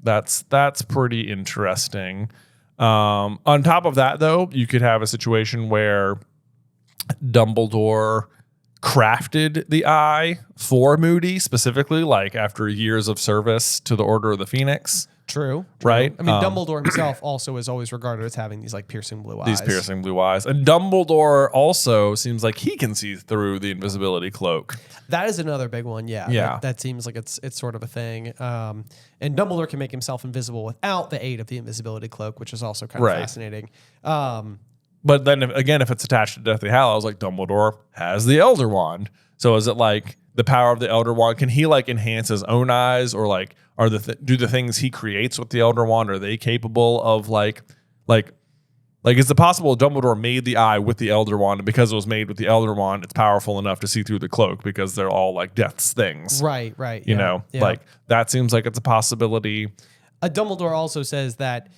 That's pretty interesting. On top of that, though, you could have a situation where Dumbledore crafted the eye for Moody specifically, like after years of service to the Order of the Phoenix. True. Right? I mean, Dumbledore himself also is always regarded as having these like piercing blue eyes. These piercing blue eyes. And Dumbledore also seems like he can see through the invisibility cloak. That is another big one. Yeah. Yeah. That seems like it's sort of a thing. And Dumbledore can make himself invisible without the aid of the invisibility cloak, which is also kind of fascinating. But then if it's attached to Deathly Hallows, like Dumbledore has the Elder Wand. So is it like the power of the Elder Wand? Can he like enhance his own eyes, or like do the things he creates with the Elder Wand, are they capable of like is it possible Dumbledore made the eye with the Elder Wand, and because it was made with the Elder Wand, it's powerful enough to see through the cloak because they're all like Death's things. Right. You know, like that seems like it's a possibility. Dumbledore also says that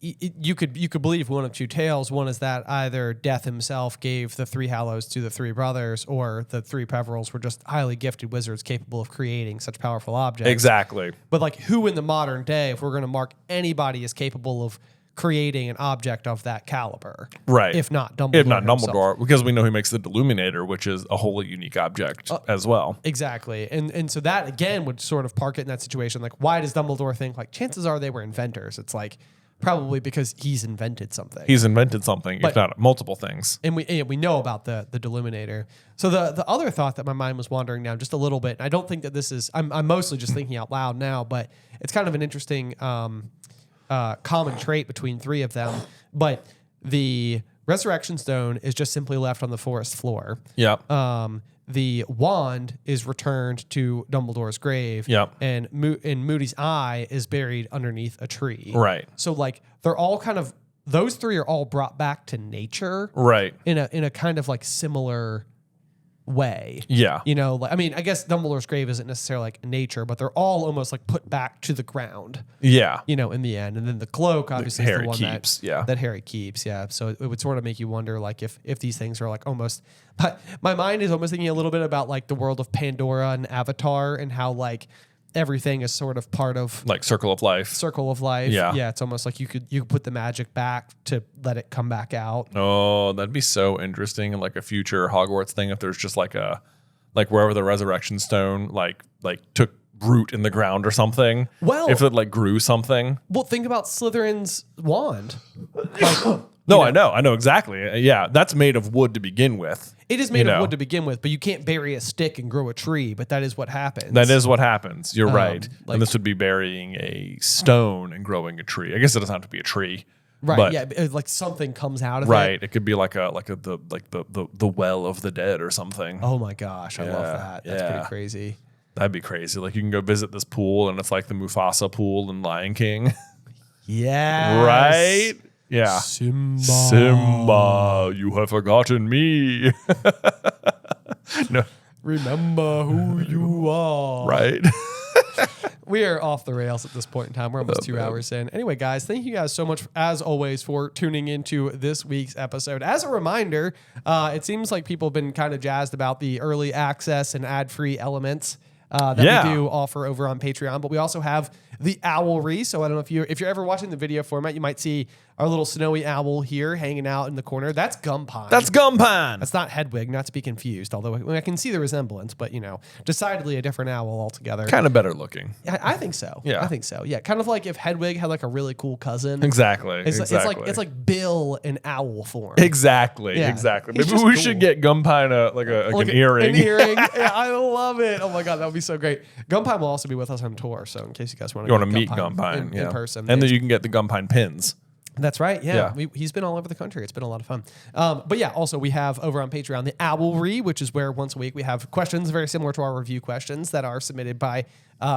you could believe one of two tales. One is that either Death himself gave the three Hallows to the three brothers, or the three Peverils were just highly gifted wizards capable of creating such powerful objects. Exactly. But like, who in the modern day, if we're going to mark anybody as capable of creating an object of that caliber, right? If not Dumbledore, because we know he makes the Deluminator, which is a wholly unique object as well. Exactly. And so that again would sort of park it in that situation. Like, why does Dumbledore think like chances are they were inventors? It's like probably because he's invented something. He's invented something, if not multiple things. And we know about the Deluminator. So the other thought that my mind was wandering down just a little bit, and I don't think that this is, I'm mostly just thinking out loud now, but it's kind of an interesting common trait between three of them. But the Resurrection Stone is just simply left on the forest floor. Yep. The wand is returned to Dumbledore's grave. Yep. And Moody's eye is buried underneath a tree. Right. So like they're all kind of, those three are all brought back to nature. Right. In a kind of like similar way. Yeah. You know, like, I mean, I guess Dumbledore's grave isn't necessarily like nature, but they're all almost like put back to the ground. Yeah. You know, in the end. And then the cloak obviously is the one that Harry keeps. Yeah. So it would sort of make you wonder like if these things are like almost, but my mind is almost thinking a little bit about like the world of Pandora and Avatar and how like everything is sort of part of like Circle of Life. Yeah. Yeah. It's almost like you could put the magic back to let it come back out. Oh, that'd be so interesting in like a future Hogwarts thing if there's just like wherever the Resurrection Stone like took root in the ground or something. Well, if it like grew something. Well, think about Slytherin's wand. No, I know exactly. Yeah, that's made of wood to begin with. It is made of wood to begin with, but you can't bury a stick and grow a tree, but that is what happens. That is what happens. You're right. Like, and this would be burying a stone and growing a tree. I guess it doesn't have to be a tree. Right, but, yeah, like something comes out of it. Right, it could be like the well of the dead or something. Oh my gosh, I love that. That's pretty crazy. That'd be crazy. Like you can go visit this pool and it's like the Mufasa pool in Lion King. Yeah. Right? Yeah. Simba, you have forgotten me. No. Remember who you are. Right. We are off the rails at this point in time. We're almost 2 hours in. Anyway, guys, thank you guys so much, as always, for tuning into this week's episode. As a reminder, it seems like people have been kind of jazzed about the early access and ad-free elements that we do offer over on Patreon. But we also have the Owlry. So I don't know if you're ever watching the video format, you might see our little snowy owl here hanging out in the corner. That's Gumpine. That's Gumpine. That's not Hedwig, not to be confused, although I can see the resemblance, but, you know, decidedly a different owl altogether. Kind of better looking. I think so. Yeah. I think so. Yeah. Kind of like if Hedwig had like a really cool cousin. Exactly. It's like Bill in owl form. Exactly. Yeah. Exactly. He's Maybe we should get Gumpine an earring. An earring. Yeah, I love it. Oh my God, that would be so great. Gumpine will also be with us on tour, so in case you guys want to meet Gumpine in person. And then you can get the Gumpine pins. That's right. Yeah. He's been all over the country. It's been a lot of fun. But yeah, also we have over on Patreon the Owlry, which is where once a week we have questions very similar to our review questions that are submitted by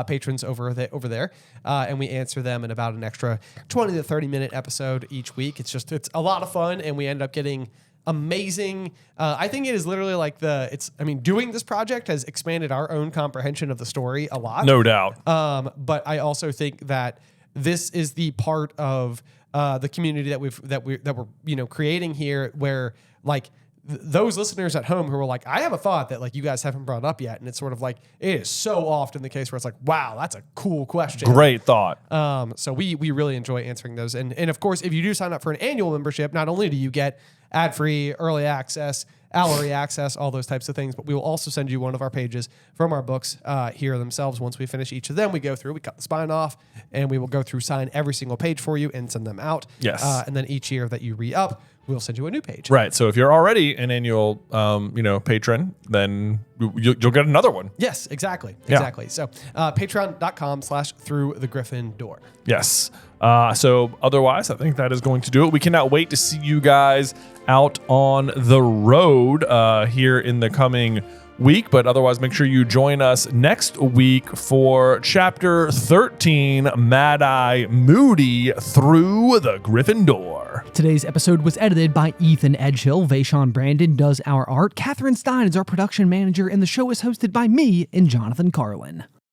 patrons over there. And we answer them in about an extra 20 to 30 minute episode each week. It's a lot of fun. And we end up getting amazing. I think it is literally like doing this project has expanded our own comprehension of the story a lot. No doubt. But I also think that this is the part of the community that we're creating here, where like those listeners at home who are like, I have a thought that like you guys haven't brought up yet, and it's sort of like it is so often the case where it's like, wow, that's a cool question. Great thought. So we really enjoy answering those, and of course, if you do sign up for an annual membership, not only do you get ad-free, early access, Allery access, all those types of things, but we will also send you one of our pages from our books here themselves. Once we finish each of them, we go through, we cut the spine off, and we will go through, sign every single page for you, and send them out. Yes. And then each year that you re-up, we'll send you a new page. Right. So if you're already an annual, patron, then you'll get another one. Yes, exactly. Yeah. Exactly. So patreon.com/through the Griffin door. Yes. So otherwise, I think that is going to do it. We cannot wait to see you guys out on the road here in the coming week. But otherwise, make sure you join us next week for Chapter 13, Mad-Eye Moody Through the Griffin Door. Today's episode was edited by Ethan Edghill. Vaishon Brandon does our art. Catherine Stein is our production manager, and the show is hosted by me and Jonathan Carlin.